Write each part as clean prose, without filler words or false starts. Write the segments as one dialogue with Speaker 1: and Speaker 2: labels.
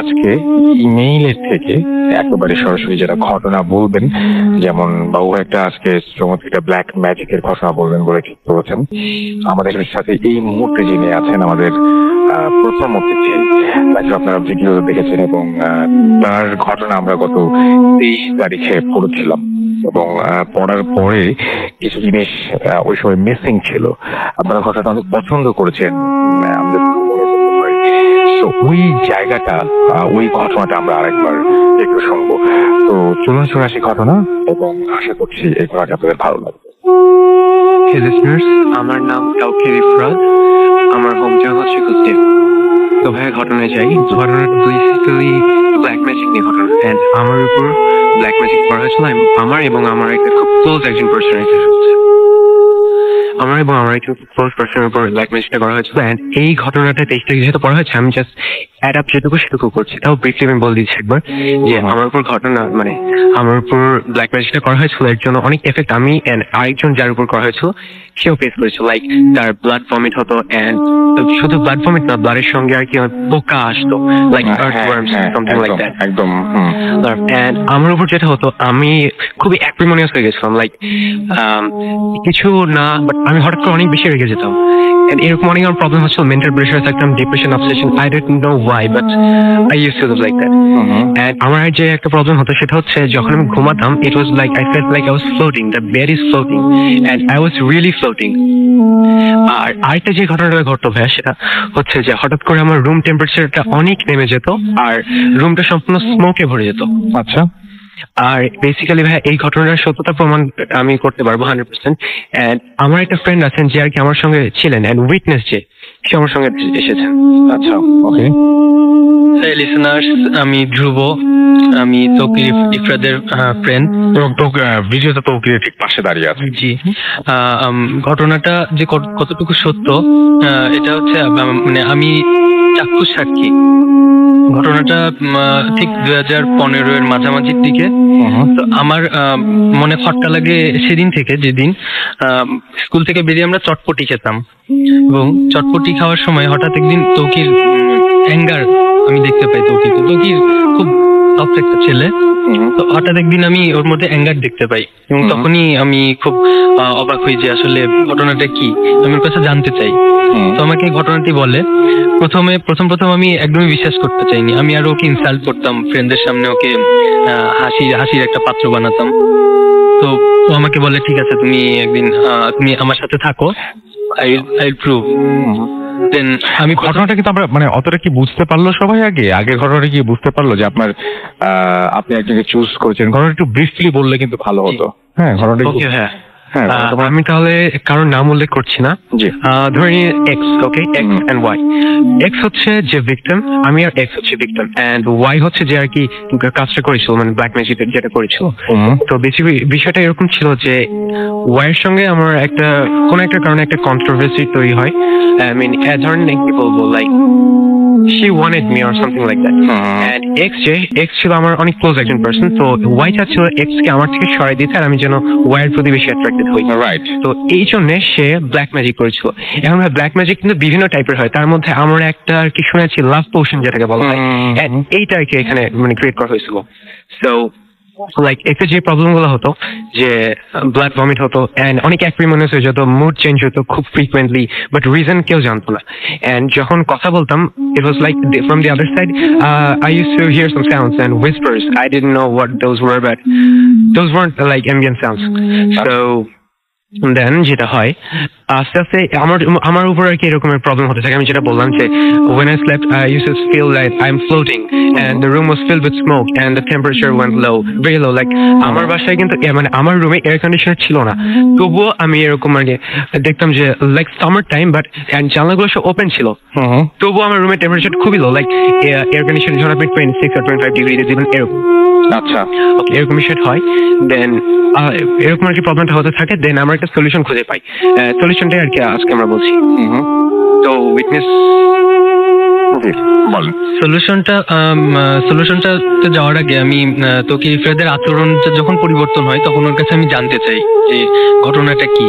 Speaker 1: আজকে ইমেইলের থেকে একেবারে সরাসরি যেটা ঘটনা বলবেন, যেমন বাবু একটা আজকে চমৎকার ব্ল্যাক ম্যাজিকের ঘটনা বলবেন বলে ঠিক করেছেন। আমাদের সাথে এই মুহূর্তে যিনি আছেন আমাদের প্রথম অতিথি, আপনারা ভিডিও দেখেছেন এবং তার ঘটনা আমরা গত 23 তারিখে পড়েছিলাম এবং পড়ার পরে কিছু জিনিস ওই সময় মিসিং ছিল। আপনারা ঘটনাটা অনেক পছন্দ করেছেন, আমাদের ওই জায়গাটা ওই ঘটনাটা আমরা আরেকবার একটু শুনবো। তো চলুন শোনা সেই ঘটনা এবং আশা করছি এই ঘটনাটা আপনাদের ভালো লাগবে।
Speaker 2: হে লিসনার্স, আমার নাম তাওকির ইফরাদ, আমার হোম টাউন হচ্ছে কুষ্টিয়া। তো ভাই ঘটনায় যাই। ঘটনাটা বেসিক্যালি ব্ল্যাক ম্যাজিক নিয়ে ঘটনা, এন্ড আমার উপর ব্ল্যাক ম্যাজিক করা হয়েছিল আমার এবং আমার একটা খুব ক্লোজ একজন পার্সন পার্সনের উপর ব্ল্যাক ম্যাজিকটা করা হয়েছিল। এন্ড এই ঘটনাটা 23 তারিখ যেহেতু পড়া হয়েছে, আমি জাস্ট অ্যাড আপ যেটুকু সেটুকু করছি। তাও ব্রিফলি আমি বলে দিচ্ছি একবার যে আমার উপর ঘটনা আমার উপর ব্ল্যাক ম্যাজিকটা করা হয়েছিল, এর জন্য অনেক এফেক্ট আমি এন্ড আরেকজন যার উপর করা হয়েছিল সেও ফেস করেছিল। লাইক তার ব্লাড ভমিট হতো, এন্ড শুধু ব্লাড ভমিট না, ব্লাডের সঙ্গে আর কি পোকা আসতো, লাইক আর্থওয়ার্মস সামথিং লাইক দ্যাট
Speaker 1: একদম।
Speaker 2: এন্ড আমার উপর যেটা হতো, আমি খুবই অ্যাক্রিমোনিয়াস হয়ে গেছিলাম, লাইক কিছু না বাট আমি হঠাৎ করে অনেক বেশি রেগে যেতাম। এন্ড এরকম অনেক আমার প্রবলেম হচ্ছিল, মেন্টাল প্রেশার থাকতাম, depression, obsession, I don't know why but I used to like that. And আমার যে একটা প্রবলেম হতো সেটা হচ্ছে যখন আমি ঘুমাতাম, it was like I felt like I was floating, the bed is floating and I was really floating. আর আরেকটা যে ঘটনাটা ঘটতো ভাইয়া, সেটা হচ্ছে যে হঠাৎ করে আমার রুম টেম্পারেচারটা অনেক নেমে যেত আর রুমটা সম্পূর্ণ স্মোকে ভরে যেত।
Speaker 1: আচ্ছা।
Speaker 2: আর বেসিক্যালি ভাই এই ঘটনার সত্যতা প্রমাণ আমি করতে পারবো 100%। এন্ড আমার একটা ফ্রেন্ড আছেন যে আর কি আমার সঙ্গে ছিলেন, এন্ড উইটনেস যে সে আমার সঙ্গে এসেছেন।
Speaker 1: আচ্ছা, ওকে।
Speaker 2: লিসনার্স, আমি ধ্রুব, আমি তৌকির ইফরাদের ফ্রেন্ড
Speaker 1: এবং ভিডিওতে তৌকিরের ঠিক পাশে দাঁড়িয়ে আছে।
Speaker 2: জি। ঘটনাটা যে কতটুকু সত্য এটা হচ্ছে আমি চাক্ষুষ সাক্ষী। ঘটনাটা ঠিক 2015 এর মাঝামাঝির দিকে। তো আমার মনে খটকা লাগে সেদিন থেকে, যেদিন স্কুল থেকে বেরিয়ে আমরা চটপটি খেতাম এবং চটপটি খাওয়ার সময় হঠাৎ একদিন তৌকির অ্যাঙ্গার আমি দেখতে পাই। তৌকির খুব সফট একটা ছেলে, তো হঠাৎ একদিন আমি ওর মধ্যে অ্যাঙ্গার দেখতে পাই এবং তখনই আমি খুব অবাক হই যে আসলে ঘটনাটা কি, আমি ওর কাছে জানতে চাই। তো আমাকে ঘটনাটি বলে। প্রথম আমি একদমই বিশ্বাস করতে চাইনি, আমি আর ওকে ইনসাল্ট করতাম ফ্রেন্ডদের সামনে, ওকে হাসির একটা পাত্র বানাতাম। তো ও আমাকে বলে ঠিক আছে, তুমি একদিন তুমি আমার সাথে থাকো, আই প্রুভ। দেন
Speaker 1: আমি ঘটনাটা কিন্তু আমরা অতটা কি বুঝতে পারলো সবাই আগের ঘটনাটা কি বুঝতে পারলো যে আপনি একজনকে চুজ করেছেন? ঘটনাটা একটু ব্রিফলি বললে কিন্তু ভালো হতো। হ্যাঁ, ঘটনাটা
Speaker 2: হ্যাঁ। আমি তাহলে কারোর নাম উল্লেখ করছি না, ধরে নিয়ে X, okay, X and Y. X হচ্ছে যে ভিকটিম, আমি আর এক্স হচ্ছে ভিকটিম, এন্ড ওয়াই হচ্ছে যে আর কি কাজটা করেছিল, ব্ল্যাক ম্যাজিক যেটা করেছিল। তো বেসিক্যালি বিষয়টা এরকম ছিল যে ওয়াইয়ের সঙ্গে আমার কোন একটা কারণে একটা কন্ট্রোভার্সি তৈরি হয়। আই মিন ধরেন কি বলবো, like she wanted me or something like that. And X ছিল আমার অনেক ক্লোজ একজন পার্সন, তো ওয়াই চাচ্ছিল এক্স কে আমার থেকে সরাই দিতে আর আমি যেন ওয়াইয়ের প্রতি বেশি অ্যাট্রাক্টেড হই।
Speaker 1: রাইট।
Speaker 2: তো এই জন্য সে ব্ল্যাক ম্যাজিক করেছিল। এখন ব্ল্যাক ম্যাজিক কিন্তু বিভিন্ন টাইপের হয়, তার মধ্যে আমরা একটা আর কি শুনেছি লাভ পোশন যেটাকে বলা হয়, এইটা আর কি এখানে ক্রিয়েট করা হয়েছিল। সো লাইক একটা যে প্রবলেম গুলো হতো যে ব্লাড ভমিট হতো এন্ড অনেক অ্যাক্রিমোনিয়াস হয়ে যেত, মুড চেঞ্জ হতো খুব ফ্রিকুয়েন্টলি, বাট রিজন কেউ জানতো না। এন্ড যখন কথা বলতাম, it was like from the other side I use to hear some sounds and whispers, I didn't know what those were, but those weren't like ambient sounds. So then যেটা হয় আস্তে আস্তে আমার উপর আর কি এরকমের প্রবলেম হতে থাকে। আমি যেটা বললাম যে when I slept I used to feel like I'm floating and the room was filled with smoke and the temperature went low, very low. Like আমার বাসায় কিন্তু আমার রুমে এয়ার কন্ডিশনার ছিল না, তবুও আমি এরকম দেখতাম যে লাইক সামার টাইম বাট জানলাগুলো সব ওপেন ছিল, তবুও আমার রুমের টেম্পারেচার খুবই লো, লাইক এয়ার কন্ডিশনার যখন আপনি 26 or 25 ডিগ্রি দিবেন এরকম।
Speaker 1: আচ্ছা,
Speaker 2: ওকে, এরকম বিষয় হয়। দেন এরকম আর কি প্রবলেমটা হতে থাকে। দেন আমরা একটা সলিউশন খুঁজে পাই, সলিউশনটাই আর কি আজকে আমরা বলছি। তো উইটনেস সলিউশনটা যাওয়ার আগে আমি তৌকির ইফরাদের আচরণটা যখন পরিবর্তন হয় তখন ওর কাছে আমি জানতে চাই যে ঘটনাটা কি।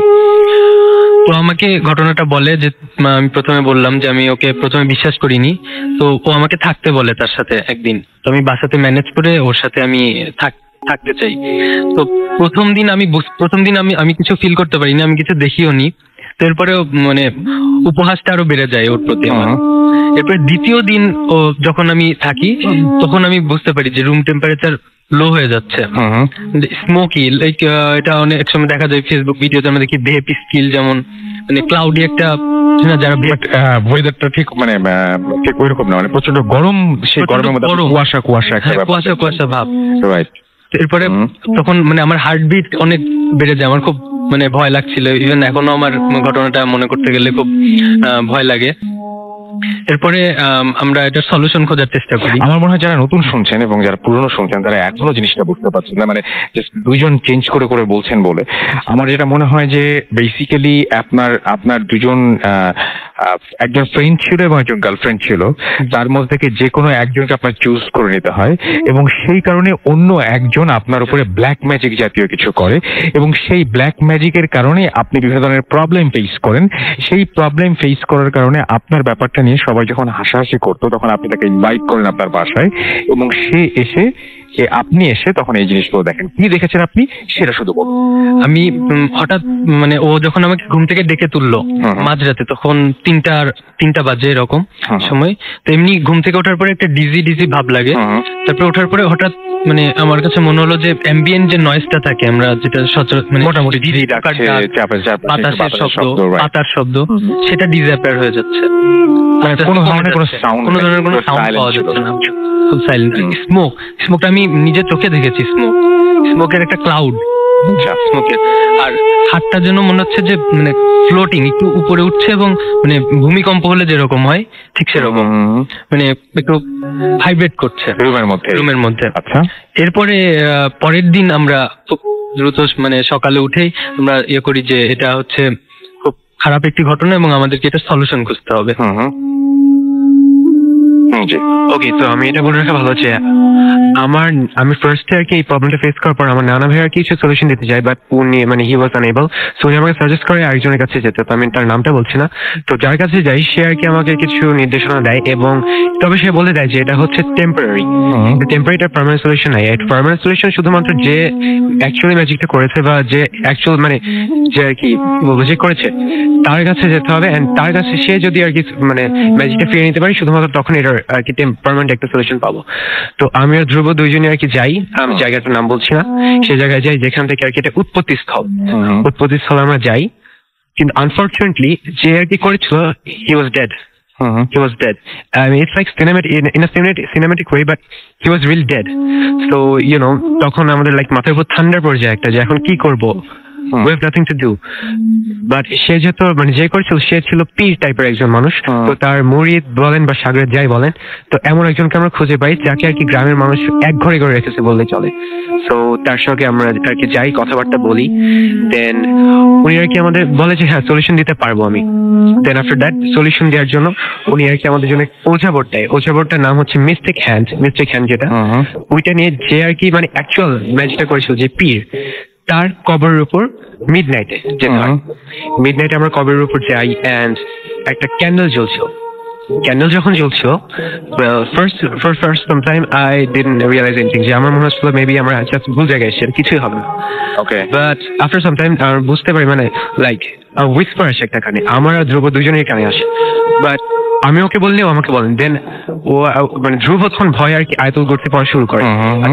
Speaker 3: তো আমাকে ঘটনাটা বলে যে আমি প্রথমে বললাম যে আমি ওকে প্রথমে বিশ্বাস করিনি, তো ও আমাকে থাকতে বলে তার সাথে একদিন। তো আমি বাসাতে ম্যানেজ করে ওর সাথে আমি থাকতে চাই। তো প্রথম দিন আমি কিছু ফিল করতে পারিনি, আমি কিছু দেখিও নি। তো এরপরে মানে উপহাসটা আরো বেড়ে যায় ওর প্রতি আমার। এরপরে দ্বিতীয় দিন ও যখন আমি থাকি তখন আমি বুঝতে পারি যে রুম টেম্পারেচার লো হয়ে যাচ্ছে, স্মোকি, লাইক এটা অনেক সময় দেখা যায় ফেসবুক ভিডিওতে আমরা দেখি ভেপ স্কিল, যেমন মানে ক্লাউডি একটা, যারা
Speaker 1: ওয়েদারটা ঠিক মানে ঠিক ওইরকম না, মানে প্রচন্ড গরম, সেই গরমের মধ্যে কুয়াশা একটা ব্যাপার,
Speaker 3: কুয়াশা ভাব।
Speaker 1: রাইট।
Speaker 3: এরপরে তখন মানে আমার হার্টবিট অনেক বেড়ে যায়, আমার খুব মানে ভয় লাগছিল। ইভেন এখনো আমার ঘটনাটা মনে করতে গেলে খুব ভয় লাগে। এরপরে আমরা এটা সলিউশন খোঁজার চেষ্টা করি।
Speaker 1: আমার মনে হয় যারা নতুন শুনছেন এবং যারা পুরনো শুনছেন তারা এখনো জিনিসটা বুঝতে পারছেন না, মানে দুইজন চেঞ্জ করে করে বলছেন বলে আমার যেটা মনে হয় যে বেসিক্যালি আপনার দুজন একজন ফ্রেন্ড ছিল এবং একজন গার্লফ্রেন্ড ছিল, তার মধ্যে থেকে যে কোনো একজনকে আপনার চুজ করে নিতে হয় এবং সেই কারণে অন্য একজন আপনার উপরে ব্ল্যাক ম্যাজিক জাতীয় কিছু করে এবং সেই ব্ল্যাক ম্যাজিকের কারণে আপনি বিভিন্ন ধরনের প্রবলেম ফেস করেন। সেই প্রবলেম ফেস করার কারণে আপনার ব্যাপারটা নিয়ে সবাই যখন হাসাহাসি করতো তখন আপনি তাকে ইনভাইট করেন আপনার বাসায় এবং আপনি এসে তখন এই জিনিসগুলো দেখেন। কি দেখেছেন আপনি সেটা শুধু বলুন।
Speaker 3: আমি হঠাৎ মানে ও যখন আমাকে ঘুম থেকে ডেকে তুললো মাঝরাতে, তখন তিনটা বাজে এরকম সময়। তো এমনি ঘুম থেকে ওঠার পরে একটা ডিজি ভাব লাগে। তারপরে ওঠার পরে হঠাৎ মানে আমার কাছে মনে হলো যে অ্যাম্বিয়েন্ট যে নয়েজটা থাকে, আমরা যেটা মানে
Speaker 1: মোটামুটি
Speaker 3: বাতাসের শব্দ, পাতার শব্দ, সেটা ডিসঅ্যাপিয়ার হয়ে যাচ্ছে।
Speaker 1: কোনো ধরনের কোনো সাউন্ড
Speaker 3: পাওয়া যাচ্ছে না, খুব সাইলেন্ট। স্মোকটা আমি নিজের চোখে দেখেছি, স্মোকের একটা ক্লাউড, স্মোকের। আর হাতটা যেন মনে হচ্ছে যে মানে ফ্লোটিং, একটু উপরে উঠছে এবং মানে ভূমিকম্প হলে যেরকম হয় ঠিক সেরকম মানে একটু ভাইব্রেট করছে রুমের মধ্যে।
Speaker 1: আচ্ছা,
Speaker 3: এরপরে পরের দিন আমরা খুব দ্রুত মানে সকালে উঠেই আমরা করি যে এটা হচ্ছে খুব খারাপ একটি ঘটনা এবং আমাদেরকে এটা সলিউশন খুঁজতে হবে।
Speaker 2: ওকে, তো আমি এটা বলে রাখা ভালো যে আমি ফার্স্টে আর কি এই প্রবলেমটা ফেস করার পর আমার নানা ভাই আর কি কিছু সলিউশন দিতে চাই, বাট উনি মানে হি ওয়াজ আনএবল। সো উনি আমাকে সাজেস্ট করে আরেকজনের কাছে যেতে, তো আমি তার নামটা বলছি না। তো যার কাছে যাই সে আর কি আমাকে কিছু নির্দেশনা দেয় এবং তবে সে বলে দেয় যে এটা হচ্ছে টেম্পোরারি, টেম্পোরারি পার্মানেন্ট সলিউশন নাই। পার্মানেন্ট সলিউশন শুধুমাত্র যে অ্যাকচুয়ালি ম্যাজিকটা করেছে বা যে অ্যাকচুয়াল মানে যে আর কি বলবো যে করেছে তার কাছে যেতে হবে, এন্ড তার কাছে সে যদি আর কি মানে ম্যাজিকটা ফিরিয়ে নিতে পারে শুধুমাত্র তখন এটার আর কি পার্মানেন্ট একটা সলিউশন পাবো। তো আমি আর ধ্রুব দুইজনে আর কি যাই, আমি জায়গাটার নাম বলছি না, সে জায়গায় যাই যেখান থেকে আর কি এটা উৎপত্তিস্থল আমরা যাই। কিন্তু আনফর্চুনেটলি যে আর কি করেছিল he was dead. He was dead. I mean, it's like in a cinematic way, but he was really dead. So, you know, তখন আমাদের like মাথার উপর ঠান্ডা পড়ে যায় একটা, যে এখন কি করবো, we have nothing to do. But সে যেহেতু মানে যে করেছিল সে ছিল পীর টাইপের একজন মানুষ, তো তার মুরিদ বলেন বা সাগরেদ যাই বলেন, তো এমন একজনকে আমরা খুঁজে পাই যাকে আর কি গ্রামের মানুষ এক ঘরে ঘরে রেখেছে বললে চলে। সো তার সঙ্গে আমরা আর কি যাই, কথাবার্তা বলি, দেন উনি আর কি আমাদের বলে যে হ্যাঁ সলিউশন দিতে পারবো আমি। দেন আফটার দ্যাট সলিউশন দেওয়ার জন্য উনি আর কি আমাদের জন্য ওঝাবোর্ড দেয়। ওঝাবোর্ডটার নাম হচ্ছে মিস্টিক হ্যান্ড যেটা, ওইটা নিয়ে যে আর কি মানে অ্যাকচুয়াল ম্যাজিকটা করেছিল যে পীর, তার কবরের উপর মিডনাইটে যেতে হয়। মিডনাইটে আমরা কবরের উপর যাই এন্ড একটা ক্যান্ডেল জ্বলছিল। ক্যান্ডেল যখন জ্বলছিল, first some time I didn't realise anything, যে আমার মনে হচ্ছিল মেবি আমরা জাস্ট ভুল জায়গায় এসেছি, কিছুই হবে না।
Speaker 1: ওকে,
Speaker 2: বাট আফটার সাম টাইম বুঝতে পারি মানে লাইক হুইসপার আসে একটা কানে, আমার আর ধ্রুব দুজনের কানে আসে, বাট আমি ওকে বললেও আমাকে বলেন। দেন ও মানে ধ্রুব তখন ভয় আর কি আয়াতুল করতে পড়া শুরু করে।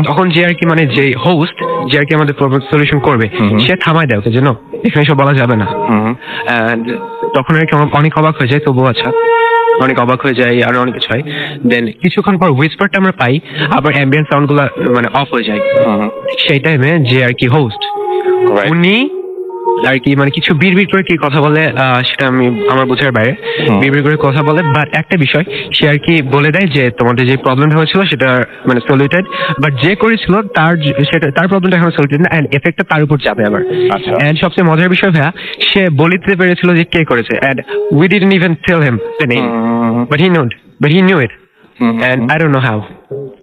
Speaker 2: তখন যে আর কি মানে যে হোস্ট যে আর কি আমাদের সলিউশন করবে সে থামায় দেয় ওকে, যেন এখানে সব বলা যাবে না। এন্ড তখন আর কি আমার অনেক অবাক হয়ে যায়, তবুও আচ্ছা অনেক অবাক হয়ে যায় আর অনেক কিছু হয়। দেন কিছুক্ষণ পর হুইসপারটা আমরা পাই, আবার অ্যাম্বিয়েন্ট সাউন্ড গুলা মানে অফ হয়ে যায়। সেই টাইমে যে আর কি হোস্ট উনি আর কি মানে কিছু বিড়বিড় করে কি কথা বলে, সেটা আমি আমার বোঝার বাইরে, বিড়বিড় করে কথা বলে। বাট একটা বিষয় সে আর কি বলে দেয় যে তোমাদের যে প্রবলেমটা হয়েছিল সেটা মানে সলিউটেড, বাট যে করেছিল তার প্রবলেমটা এখন সলিউটেড না, এন্ড এফেক্টটা তার উপর যাবে আবার। এন্ড সবচেয়ে মজার বিষয় ভাইয়া, সে বলে দিতে পেরেছিল যে কে করেছে, and we didn't even tell him the name, but he knew it, and I don't know how.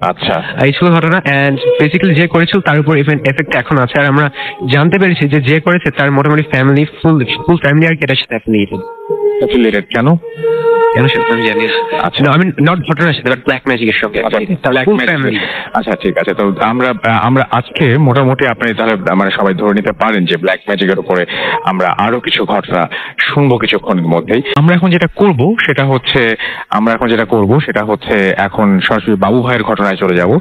Speaker 1: আচ্ছা,
Speaker 2: এই ছিল ঘটনা। এন্ড বেসিক্যালি যে করেছিল তার উপর এফেক্ট এখন আছে, আর আমরা জানতে পেরেছি যে করেছে তার মোটামুটি ফ্যামিলি ফুল ফ্যামিলি আর কি এটার সাথে
Speaker 1: অ্যাফিলিয়েটেড কেন?
Speaker 2: কেন সেটা আমি জানি না।
Speaker 1: আচ্ছা,
Speaker 2: আমি নট ঘটনার সাথে বাট ব্ল্যাক ম্যাজিকের সঙ্গে ফুল ফ্যামিলি।
Speaker 1: আচ্ছা ঠিক আছে, তো আমরা আজকে মোটামুটি আপনি তাহলে মানে সবাই ধরে নিতে পারেন যে ব্ল্যাক ম্যাজিকের উপরে আমরা আরো কিছু ঘটনা শুনবো কিছুক্ষণের মধ্যেই। আমরা এখন যেটা করব সেটা হচ্ছে এখন সরাসরি বাবু ভাইয়ের ঘটনায় চলে যাব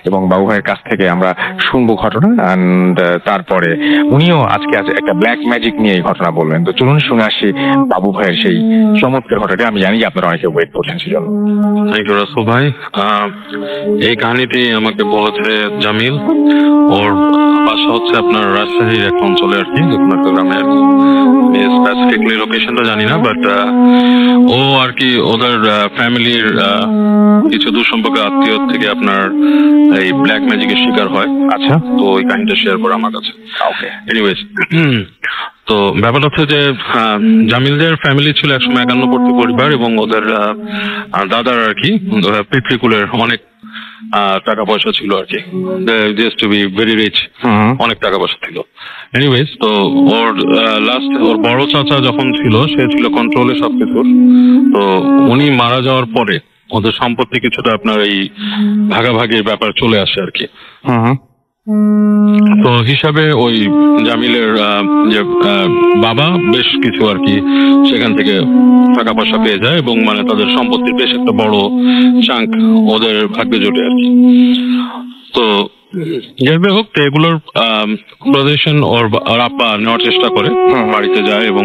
Speaker 1: এবং বাবু ভাইয়ের কাছ থেকে আমরা শুনবো ঘটনা, এন্ড তারপরে উনিও আজকে একটা ব্ল্যাক ম্যাজিক নিয়ে এই ঘটনা বলবেন। তো চলুন শুনে আসি বাবু ভাইয়ের সেই চমৎকার ঘটনাটা। আমি জানি যে আপনারা অনেকে ওয়েট করছেন সেজন্য।
Speaker 4: থ্যাংক ইউ রাসেল ভাই। এই কাহিনীটি আমাকে বলেছে জামিল। ওর বাসা হচ্ছে আপনার রাজশাহীর এক অঞ্চলে আর কি, কোনো একটা গ্রামে। স্পেসিফিকলি লোকেশনটা জানি না, বাট ও আর কি ওদের ফ্যামিলির কিছু দূরসম্পর্ক আত্মীয় থেকে আপনার এই ব্ল্যাক ম্যাজিকের শিকার হয়।
Speaker 1: আচ্ছা,
Speaker 4: তো ওই কাহিনীটা শেয়ার করে আমার কাছে।
Speaker 1: ওকে,
Speaker 4: এনিওয়েজ, তো ব্যাপারটা হচ্ছে যে জামিলদের ফ্যামিলি ছিল একসময় 51 পরিবার এবং ওদের দাদার আর কি পিতৃকুলের অনেক টাকা পয়সা ছিল আর কি, just to be very rich, অনেক টাকা পয়সা ছিল। এনিওয়েজ, তো ওর ওর বড় চাচা যখন ছিল সে ছিল কন্ট্রোলে সবকিছুর। তো উনি মারা যাওয়ার পরে ওদের সম্পত্তি কিছুটা আপনার এই ভাগাভাগির ব্যাপার চলে আসে আর কি। তো হিসাবে ওই জামিলের যে বাবা বেশ কিছু আর কি সেখান থেকে টাকা পয়সা পেয়ে যায় এবং মানে তাদের সম্পত্তির বেশ একটা বড় চাঙ্ক ওদের ভাগ্যে জোটে আর কি। তো যেভাবে হোক তো এগুলোর পজিশন ওর আব্বা নেওয়ার চেষ্টা করে, বাড়িতে যায় এবং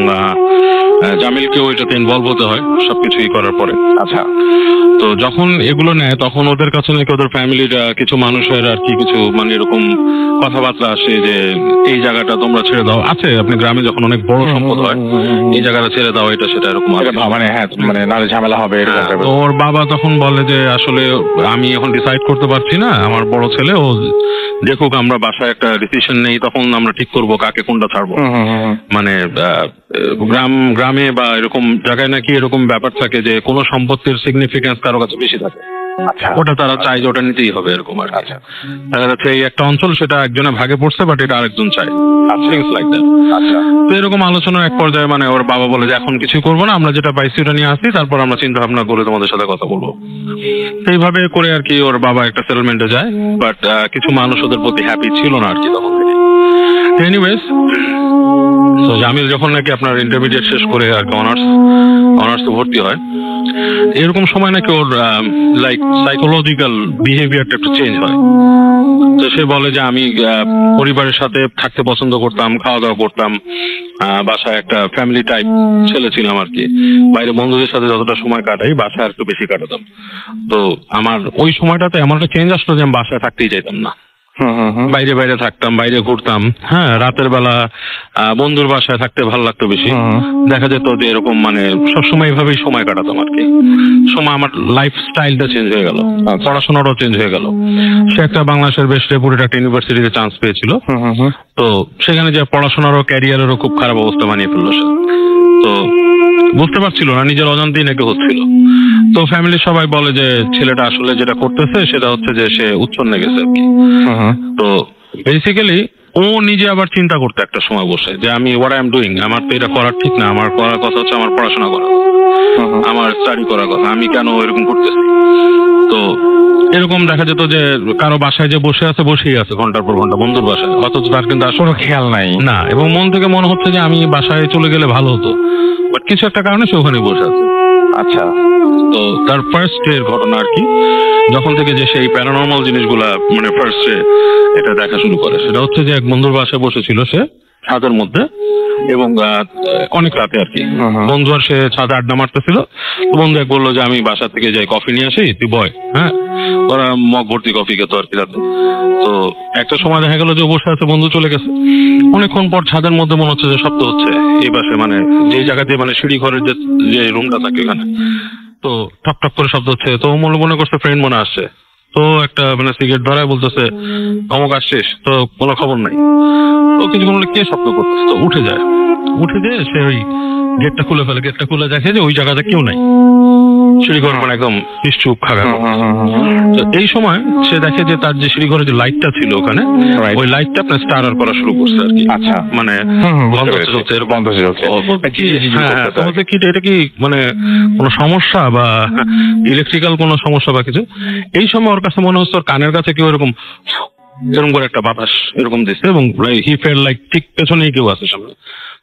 Speaker 4: জামিলকেও এটাতে ইনভলভ হতে হয় সবকিছুই করার পরে।
Speaker 1: আচ্ছা,
Speaker 4: তো যখন এগুলো নেয় তখন ওদের কাছে নাকি ওদের ফ্যামিলির কিছু মানুষের আর কি কিছু মানে এরকম কথাবার্তা আসে যে এই জায়গাটা তোমরা ছেড়ে দাও। আছে আপনি গ্রামে যখন অনেক বড় সম্পদ হয়, এই জায়গাটা ছেড়ে দাও, এটা সেটা এরকম
Speaker 1: মানে হ্যাঁ মানে নালে ঝামেলা হবে।
Speaker 4: ওর বাবা তখন বলে যে আসলে আমি এখন ডিসাইড করতে পারছি না, আমার বড় ছেলে ও দেখুক, আমরা বাসায় একটা ডিসিশন নেই, তখন আমরা ঠিক করবো কাকে কোনটা ছাড়বো। মানে গ্রামে বা এরকম জায়গায় নাকি এরকম ব্যাপার থাকে যে কোনো সম্পত্তির সিগনিফিকেন্স কারো কাছে বেশি থাকে, ওটা তারা চায় যে ওটা নিতেই হবে এরকম আর। আচ্ছা, দেখা যাচ্ছে এই একটা অঞ্চল সেটা একজনের ভাগে পড়ছে বাট এটা আরেকজন চায়, লাইক দ্যাট। তো এরকম আলোচনার এক পর্যায়ে মানে ওর বাবা বলে যে এখন কিছু করবো না, আমরা যেটা পাইছি ওটা নিয়ে আসি, তারপর আমরা চিন্তা ভাবনা করে তোমাদের সাথে কথা বলবো। সেইভাবে করে আর কি ওর বাবা একটা সেটেলমেন্টে যায়, বাট কিছু মানুষ ওদের প্রতি হ্যাপি ছিল না আর কি তখন থেকে। এনিওয়েজ, তো জামিল যখন নাকি আপনার ইন্টারমিডিয়েট শেষ করে আর কি অনার্স ভর্তি হয়, এরকম সময় নাকি ওর লাইক সাইকোলজিক্যাল বিহেভিয়ারটা একটু চেঞ্জ হয়। তো সে বলে যে আমি পরিবারের সাথে থাকতে পছন্দ করতাম, খাওয়া দাওয়া করতাম, বাসায় একটা ফ্যামিলি টাইপ ছেলে ছিলাম আর কি, বাইরে বন্ধুদের সাথে যতটা সময় কাটাই বাসায় আর একটু বেশি কাটাতাম। তো আমার ওই সময়টাতে এমন একটা চেঞ্জ আসলো যে আমি বাসায় থাকতেই চাইতাম না, বাইরে বাইরে থাকতাম, বাইরে ঘুরতাম। হ্যাঁ, রাতের বেলা বন্ধুর বাসায় থাকতে ভালো লাগতো বেশি। দেখা যেত যে এরকম মানে সবসময় এইভাবেই সময় কাটাতাম আর কি। সময় আমার লাইফ স্টাইলটা চেঞ্জ হয়ে গেল, পড়াশোনাটাও চেঞ্জ হয়ে গেল। সে একটা বাংলাদেশের বেশ রেপুটেড একটা ইউনিভার্সিটিতে চান্স পেয়েছিল। তো সেখানে যে পড়াশোনারও ক্যারিয়ারেরও খুব খারাপ অবস্থা বানিয়ে ফেললো সে। তো বুঝতে পারছিল না, নিজের অজান্তেই নাকি হচ্ছিল। তো ফ্যামিলির সবাই বলে যে ছেলেটা আসলে যেটা করতেছে সেটা হচ্ছে যে সে উচ্ছন্নে গেছে আর কি। তো বেসিক্যালি ও নিজে আবার চিন্তা করতে একটা সময় বসে যে আমি হোয়াট আই এম ডুইং, আমার তো এটা করার ঠিক না, আমার করার কথা হচ্ছে আমার পড়াশোনা করা, আমার স্টাডি করার কথা, আমি কেন এরকম করতেছি। তো এরকম দেখা যেত যে কারো বাসায় যে বসেই আছে ঘন্টার পর ঘন্টা বন্ধুর বাসায়, অথচ তার কিন্তু আসলে
Speaker 1: খেয়াল নাই
Speaker 4: না, এবং মন থেকে মনে হচ্ছে যে আমি বাসায় চলে গেলে ভালো হতো, বাট কিছু একটা কারণে সে ওখানে বসে আছে।
Speaker 1: আচ্ছা,
Speaker 4: তো তার ফার্স্ট এর ঘটনা আর কি, যখন থেকে যে সেই প্যারানর্মাল জিনিসগুলা মানে ফার্স্ট এটা দেখা শুরু করে, সেটা হচ্ছে যে এক বন্ধুর বাসায় বসেছিল সে ছাদের মধ্যে, এবং অনেক রাতে আর কি। বন্ধু আর সে ছাদে আড্ডা মারতেছিল। বন্ধু এক বললো যে আমি বাসা থেকে যাই কফি নিয়ে আসি, তুই বয়। হ্যাঁ, ওরা মগ ভর্তি কফি খেতো আর কি রাতে। তো একটা সময় দেখা গেল যে বসে আছে, বন্ধু চলে গেছে। অনেকক্ষণ পর ছাদের মধ্যে মনে হচ্ছে যে শব্দ হচ্ছে এই পাশে, মানে যে জায়গাতে মানে সিঁড়ি ঘরের যে রুমটা থাকে ওখানে, তো ঠক ঠক করে শব্দ হচ্ছে। তো মনে করছে ফ্রেন্ড মনে আসছে। তো একটা মানে সিগারেট ধরায় বলতেছে অমুক আসছিস, তো কোনো খবর নাই। তো কিছুক্ষণ হলে কে শব্দ করতেছে, তো উঠে যায় সে ওই গেটটা খুলে ফেলে, গেটটা খুলে দেখে যে ওই জায়গাতে কেউ নাই, সিঁড়িঘর মানে একদম নিশ্চুপ খাগা। তো এই সময় সে দেখে যে তার যে সিঁড়িঘরে যে লাইটটা ছিল ওখানে, ওই লাইটটা আপনার স্টারার করা শুরু করছে আর কি।
Speaker 1: আচ্ছা,
Speaker 4: মানে বন্ধ হতে চলছে,
Speaker 1: বন্ধ হতে চলছে।
Speaker 4: হ্যাঁ, তোমাদের কি এটা কি মানে কোনো সমস্যা বা ইলেকট্রিক্যাল কোনো সমস্যা বা কিছু? এই সময় ওর কাছে মনে হচ্ছে ওর কানের কাছে কেউ এরকম করে একটা বাতাস এরকম দিচ্ছে, এবং হি ফেল লাইক ঠিক পেছনেই কেউ আছে সামনে।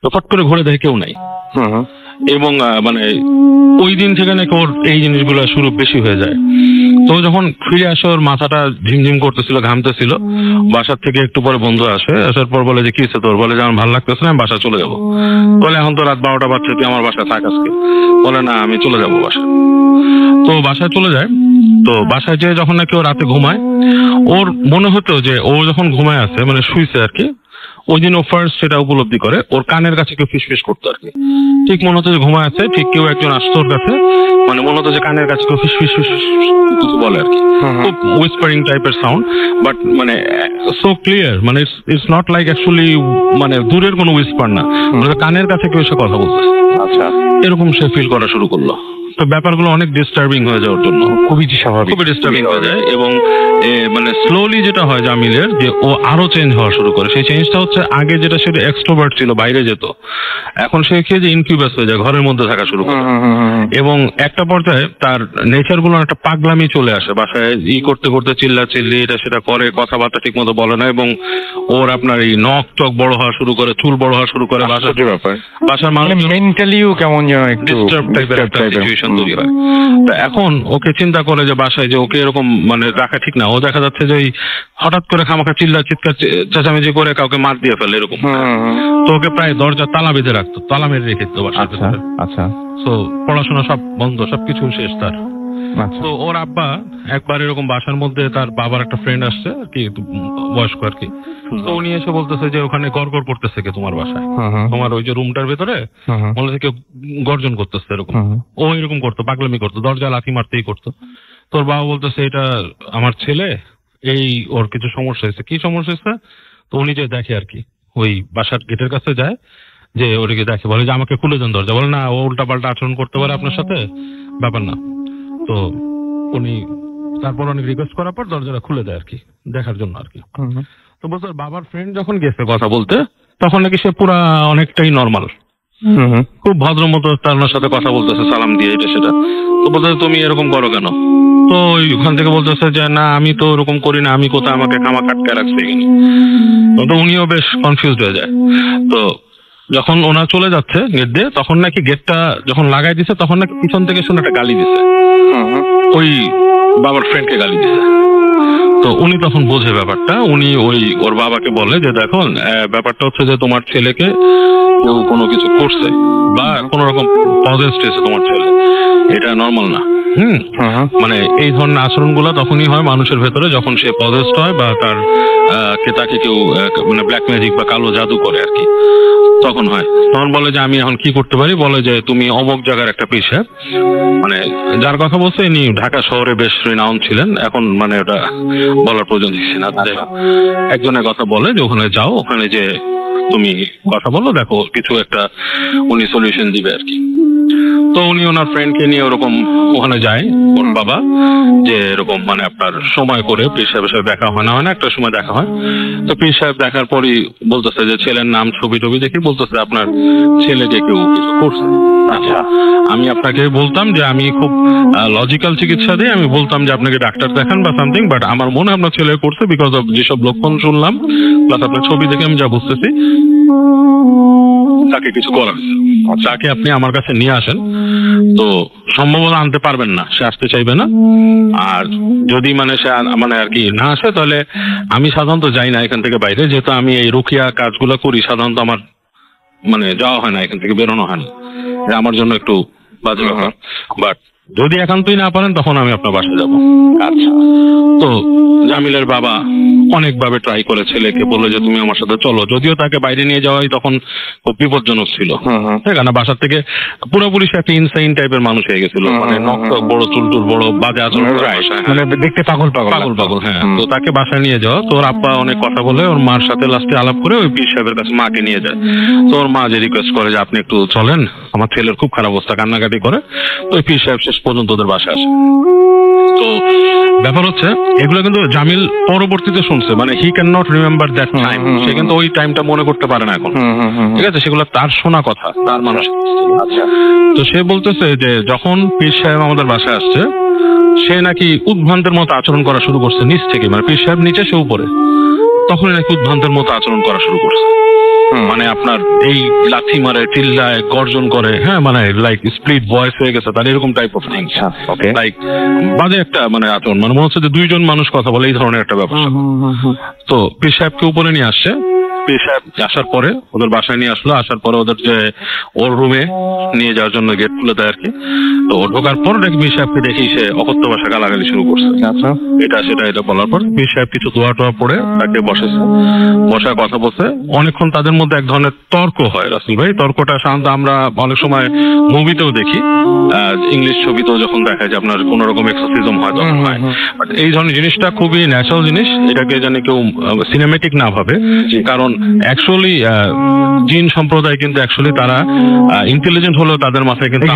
Speaker 4: তো ফট করে ঘুরে দেখে কেউ নাই, এবং মানে ওই দিন থেকে নাকি ওর এই জিনিসগুলো শুরু বেশি হয়ে যায়। তো যখন ফিরে আসে ওর মাথাটা ঝিমঝিম করতেছিল, ঘামতেছিল। বাসার থেকে একটু পরে বন্ধু আসে, আসার পর বলে যে কি হচ্ছে তোর? বলে যে আমার ভালো লাগতেছে না, আমি বাসা চলে যাবো। বলে এখন তো রাত 12টা বাজছে, তুই আমার বাসায় থাক আজকে। বলে না, আমি চলে যাবো বাসায়। তো বাসায় চলে যায়। তো বাসায় যেয়ে যখন নাকি ও রাতে ঘুমায়, ওর মনে হতো যে ও যখন ঘুমায় আছে মানে শুইছে আর কি, ওই দিন ও ফার্স্ট সেটা উপলব্ধি করে ওর কানের কাছে কেউ ফিসফিস করতো আর কি। ঠিক মনে হতো যে ঘুমায় আছে, ঠিক কেউ একজন আসতো ওর কাছে, মানে মনে হতো যে কানের কাছে কেউ ফিসফিস কিছু বলে আর কি, খুব উইসপারিং টাইপের সাউন্ড, বাট মানে সো ক্লিয়ার, মানে ইটস নট লাইক অ্যাকচুয়ালি মানে দূরের কোনো উইসপার না, কানের কাছে কেউ এসে কথা বলছে।
Speaker 1: আচ্ছা,
Speaker 4: এরকম সে ফিল করা শুরু করলো। তো ব্যাপারগুলো অনেক ডিস্টার্বিং হয়ে যাওয়ার জন্য,
Speaker 1: খুবই স্বাভাবিক,
Speaker 4: খুবই ডিস্টার্বিং হয়ে যায়। এবং মানে স্লোলি যেটা হয় জামিলের, যে ও আরো চেঞ্জ হওয়া শুরু করে। সেই চেঞ্জটা হচ্ছে আগে যেটা সেটা এক্সট্রোভার্ট ছিল, বাইরে যেত, এখন সে খেয়ে যে ইনকিউবাস হয়ে যায়, ঘরের মধ্যে থাকা শুরু করে। এবং একটা পর্যায়ে তার নেচার গুলো একটা পাগলামি চলে আসে, বাসায় করতে করতে চিল্লি এটা সেটা করে, কথাবার্তা ঠিক মতো বলে না, এবং ওর আপনার এই নখ টক বড় হওয়া শুরু করে, চুল বড় হওয়া শুরু করে। বাসার মানুষ
Speaker 1: মেন্টালিও কেমন যেন একটু
Speaker 4: ডিস্টার্ব টাইপের একটা সিচুয়েশন তৈরি হয়। তো এখন ওকে চিন্তা করে যে বাসায় যে ওকে এরকম মানে রাখা ঠিক না। ও দেখা যাচ্ছে যে হঠাৎ করে খামাখা চিৎকার চেঁচামেচি করে কাউকে মার দিয়ে ফেলে এরকম। তো ওকে প্রায় দরজা তালা বেঁধে রাখতো, তালা মেরে রেখে দিত বাসার ভিতরে।
Speaker 1: আচ্ছা,
Speaker 4: তো পড়াশোনা সব বন্ধ, সবকিছু শেষ তার। তো ওর আব্বা একবার এরকম বাসার মধ্যে তার বাবার একটা ফ্রেন্ড আসছে আর কি, বয়স্ক আর কি। তো উনি এসে বলতেছে যে ওখানে গড়গড় করতেছে কে তোমার বাসায়, তোমার ওই যে রুমটার ভেতরে মনে থেকে গর্জন করতেছে এরকম। ও এরকম করতো, পাগলামি করতো, দরজা লাথি মারতেই করতো। তোর বাবা বলতেছে এটা আমার ছেলে, এই ওর কিছু সমস্যা হয়েছে। কি সমস্যা হয়েছে? তো উনি যে দেখে আর কি, ওই বাসার গেটের কাছে যায়, যে ওদিকে দেখে, বলে যে আমাকে খুলে দেন দরজা। বলে না, ও উল্টা পাল্টা আচরণ করতে পারে আপনার সাথে, ব্যাপার না। তো উনি তারপর অনেক রিকোয়েস্ট করার পর দরজাটা খুলে দেয় আর কি, দেখার জন্য আর কি। তো বলছে বাবার ফ্রেন্ড যখন গেছে কথা বলতে, তখন নাকি সে পুরা অনেকটাই নর্মাল, খুব ভদ্র মতো তার সাথে কথা বলতেছে, সালাম দিয়ে এটা সেটা। তো বলতেছে তুমি এরকম করো কেন? তো ওখান থেকে বলতেছে যে না, আমি তো ওরকম করি না, আমি কোথায় আমাকে খামা কাটকে রাখছে এখানে। তো উনিও বেশ কনফিউজড হয়ে যায়। তো যখন ওনা চলে যাচ্ছে গেট দিয়ে, তখন নাকি গেটটা যখন লাগাই দিছে, তখন নাকি পিছন থেকে শুনে একটা গালি দিছে, ওই বাবার ফ্রেন্ডকে গালি দিছে। তো উনি তখন বোঝে ব্যাপারটা, উনি ওর বাবাকে বলে যে দেখো ব্যাপারটা হচ্ছে যে তোমার ছেলেকে কেউ কোনো কিছু করছে বা কোন রকম পজেসড হয়েছে তোমার ছেলে, এটা নর্মাল না। মানে এই ধরনের আচরণ গুলা তখনই হয় মানুষের ভেতরে যখন সে পজেসড হয় বা তাকে কেউ মানে ব্ল্যাক ম্যাজিক বা কালো জাদু করে আর কি, তখন হয়। তখন বলে যে আমি এখন কি করতে পারি? বলে যে তুমি অমুক জায়গার একটা পেশা, মানে যার কথা বলছে ইনি ঢাকা শহরে বেশ রিনাউন ছিলেন, এখন মানে ওটা বলার প্রয়োজন দিচ্ছি না। একজনের কথা বলে যে ওখানে যাও, ওখানে যে তুমি কথা বলো, দেখো কিছু একটা উনি সলিউশন দিবে আর কি। তো উনি ওনার ফ্রেন্ডকে নিয়ে ওরকম ওখানে যায়, ওর বাবা, যে এরকম মানে আপনার সময় করে পীর সাহেবের সাথে দেখা হয় না একটা সময় দেখা হয়। তো পীর সাহেব দেখার পরই বলতেছে যে ছেলের নাম ছবি টবি দেখি বলতেছে আপনার ছেলেকে কেউ কিছু করছে। আচ্ছা, আমি আপনাকে বলতাম যে আমি খুব লজিক্যাল চিকিৎসা দিই, আমি বলতাম যে আপনাকে ডাক্তার দেখান বা সামথিং, বাট আমার মনে হয় আপনার ছেলে করছে বিকজ অফ যেসব লক্ষণ শুনলাম প্লাস আপনার ছবি দেখে আমি যা বুঝতেছি তাকে কিছু করা হয়েছে। তাকে আপনি আমার কাছে নিয়ে আসেন। তো সম্ভবত আনতে পারবেন না, সে আসতে চাইবে না। আর যদি মানে সে মানে আর কি না আসে, তাহলে আমি সাধারণত যাই না এখান থেকে বাইরে, যেহেতু আমি এই রুকিয়া কাজগুলো করি, সাধারণত আমার মানে যাওয়া হয় না, এখান থেকে বেরোনো হয় না, আমার জন্য একটু বাজে ব্যাপার। বাট যদি একান্তই না পারেন তখন আমি আপনার বাসায় যাব।
Speaker 1: আচ্ছা।
Speaker 4: তো জামিলের বাবা অনেকভাবে ট্রাই করে ছেলেকে, বললো যে তুমি আমার সাথে চলো, যদিও তাকে বাইরে নিয়ে যাওয়াই তখন খুব বিপজ্জনক ছিল। ঠিক আছে না, বাসার থেকে পুরোপুরি সে একটা ইনসাইন টাইপের মানুষ হয়ে গেছিল, মানে নখ বড়, চুল বড়, বাজে আচরণ,
Speaker 1: মানে দেখতে পাগল পাগল
Speaker 4: পাগল পাগল। হ্যাঁ, তো তাকে বাসায় নিয়ে যাওয়া, তো ওর আব্বা অনেক কথা বলে ওর মার সাথে লাস্টে আলাপ করে ওই পীর সাহেবের কাছে মাকে নিয়ে যায়। তো ওর মা যে রিকোয়েস্ট করে যে আপনি একটু চলেন, আমার ছেলের খুব খারাপ অবস্থা, কান্নাকাটি করে। তো ওই পীর সাহেব শেষ পর্যন্ত ওদের বাসায় আসে। তো ব্যাপার হচ্ছে এগুলো কিন্তু জামিল পরবর্তীতে শুনছে, মানে he can not remember that time, সে কিন্তু ওই টাইমটা মনে করতে পারে না এখন। ঠিক আছে, সেগুলো তার শোনা কথা, তার মানুষ।
Speaker 1: আচ্ছা।
Speaker 4: তো সে বলতেছে যে যখন পীর সাহেব আমাদের বাসায় আসছে, সে নাকি উদ্ভ্রান্তের মতো আচরণ করা শুরু করছে নিচ থেকে, মানে পীর সাহেব নিচে, সে উপরে, তখনই নাকি উদ্ভ্রান্তের মতো আচরণ করা শুরু করছে। মানে আপনার এই লাথি মারে, চিল্লায়, গর্জন করে, হ্যাঁ, মানে লাইক স্প্লিট ভয়েস হয়ে গেছে তার, এরকম টাইপ অফ থিংস। লাইক বাজে একটা মানে আচরণ, মানে মনে হচ্ছে যে দুইজন মানুষ কথা বলে, এই ধরনের একটা ব্যাপার। তো পীর সাহেবকে উপরে নিয়ে আসছে। পীর সাহেব আসার পরে ওদের বাসায় নিয়ে আসলো, আসার পরে ওদের যে ওর রুমে নিয়ে যাওয়ার জন্য গেট খুলে দেয় আর কি। তো ও ঢোকার পর পীর সাহেবকে দেখি সে অকথ্য ভাষা গালাগালি শুরু করছে।
Speaker 1: আচ্ছা।
Speaker 4: এটা বলার পর পীর সাহেব কিছু দোয়া টোয়া পড়ে তাকে বসেছে, বসায় কথা বলছে অনেকক্ষণ। তাদের মধ্যে এক ধরনের তর্ক হয় রাসেল ভাই। তর্কটা সাধারণত আমরা অনেক সময় মুভিতেও দেখি, ইংলিশ ছবিতেও যখন দেখায় যে আপনার কোন রকম এক্সোসিজম হয় তখন হয়। বাট এই ধরনের জিনিসটা খুবই ন্যাচারাল জিনিস, এটাকে জানি কেউ সিনেমেটিক না ভাবে। কারণ অ্যাকচুয়ালি জিন সম্প্রদায় কিন্তু অ্যাকচুয়ালি তারা ইন্টেলিজেন্ট হলেও তাদের মাথায় কিন্তু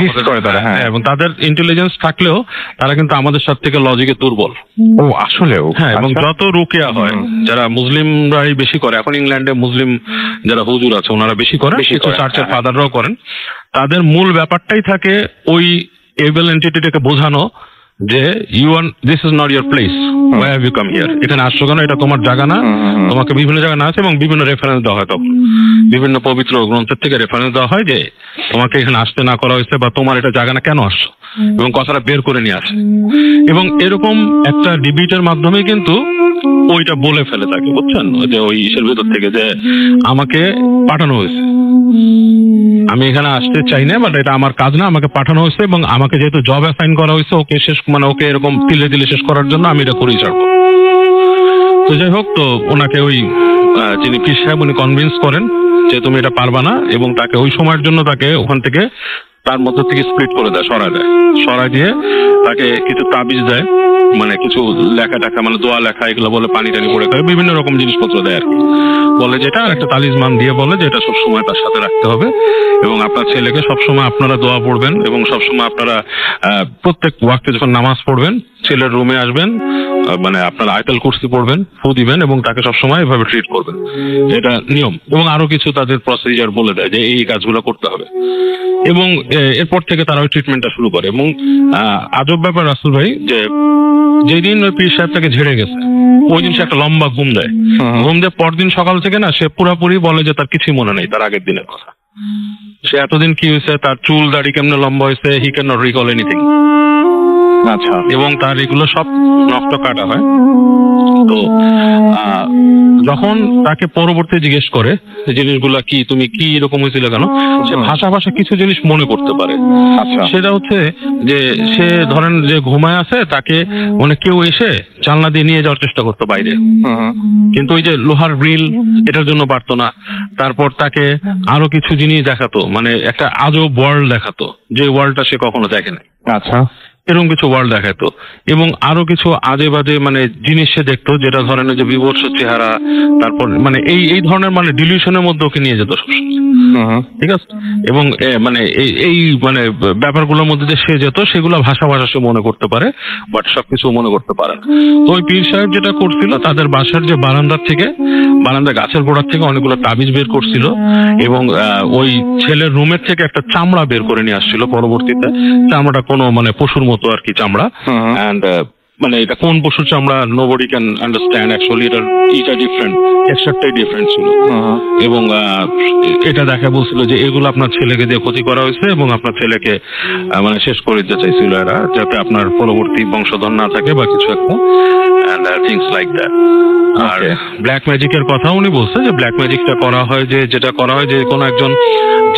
Speaker 4: এবং তাদের ইন্টেলিজেন্স থাকলেও তারা কিন্তু আমাদের সাথে থেকে লজিকে দুর্বল।
Speaker 1: ও আসলেও?
Speaker 4: হ্যাঁ, এবং যত রুকিয়া হয়, যারা মুসলিমরাই বেশি করে, এখন ইংল্যান্ডে মুসলিম যারা হুজুর আছে ওনারা বেশি করে, কিছু চার্চের ফাদাররাও করেন। তাদের মূল ব্যাপারটাই থাকে ওই এভিল এন্টিটিটাকে বোঝানো যে this is not your place, why have you come here, এখানে আসছো কেন, এটা তোমার জায়গা না। তোমাকে বিভিন্ন জায়গায় না আছে, এবং বিভিন্ন রেফারেন্স দেওয়া হয়, তখন বিভিন্ন পবিত্র গ্রন্থের থেকে রেফারেন্স দেওয়া হয় যে তোমাকে এখানে আসতে না করা হয়েছে, বা তোমার এটা জায়গা না, কেন আসছো, এবং কথাটা বের করে নিয়ে আসে। এবং এরকম একটা ডিবেটের মাধ্যমে কিন্তু ওইটা বলে ফেলে তাকে, বুঝছেন, যে ওই ইসের ভেতর থেকে যে আমাকে পাঠানো হয়েছে, আমি এখানে আসতে চাই না, বাট এটা আমার কাজ না, আমাকে পাঠানো হয়েছে, এবং আমাকে যেহেতু জব অ্যাসাইন করা হয়েছে ওকে শেষ, মানে ওকে এরকম তিলে তিলে শেষ করার জন্য, আমি এটা করেই ছাড়বো। তো যাই হোক, তো ওনাকে ওই যিনি পীর সাহেব উনি কনভিন্স করেন যে তুমি এটা পারবা না, এবং তাকে ওই সময়ের জন্য তাকে ওখান থেকে তার মধ্যে থেকে স্প্লিট করে দেয়, সরাই দিয়ে তাকে কিছু তাবিজ দেয়, মানে কিছু লেখা টাকা, মানে দোয়া লেখা, এগুলো বলে পানি টানি পড়ে খায়, বিভিন্ন রকম জিনিসপত্র দেয় আর কি। বলে যেটা আর একটা তালিজমান দিয়ে বলে যে এটা সবসময় তার সাথে রাখতে হবে, এবং আপনার ছেলেকে সবসময় আপনারা দোয়া পড়বেন, এবং সবসময় আপনারা প্রত্যেক ওয়াক্তে যখন নামাজ পড়বেন ছেলের রুমে আসবেন, মানে আপনারা আয়াতুল কুরসি পড়বেন, ফু দিবেন, এবং তাকে সবসময় এভাবে ট্রিট করবেন, এটা নিয়ম। এবং আরো কিছু তাদের প্রসিজার বলে দেয় যে এই কাজগুলো করতে হবে, এবং এরপর থেকে তারা ওই ট্রিটমেন্টটা শুরু করে। এবং আজব ব্যাপার রাসেল ভাই, যে যেদিন ওই পীর সাহেব তাকে ঝেড়ে গেছে ওই দিন সে একটা লম্বা ঘুম দেয়, ঘুম দিয়ে পরদিন সকাল থেকে না সে পুরাপুরি বলে যে তার কিছুই মনে নেই তার আগের দিনের কথা, সে এতদিন কি হয়েছে, তার চুল দাড়ি কেমনে লম্বা হয়েছে, হি ক্যান নট রিকল এনিথিং।
Speaker 1: আচ্ছা।
Speaker 4: এবং তার এগুলো সব নষ্ট কাটা হয়। তো যখন তাকে পরবর্তী জিজ্ঞেস করে জিনিসগুলা কি, তুমি কি এরকম হয়েছিল কেন, সে ভাষা কিছু জিনিস মনে করতে পারে। সেটা হচ্ছে যে সে ধরেন যে ঘুমায় আছে, তাকে মানে কেউ এসে জানলা দিয়ে নিয়ে যাওয়ার চেষ্টা করতো বাইরে, কিন্তু ওই যে লোহার গ্রিল এটার জন্য পারতো না। তারপর তাকে আরো কিছু জিনিস দেখাতো, মানে একটা আজব ওয়ার্ল্ড দেখাতো, যে ওয়ার্ল্ডটা সে কখনো দেখে নাই।
Speaker 1: আচ্ছা।
Speaker 4: এরকম কিছু ওয়ার্ল্ড দেখাতো, এবং আরো কিছু আজে বাজে মানে জিনিস সে দেখতো, যেটা ধরেন যে বিভৎস চেহারা, তারপর মানে এই ধরনের মানে ডিলিউশনের মধ্যে ওকে নিয়ে যেত সবসময়। ঠিক আছে, এবং মানে এই মানে ব্যাপারগুলোর মধ্যে যে সে যেত সেগুলো ভাষা সে মনে করতে পারে, বাট সবকিছু মনে করতে পারে না। তো ওই পীর সাহেব যেটা করছিল, তাদের বাসার যে বারান্দা গাছের গোড়ার থেকে অনেকগুলো তাবিজ বের করছিল, এবং ওই ছেলের রুমের থেকে একটা চামড়া বের করে নিয়ে আসছিল পরবর্তীতে। চামড়াটা কোনো মানে পশুর মতো আর কি চামড়া, এন্ড মানে এটা কোন পশুর চামড়া নোবডি ক্যান আন্ডারস্ট্যান্ড, অ্যাকচুয়ালি এটা ডিফারেন্ট, টেক্সচারটাই ডিফারেন্ট ছিল। এবং এটা দেখা বলছিল যে এগুলো আপনার ছেলেকে দিয়ে ক্ষতি করা হয়েছে, এবং আপনার ছেলেকে মানে শেষ করে দিতে চাইছিল এরা, যাতে আপনার পরবর্তী বংশধর না থাকে বা কিছু একটা। and things like that. আর
Speaker 1: Okay.
Speaker 4: ব্ল্যাক ম্যাজিকের কথা উনি বলছে যে ব্ল্যাক ম্যাজিকটা করা হয় যেটা করা হয় যে কোনো একজন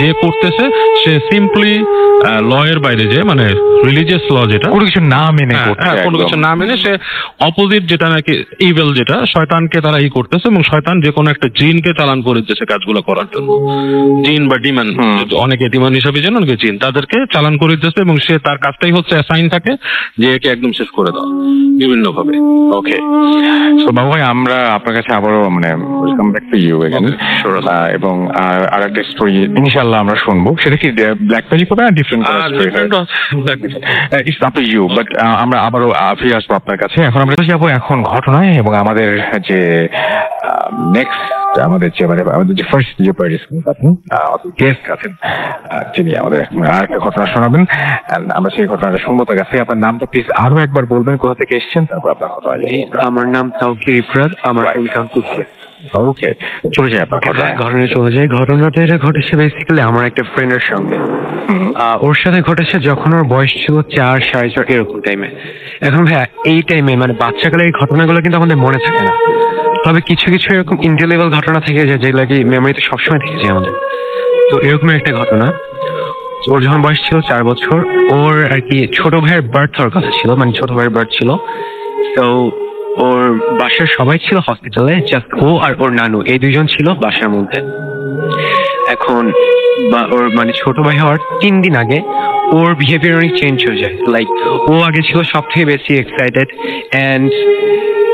Speaker 4: যে করতেছে সে সিম্পলি লয়ের বাইরে যে মানে রিলিজিয়াস ল যেটা
Speaker 1: কোনো কিছু না মেনে করছে
Speaker 4: কোনো কিছু না মেনে সে অপোজিট যেটা নাকি ইভেল যেটা শয়তানকে তারা করতেছে এবং শয়তান যে কোনো একটা জিনকে চালান করে দিতেছে কাজগুলো করার জন্য। জিন বা ডিমন, অনেকে ডিমন হিসাবে জানেন, অনেকে জিন, তাদেরকে চালান করে দিতেছে এবং সে তার কাজটাই হচ্ছে অ্যাসাইন থাকে যে একে একদম শেষ করে দাও বিভিন্ন ভাবে।
Speaker 1: ওকে, সো বাবু ভাই আমরা আপনার কাছে আবারও মানে welcome back to you again, এবং আর একটা স্টোরি ইনশাআল্লাহ আমরা শুনবো। সেটা কি ব্ল্যাক ম্যাজিক হবে না different story? It's up to you, but আমরা আবারও ফিরে আসবো আপনার কাছে। এখন আমরা যাবো এখন ঘটনায়, এবং আমাদের যে নেক্সট আমাদের যে ফার্স্ট যে পার্টিসিপেন্ট আছেন, গেস্ট আছেন, তিনি আমাদের আর একটা ঘটনা শোনাবেন। আমরা সেই ঘটনাটা শুনবো তার কাছে। আপনার নামটা প্লিজ আরো একবার বলবেন, কোথা থেকে এসেছেন, তারপর আপনার ঘটনা।
Speaker 2: আমার নাম তাওকির ইফরাদ, আমার ইনকাম কুচে।
Speaker 1: ওকে, চলে যায় আপনার
Speaker 2: ঘটনা চলে যায়। ঘটনাটা এটা ঘটেছে বেসিক্যালি আমার একটা ফ্রেন্ডের সঙ্গে। ওর সাথে ঘটেছে যখন ওর বয়স ছিল 4, 4.5 এরকম টাইমে। এখন ভাইয়া এই টাইমে মানে বাচ্চাকালের এই ঘটনাগুলো কিন্তু আমাদের মনে থাকে না, তবে কিছু কিছু এরকম ইন্টেলেবল ঘটনা থেকে যায় যেগুলো কি মেমোরিতে সবসময় থেকে যায় আমাদের। তো এরকম একটা ঘটনা, ওর যখন বয়স ছিল 4 বছর, ওর আর কি ছোট ভাইয়ের বার্থ হওয়ার কথা ছিল, মানে ছোট ভাইয়ের বার্থ ছিল। তো ওর বাসার সবাই ছিল হসপিটালে, জাস্ট ও আর ওর নানু, এই দুইজন ছিল বাসার মধ্যে। এখন ওর মানে ছোট ভাই হওয়ার 3 দিন আগে ওর বিহেভিয়ার অনেক চেঞ্জ হয়ে যায়। লাইক ও আগে ছিল সব থেকে বেশি এক্সাইটেড, অ্যান্ড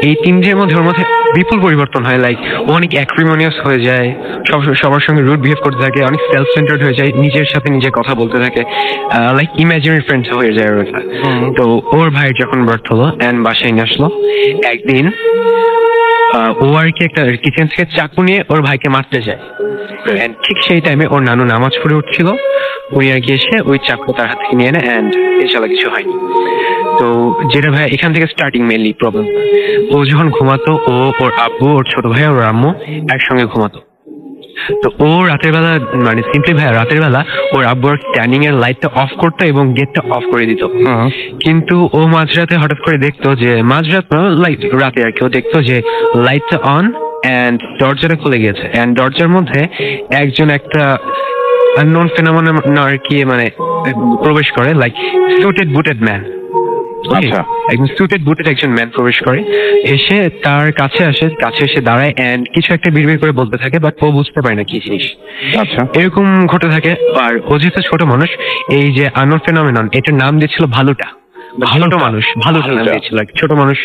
Speaker 2: এই 3 দিনের মধ্যে ওর মধ্যে বিপুল পরিবর্তন হয়। লাইক ও অনেক অ্যাক্রিমোনিয়াস হয়ে যায়, সবার সঙ্গে রুড বিহেভ করতে থাকে, অনেক সেলফ সেন্টার্ড হয়ে যায়, নিজের সাথে নিজে কথা বলতে থাকে, লাইক ইমাজিনারি ফ্রেন্ডস হয়ে যায় ওর। তো ওর ভাই যখন বার্থ হলো অ্যান্ড বাসায় নিয়ে আসলো, একদিন ও আর কি একটা কিচেন থেকে চাকু নিয়ে ওর ভাইকে মারতে যায়। ঠিক সেই টাইমে ওর নানু নামাজ পড়ে উঠছিল, উনি আর কি এসে ওই চাকু তার হাত থেকে নিয়ে নেয়, অ্যান্ড এছাড়া কিছু হয়নি। তো যেটা ভাই এখান থেকে স্টার্টিং মেইনলি প্রবলেম। ও যখন ঘুমাতো, ওর আব্বু, ওর ছোট ভাই, ওর আম্মু একসঙ্গে ঘুমাতো। তো ও রাতের বেলা মানে সিম্পলি ভাই রাতের বেলা ওর আব্বু ওর স্ট্যান্ডিং এর লাইটটা অফ করতো এবং গেটটা অফ করে দিত। কিন্তু ও মাঝরাতে হঠাৎ করে দেখতো যে মাঝরাত লাইট রাতে আর কি, ও দেখতো যে লাইটটা অন অ্যান্ড দরজাটা খুলে গেছে, অ্যান্ড দরজার মধ্যে একজন একটা আননোন ফেনোমেনন আর কি মানে প্রবেশ করে, লাইক সুটেড বুটেড ম্যান।
Speaker 1: আচ্ছা,
Speaker 2: একদম সুটেড বুটেড একজন ম্যান প্রবেশ করে, এসে তার কাছে এসে দাঁড়ায় অ্যান্ড কিছু একটা বিড়বিড় করে বলতে থাকে, বাট ও বুঝতে পারে না কি জিনিস।
Speaker 1: আচ্ছা,
Speaker 2: এরকম ঘটে থাকে। আর ও যেহেতু ছোট মানুষ, এই যে আননোন ফেনোমেনন এটার নাম দিয়েছিল ভালুটা মানুষ, ভালুটা নাম দিয়েছিল আর কি, ছোট মানুষ।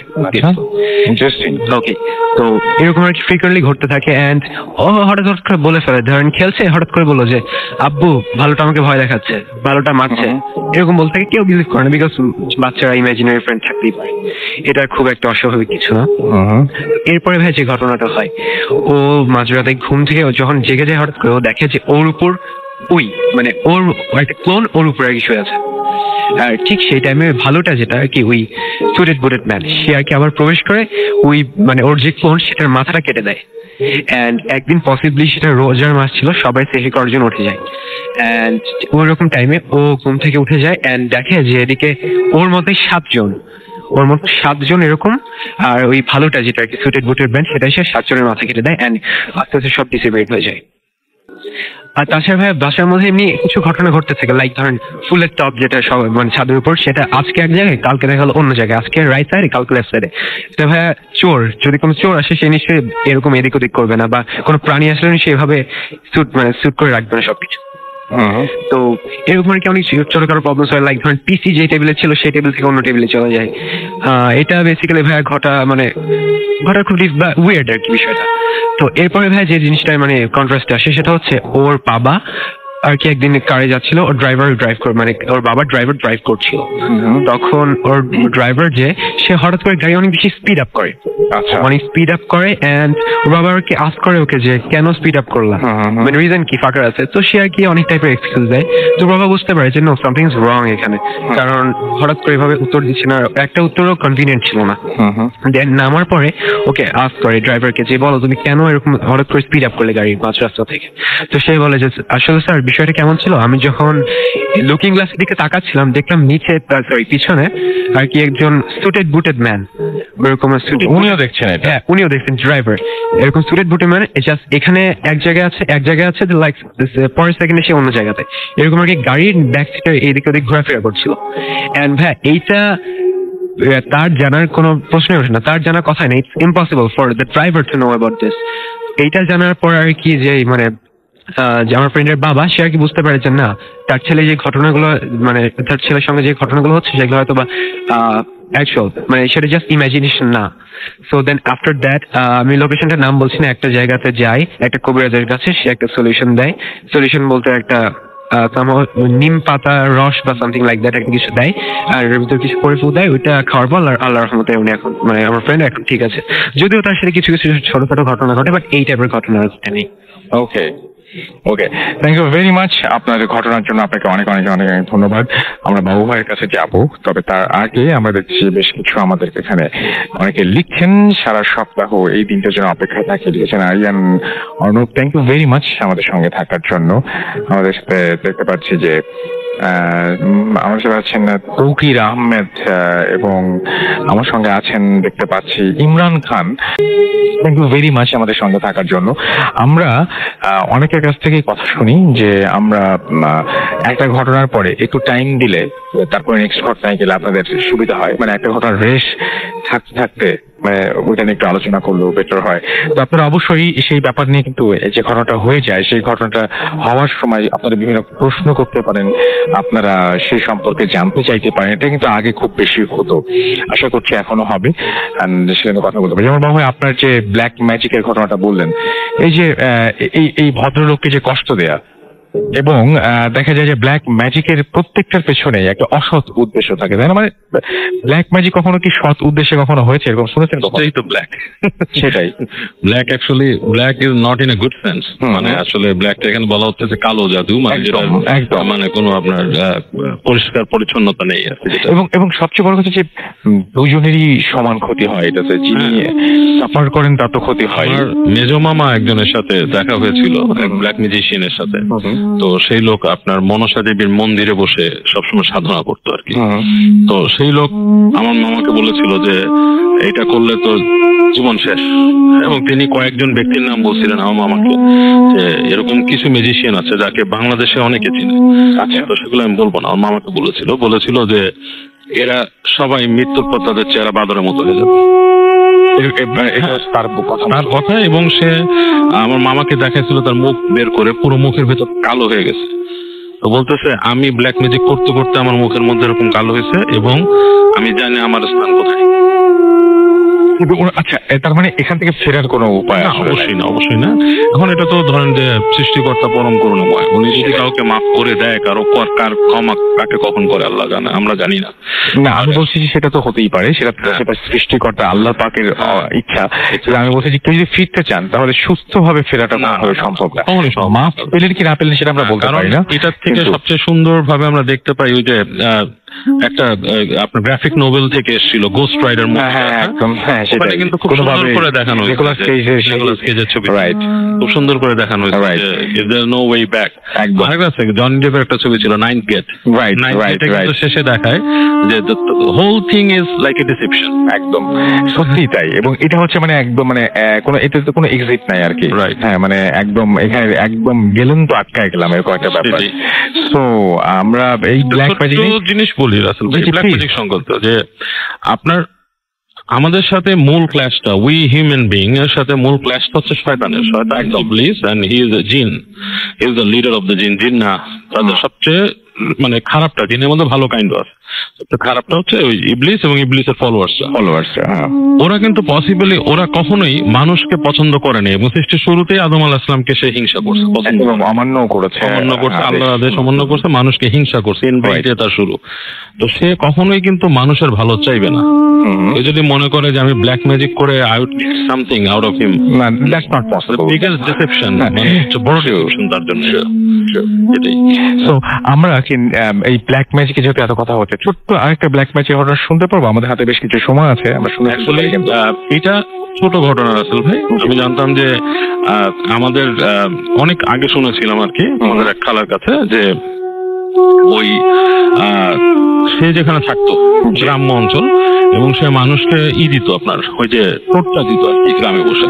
Speaker 1: ইন্টারেস্টিং।
Speaker 2: ওকে, তো এরকম আর কি ফ্রিকুয়েন্টলি ঘটতে থাকে, অ্যান্ড ও হঠাৎ করে বলে ফেলে, ধরেন খেলছে, হঠাৎ করে বললো যে আব্বু ভালুটা আমাকে ভয় দেখাচ্ছে, ভালুটা মারছে, এরকম বলতে থাকে। কেউ বিলিভ করে না, বিকজ বাচ্চারা ইমাজিনারি ফ্রেন্ড থাকতেই পারে, এটা খুব একটা অস্বাভাবিক কিছু না। এরপরে ভাই যে ঘটনাটা হয়, ও মাঝরাতে ঘুম থেকে যখন জেগে যায়, হঠাৎ করে ও দেখে যে ওর উপর মানে ওর একটা ক্লোন ওর উপর আর কি শুয়ে আছে। আর ঠিক সেই টাইমে ভালোটা যেটা আর কি ওই সুটেড বুটেড ম্যান, সে আর কি আবার প্রবেশ করে ওই মানে ওর যে ক্লোন সেটার মাথাটা কেটে দেয়। অ্যান্ড একদিন পসিবলি সেটা রোজার মাস ছিল, সবাই সেহরি করার জন্য উঠে যায়, অ্যান্ড ওইরকম টাইমে ও ঘুম থেকে উঠে যায় অ্যান্ড দেখে যে এদিকে ওর মধ্যে 7 জন এরকম, আর ওই ভালোটা যেটা আর কি সুটেড বুটেড ম্যান, সেটা সে 7 জনের মাথা কেটে দেয়, অ্যান্ড আস্তে আস্তে সব ডিসেপারেট হয়ে যায়। আর তাছাড়া ভাই বাসার মধ্যে এমনি কিছু ঘটনা ঘটতে থাকে, লাইক ধরেন ফুলের টপ যেটা সব মানে ছাদের উপর, সেটা আজকে এক জায়গায়, কালকে দেখা গেলো অন্য জায়গায়, আজকে রাইট সাইডে, কালকে লেফট সাইডে। এটা ভাইয়া চোর, যদি কোনো চোর আসে সে নিশ্চয়ই এরকম এদিক ওদিক করবে না, বা কোনো প্রাণী আসলে সেভাবে স্যুট করে রাখবে না সবকিছু। তো এরকম আর কি অনেক ছোটখাটো প্রবলেম হয়, লাইক ধরেন পিসি যে টেবিলে ছিল সেই টেবিল থেকে অন্য টেবিলে চলে যায়। এটা বেসিক্যালি ভাইয়া ঘটা খুব উইয়ার্ড আর কি বিষয়টা। তো এরপরে ভাই যে জিনিসটা মানে কন্ট্রাস্ট আসে, সেটা হচ্ছে ওর বাবা আর কি একদিন কারে যাচ্ছিল, ওর বাবা ড্রাইভার ড্রাইভ করছিল, তখন ওর ড্রাইভার যে সে হঠাৎ করে গাড়ি অনেক বেশি স্পিড আপ করে, অনেক স্পিড আপ করে, এন্ড ওর বাবা আর কি আস্ক করে ওকে যে কেন স্পিড আপ করলাম, মানে রিজন কি, ফাঁকা আছে। তো সে আর কি অনেক টাইপের এক্সকিউজ দেয়। তো বাবা বুঝতে পারে যে নো, সামথিং ইজ রং এখানে, কারণ হঠাৎ করে এভাবে উত্তর দিচ্ছে না, একটা উত্তরও কনভিনিয়েন্ট ছিল না। দেন নামার পরে ওকে আস্ক করে ড্রাইভারকে যে বলো তুমি কেন এরকম হঠাৎ করে স্পিড আপ করলে গাড়ির মাঝ রাস্তা থেকে। তো সে বলে যে আসলে স্যার বিষয়টা কেমন ছিল, আমি যখন লুকিং গ্লাসের দিকে তাকাচ্ছিলাম দেখলাম নিচে পিছনে আর কি একজন সুটেড বুটেড ম্যান, ওরকম
Speaker 1: উনিও দেখছেন এটা?
Speaker 2: হ্যাঁ উনিও দেখছেন, ড্রাইভার এরকম সুটেড বুটেড ম্যান জাস্ট এখানে এক জায়গায় আছে লাইক পরের সেকেন্ডে সে অন্য জায়গাতে এরকম আর কি গাড়ির ব্যাক সিটে এইদিকে ওদিক ঘোরাফেরা করছিল। এন্ড ভাই এইটা তার জানার কোনো প্রশ্নই ওঠে না, তার জানার কথাই নেই, it's impossible for the driver to know about this. এইটা জানার পর আর কি যে মানে যে আমার ফ্রেন্ডের বাবা সে আর কি বুঝতে পারে না তার ছেলে যে ঘটনাগুলো মানে তার ছেলের সঙ্গে যে ঘটনাগুলো হচ্ছে সেগুলো হয়তো বা অ্যাকচুয়াল, মানে সেটা জাস্ট ইমাজিনেশন না। সো দেন আফটার দ্যাট আমি লোকেশনটার নাম বলছি না, একটা জায়গাতে যাই একটা কবিরাজের কাছে, সে একটা সলিউশন দেয়। সলিউশন বলতে একটা নিম পাতা রস বা সামথিং লাইক দ্যাট একটা কিছু দেয়, আর এর ভিতরে কিছু করে ফু দেয়, ওইটা খাওয়ার পর আল্লাহর রহমতে উনি এখন মানে আমার ফ্রেন্ড এখন ঠিক আছে, যদিও তার সাথে কিছু কিছু ছোটখাটো ঘটনা ঘটে, বাট এই টাইপের ঘটনা নেই।
Speaker 1: ওকে ওকে, থ্যাংক ইউ ভেরি মাচ আপনার ঘটনার জন্য। আপনাকে অনেক অনেক অনেক অনেক ধন্যবাদ। আমরা বাবু ভাইয়ের কাছে যাব, তবে তার আগে আমরা দেখছি বেশ কিছু আমাদের এখানে অনেকে লিখছেন সারা সপ্তাহ এই দিনটার জন্য অপেক্ষায় থাকে, লিখেছেন Aryan, Arnab, thank you very much আমাদের সঙ্গে থাকার জন্য। আমাদের সাথে দেখতে পাচ্ছি যে আমার সাথে আছেন তৌকির আহমেদ এবং আমার সঙ্গে আছেন দেখতে পাচ্ছি Imran Khan. Thank you very much আমাদের সঙ্গে থাকার জন্য। আমরা অনেকের কাছ থেকে কথা শুনি যে আমরা একটা ঘটনার পরে একটু টাইম দিলে তারপরে নেক্সট ঘটনায় গেলে আপনাদের সুবিধা হয়, মানে একটা ঘটনার রেশ থাকতে থাকতে মানে ওইটা নিয়ে একটু আলোচনা করলেও বেটার হয়। তো আপনারা অবশ্যই সেই ব্যাপার নিয়ে কিন্তু যে ঘটনাটা হয়ে যায় সেই ঘটনাটা হওয়ার সময় আপনারা বিভিন্ন প্রশ্ন করতে পারেন, আপনারা সেই সম্পর্কে জানতে চাইতে পারেন। এটা কিন্তু আগে খুব বেশি হতো, আশা করছি এখনো হবে, সেখানে কথা বলতে পারি। যেমন বাবা আপনার যে ব্ল্যাক ম্যাজিকের ঘটনাটা বললেন, এই যে এই ভদ্রলোককে যে কষ্ট দেয়া, এবং দেখা যায় যে ব্ল্যাক ম্যাজিকের প্রত্যেকটার পেছনে একটা অসৎ উদ্দেশ্য থাকে, তাই না? মানে ব্ল্যাক ম্যাজিক কখনো কি সৎ উদ্দেশ্যে কখনো হয়েছে এরকম শুনেছেন?
Speaker 4: সেটাই তো ব্ল্যাক,
Speaker 1: সেটাই
Speaker 4: black actually black is not in a good sense. মানে আসলে ব্ল্যাকটা এখানে বলা হচ্ছে যে কালো জাদু, মানে যেটা
Speaker 1: একদম
Speaker 4: মানে কোনো আপনার পরিষ্কার পরিচ্ছন্নতা নেই।
Speaker 1: এবং সবচেয়ে বড় কথা যে দুজনেরই সমান ক্ষতি হয়, এটাতে যিনি সাফার করেন তার তো ক্ষতি হয়।
Speaker 4: আমার মেজো মামা একজনের সাথে দেখা হয়েছিল, এক ব্ল্যাক মিউজিশিয়ানের সাথে। তো সেই লোক আপনার মনসা দেবীর মন্দিরে বসে সবসময় সাধনা করতো আর কি। তো সেই লোক আমার মামাকে বলেছিল যে এটা করলে তো জীবন শেষ, এবং তিনি কয়েকজন ব্যক্তির নাম বলছিলেন আমার মামাকে যে এরকম কিছু মিউজিশিয়ান আছে যাকে বাংলাদেশে অনেকে চিনে। আচ্ছা, তো সেগুলো আমি বলবো না, আমার মামাকে বলেছিল যে এরা সবাই মৃত্যুর পর তাদের চেহারা বাদরের মতো হয়ে যাবে, তার কথা। এবং সে আমার মামাকে দেখাইছিল তার মুখ বের করে, পুরো মুখের ভেতর কালো হয়ে গেছে। তো বলতেছে আমি ব্ল্যাক ম্যাজিক করতে করতে আমার মুখের মধ্যে এরকম কালো হয়েছে, এবং আমি জানি আমার স্থান কোথায়।
Speaker 1: আচ্ছা, তার মানে এখান থেকে ফেরার কোনো উপায়?
Speaker 4: অবশ্যই না। এখন এটা তো ধরেন যে সৃষ্টিকর্তা পরম করুণাময়, উনি যদি কাউকে মাফ করে দেয়, কার ক্ষমা কাকে কখন করে আল্লাহ জানে, আমরা জানি না।
Speaker 1: না, আমি বলছি যে সেটা তো হতেই পারে, সেটা সৃষ্টিকর্তা আল্লাহ পাকের ইচ্ছা। আমি বলছি যে কেউ যদি ফিরতে চান তাহলে সুস্থভাবে ফেরাটা সম্ভব না। মাফ পেলেন কি না পেলেন সেটা আমরা বলতে পারি না।
Speaker 4: এটার থেকে সবচেয়ে সুন্দর ভাবে আমরা দেখতে পাই ওই যে একটা আপনার গ্রাফিক নোবেল থেকে এসেছিল গোস্ট রাইডার মুভি।
Speaker 1: একদম,
Speaker 4: সেটা কিন্তু খুব সুন্দর করে দেখানো হয়েছে, নিকোলাস কেজের ছবি, রাইট, খুব সুন্দর করে দেখানো হয়েছে। Is there no way back. আরেকটা আছে জনি ডেপের একটা ছবি ছিল নাইনথ গেট, রাইট, কিন্তু শেষে দেখায় যে the whole thing is like a deception.
Speaker 1: একদম সত্যি তাই, এবং এটা হচ্ছে মানে একদম মানে কোনো এতে তো কোনো এক্সিট নাই আর কি। হ্যাঁ, মানে একদম এখানে একদম গেলেন তো আটকায় গেলাম, এরকম একটা ব্যাপার। সো আমরা এই ব্ল্যাক ম্যাজিক জিনিস
Speaker 4: বলি রাসেল ভাই, ব্ল্যাক ম্যাজিক সংকল্প যে আপনার আমাদের সাথে মূল ক্লাসটা, উই হিউম্যান বিং এর সাথে মূল ক্লাসটা হচ্ছে শয়তানের। শয়তান ইবলিস, এন্ড হি ইজ এ জিন, he is the leader of the জিন। জিন না, তাদের সবচেয়ে মানে খারাপটা, জিনের মধ্যে ভালো কাইন্ড আছে, সবচেয়ে খারাপটা হচ্ছে ওই ইবলিস এবং ইবলিসের ফলোয়ার্স। ওরা কিন্তু পসিবলি ওরা কখনোই মানুষকে পছন্দ করে না, এবং সৃষ্টির শুরুতেই আদম আলাইহিস সালামকে সে হিংসা করছে,
Speaker 1: অমান্য করেছে,
Speaker 4: আল্লাহর আদেশ অমান্য করছে, মানুষকে হিংসা করছে, ইনভাইট তার শুরু। তো সে কখনোই কিন্তু মানুষের ভালো চাইবে না। সে যদি মনে করে যে আমি ব্ল্যাক ম্যাজিক করে I would get something out of him, that's not possible. Biggest deception, মানে বড় ডিসেপশন তার জন্য।
Speaker 1: সো আমরা রাখি এই ব্ল্যাক ম্যাজিকে যেহেতু এত কথা হচ্ছে, ছোট্ট আরেকটা ব্ল্যাক ম্যাজিক ঘটনা শুনতে পারবো? আমাদের হাতে বেশ কিছু সময় আছে, আমরা শুনে
Speaker 4: আসলে এটা ছোট ঘটনা রাসেল ভাই। আমি জানতাম যে আমাদের অনেক আগে শুনেছিলাম আর কি আমাদের এক খালার কাছে যে ওই সে যেখানে থাকতো গ্রাম্য অঞ্চল, এবং সে মানুষকে দিত আপনার ওই যে টোটকা দিত আর কি গ্রামে বসে,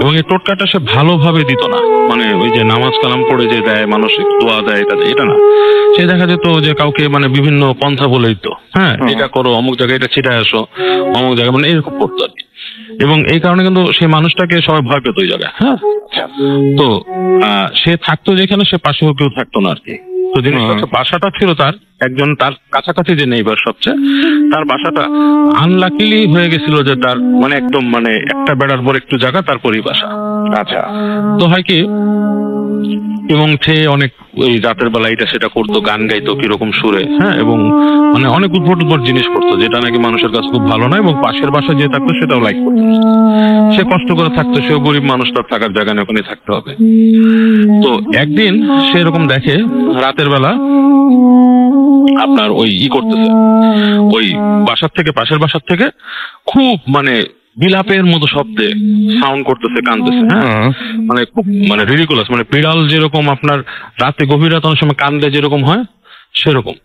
Speaker 4: এবং এই টোটকাটা সে ভালোভাবে দিত না, মানে ওই যে নামাজ কালাম পড়ে যে দেয় মানুষ দোয়া দেয় এটা না, সে দেখা যেত যে কাউকে মানে বিভিন্ন পন্থা বলে দিত, হ্যাঁ এটা করো, অমুক জায়গায় এটা ছিটায় আসো, অমুক জায়গায়, মানে এরকম করতো আর কি। এবং এই কারণে কিন্তু সেই মানুষটাকে সবাই ভয় পেত ওই জায়গায়। হ্যাঁ, তো সে থাকতো যেখানে, সে পাশেও কেউ থাকতো না আর কি। তো জিনিসটা হচ্ছে বাসাটা ছিল তার একজন, তার কাছাকাছি যে নেইবার সবচেয়ে, তার বাসাটা আনলাকিলি হয়ে গেছিল যে তার মানে একদম মানে একটা বেড়ার পর একটু জায়গা তারপরই বাসা।
Speaker 1: আচ্ছা,
Speaker 4: তো হয় কি, এবং সে অনেক ওই রাতের বেলা এটা সেটা করতো, গান গাইতো কিরকম সুরে, হ্যাঁ, এবং মানে অনেক উদ্ভট উদ্ভট জিনিস করতো যেটা নাকি মানুষের কাছে খুব ভালো নয়, এবং পাশের বাসা যে থাকতো সেটাও লাইক করতো। সে কষ্ট করে থাকতো, সেও গরিব মানুষ, তার থাকার জায়গা নেই, ওখানে থাকতে হবে। তো একদিন সে এরকম দেখে রাতের বেলা আপনার ওই করতেছে, ওই বাসার থেকে, পাশের বাসার থেকে খুব মানে বিলাপের মতো শব্দে সাউন্ড করতেছে, কাঁদতেছে, হ্যাঁ, মানে খুব মানে রিডিকুলাস, মানে বিড়াল যেরকম আপনার রাতে গভীর রাত অনেক সময় কান্দে যেরকম হয় সেরকম।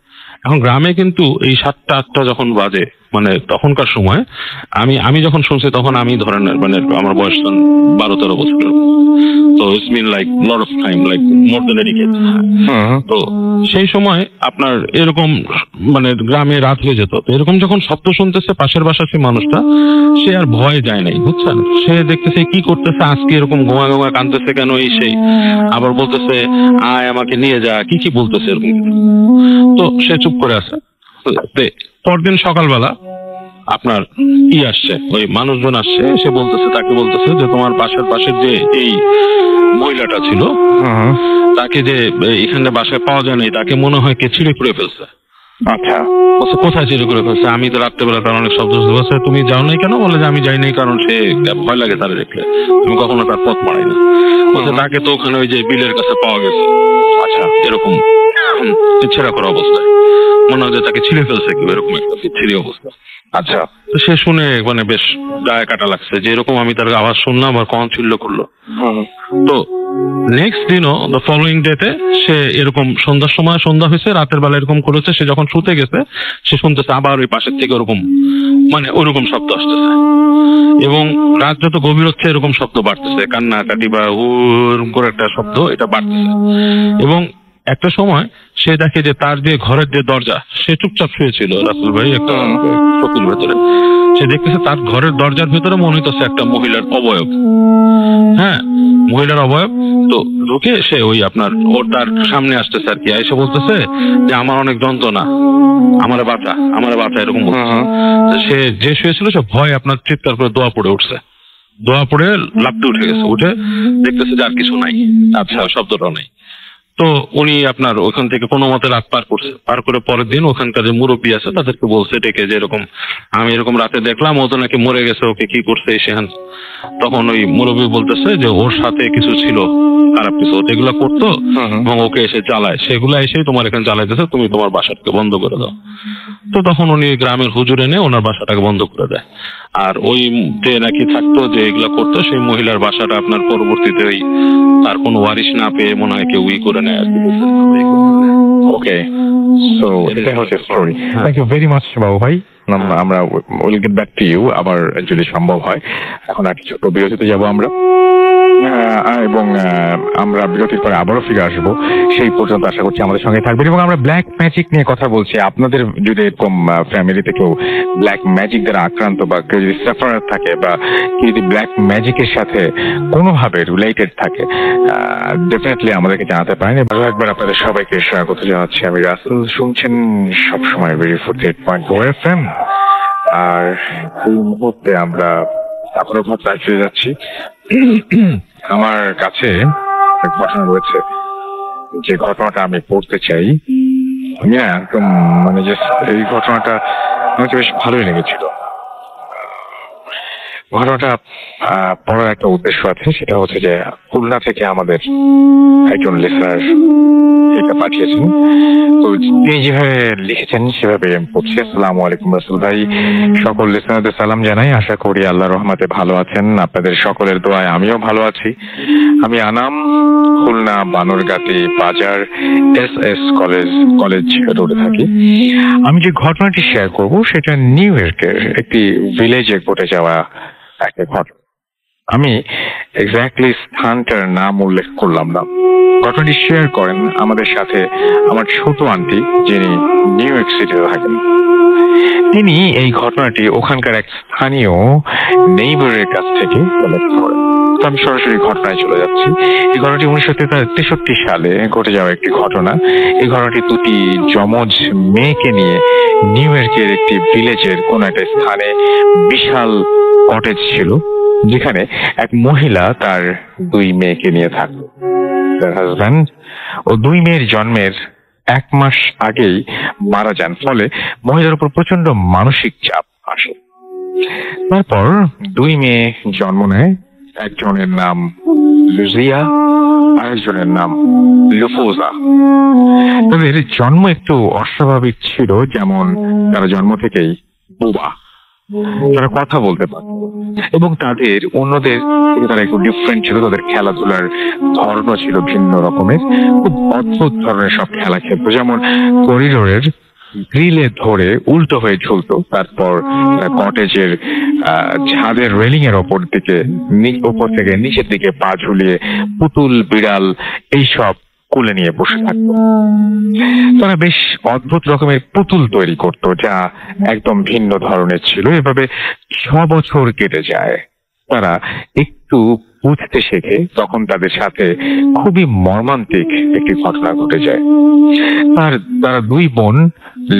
Speaker 4: এখন গ্রামে কিন্তু এই 7টা 8টা যখন বাজে, মানে তখনকার সময় আমি যখন শুনছি তখন আমি ধরেন মানে আমার বয়স 12-13 বছর, তো it's mean like lot of time, like more than a decade. তো সেই সময় আপনার এরকম মানে গ্রামে রাত হয়ে যেত, তো এরকম যখন শব্দ শুনতেছে পাশের বাসার সেই মানুষটা, সে আর ভয়ে যায় নাই, বুঝছেন, সে দেখতেছে কি করতেছে, আজকে এরকম ঘুমা ঘুমা কাঁদতেছে কেন, এই সেই, আবার বলতেছে আয় আমাকে নিয়ে যা, কি বলতেছে এরকম। তো সে চুপ করে আছে। পরদিন সকালবেলা আপনার আসছে, ওই মানুষজন আসছে, সে বলতেছে, তাকে বলতেছে যে তোমার পাশের যে এই মহিলাটা ছিল তাকে যে এখানে বাসায় পাওয়া যায় নাই, তাকে মনে হয় কে ছিঁড়ে করে ফেলছে।
Speaker 1: আচ্ছা,
Speaker 4: কোথায় ছিঁড়ে করে ফেলছে? আমি তো রাত্রেবেলা তার অনেক শব্দ শুনতে, তুমি যাও নাই কেন? বলে যে আমি যাই নাই কারণ সে ভয় লাগে তার দেখলে, তুমি কখনো তার পথ মারাই না। বলছে তাকে তো ওখানে ওই যে বিলের কাছে পাওয়া গেছে। আচ্ছা, এরকম ছেঁড়া করা অবস্থায়, মনে হয় যে তাকে ছিঁড়ে ফেলছে কেউ, এরকম একটা ছিঁড়ে অবস্থা।
Speaker 1: আচ্ছা,
Speaker 4: তো সে শুনে মানে বেশ গায়ে কাটা লাগছে যে এরকম আমি তার আওয়াজ শুনলাম আর কখন ছিল্ল করলো। তো নেক্সট দিনও দ্য ফলোইং ডেতে সে এরকম সন্ধ্যার সময়, সন্ধ্যা হয়েছে, রাতের বেলা এরকম করেছে, সে যখন শুতে গেছে সে শুনতেছে আবার ওই পাশের থেকে ওরকম মানে ওরকম শব্দ আসতেছে, এবং রাত যত গভীর হচ্ছে এরকম শব্দ বাড়তেছে, কান্নাকাটি বা ওরকম করে একটা শব্দ এটা বাড়তেছে। এবং একটা সময় সে দেখে যে তার যে ঘরের যে দরজা, সে চুপচাপ শুয়েছিল রাসেল ভাই একটা চোখের ভেতরে, সে দেখতেছে তার ঘরের দরজার ভেতরে মনে হইতেছে একটা মহিলার অবয়ব, হ্যাঁ মহিলার অবয়ব। তো ঢুকে সে ওই আপনার ওর তার সামনে আসতেছে আর কি, এসে বলতেছে যে আমার অনেক যন্ত্রণা, আমার বাচ্চা এরকম বলতেছে। সে যে শুয়েছিল সে ভয় আপনার চিৎকার করে দোয়া পড়ে উঠছে, দোয়া পড়ে লাফতে উঠে গেছে, উঠে দেখতেছে যে আর কিছু নাই, আচ্ছা শব্দটা নাই। তো উনি আপনার ওখান থেকে কোনো মতে রাত পার করছে, পার করে পরের দিন ওখানকার যে মুরব্বী আছে তাদেরকে বলছে ডেকে যে এরকম আমি এরকম রাতে দেখলাম, ও তো নাকি মরে গেছে, ওকে কি করছে সেখান। তখন ওই মুরব্বী বলতেছে যে ওর সাথে কিছু ছিল খারাপ কিছু, এগুলো করতো এবং ওকে এসে জ্বালায়, সেগুলো এসেই তোমার এখানে জ্বালাইতেছে, তুমি তোমার বাসাটাকে বন্ধ করে দাও। তো তখন উনি গ্রামের হুজুর এনে ওনার বাসাটাকে বন্ধ করে দেয়। আর ওই যে নাকি থাকতো যে এগুলা করতো, সেই মহিলার বাসাটা আপনার পরবর্তীতে ওই তার কোনো ওয়ারিশ না পেয়ে মনে হয় কেউ করে নেয় আর কি।
Speaker 1: ওকে, সো এটা হচ্ছে story. Thank you very much Babu ভাই, আমরা will get back to you আবার যদি সম্ভব হয়। এখন আর কিছু বিরতিতে যাবো আমরা, এবং আমরা বিরতির পরে আবারও ফিরে আসবো। সেই পর্যন্ত আশা করছি আমাদের সঙ্গে থাকবেন। এবং আমরা ব্ল্যাক ম্যাজিক নিয়ে কথা বলছি। আপনাদের যদি এরকম ফ্যামিলিতে কেউ ব্ল্যাক ম্যাজিক দ্বারা আক্রান্ত বা কেউ যদি সাফারার থাকে বা কেউ যদি ব্ল্যাক ম্যাজিকের সাথে কোনোভাবে রিলেটেড থাকে, ডেফিনেটলি আমাদেরকে জানাতে পারেন। ভালো একবার আপনাদের সবাইকে স্বাগত জানাচ্ছি। আমি রাসেল, শুনছেন সবসময় রেডিও 48.4 FM। আর এই মুহূর্তে আমরা আপনার ঘটনায় ফিরে যাচ্ছি। আমার কাছে এক ঘটনা রয়েছে, যে ঘটনাটা আমি পড়তে চাই। একদম মানে এই ঘটনাটা আমাকে বেশ ভালোই লেগেছিল। ঘটনাটা পড়ার একটা উদ্দেশ্য আছে, সেটা হচ্ছে যে খুলনা থেকে আমাদের একজন লিসনার এটা পাঠিয়েছেন। তো তিনি যেভাবে লিখেছেন সেভাবে পড়ছি। আসসালামু আলাইকুম রাসূল ভাই, সকল লিসনারদের সালাম জানাই। আশা করি আল্লাহর রহমতে ভালো আছেন। আপনাদের সকলের দোয়ায় আমিও ভালো আছি। আমি আনাম, খুলনা বানরগাতি বাজার SS কলেজ রোডে থাকি। আমি যে ঘটনাটি শেয়ার করব সেটা নিউ ইয়র্কের একটি ভিলেজে ঘটে যাওয়া একটা ঘটনা। আমি এক্স্যাক্টলি স্থানটার নাম উল্লেখ করলাম না। ঘটনাটি শেয়ার করেন আমাদের সাথে আমার ছোট আন্টি, যিনি নিউ ইয়র্ক সিটিতে থাকেন। তিনি এই ঘটনাটি ওখানকার এক স্থানীয় নেইবারের কাছ থেকে কালেক্ট করেন। তো আমি সরাসরি ঘটনায় চলে যাচ্ছি। এই ঘটনাটি 1963 সালে ঘটে যাওয়া একটি ঘটনা। এই ঘটনাটি দুটি যমজ মেয়েকে নিয়ে নিউ ইয়র্কের একটি ভিলেজের কোন একটা স্থানে বিশাল কটেজ ছিল, যেখানে এক মহিলা তার দুই মেয়েকে নিয়ে থাকতো। তার হাজব্যান্ড ও দুই মেয়ের জন্মের 1 মাস আগেই মারা যান, ফলে মহিলার উপর প্রচন্ড মানসিক চাপ আসে। তারপর দুই মেয়ে জন্ম নেয়। একজনের নাম লুজিয়া, আরেকজনের নাম লুফোজা। তাদের জন্ম একটু অস্বাভাবিক ছিল, যেমন তারা জন্ম থেকেই বোবা, তারা কথা বলতে পারত এবং তাদের অন্যদের থেকে তারা একটু ডিফারেন্ট ছিল। তাদের খেলাধুলার ধরনও ছিল ভিন্ন রকমের, খুব অদ্ভুত ধরনের সব খেলা খেলতো। যেমন করিডোরের গ্রিলে ধরে উল্টো হয়ে ঝুলতো, তারপর কটেজের ছাদের রেলিং এর ওপর থেকে নিচের দিকে পা ঝুলিয়ে পুতুল, বিড়াল এইসব কোলে নিয়ে বসে থাকতো। তারা বেশ অদ্ভুত রকমের পুতুল তৈরি করত, যা একদম ভিন্ন ধরনের ছিল। এভাবে 6 বছর কেটে যায়। তারা একটু বুঝতে শেখে, তখন তাদের সাথে খুবই মর্মান্তিক একটি ঘটনা ঘটে যায়। তারা দুই বোন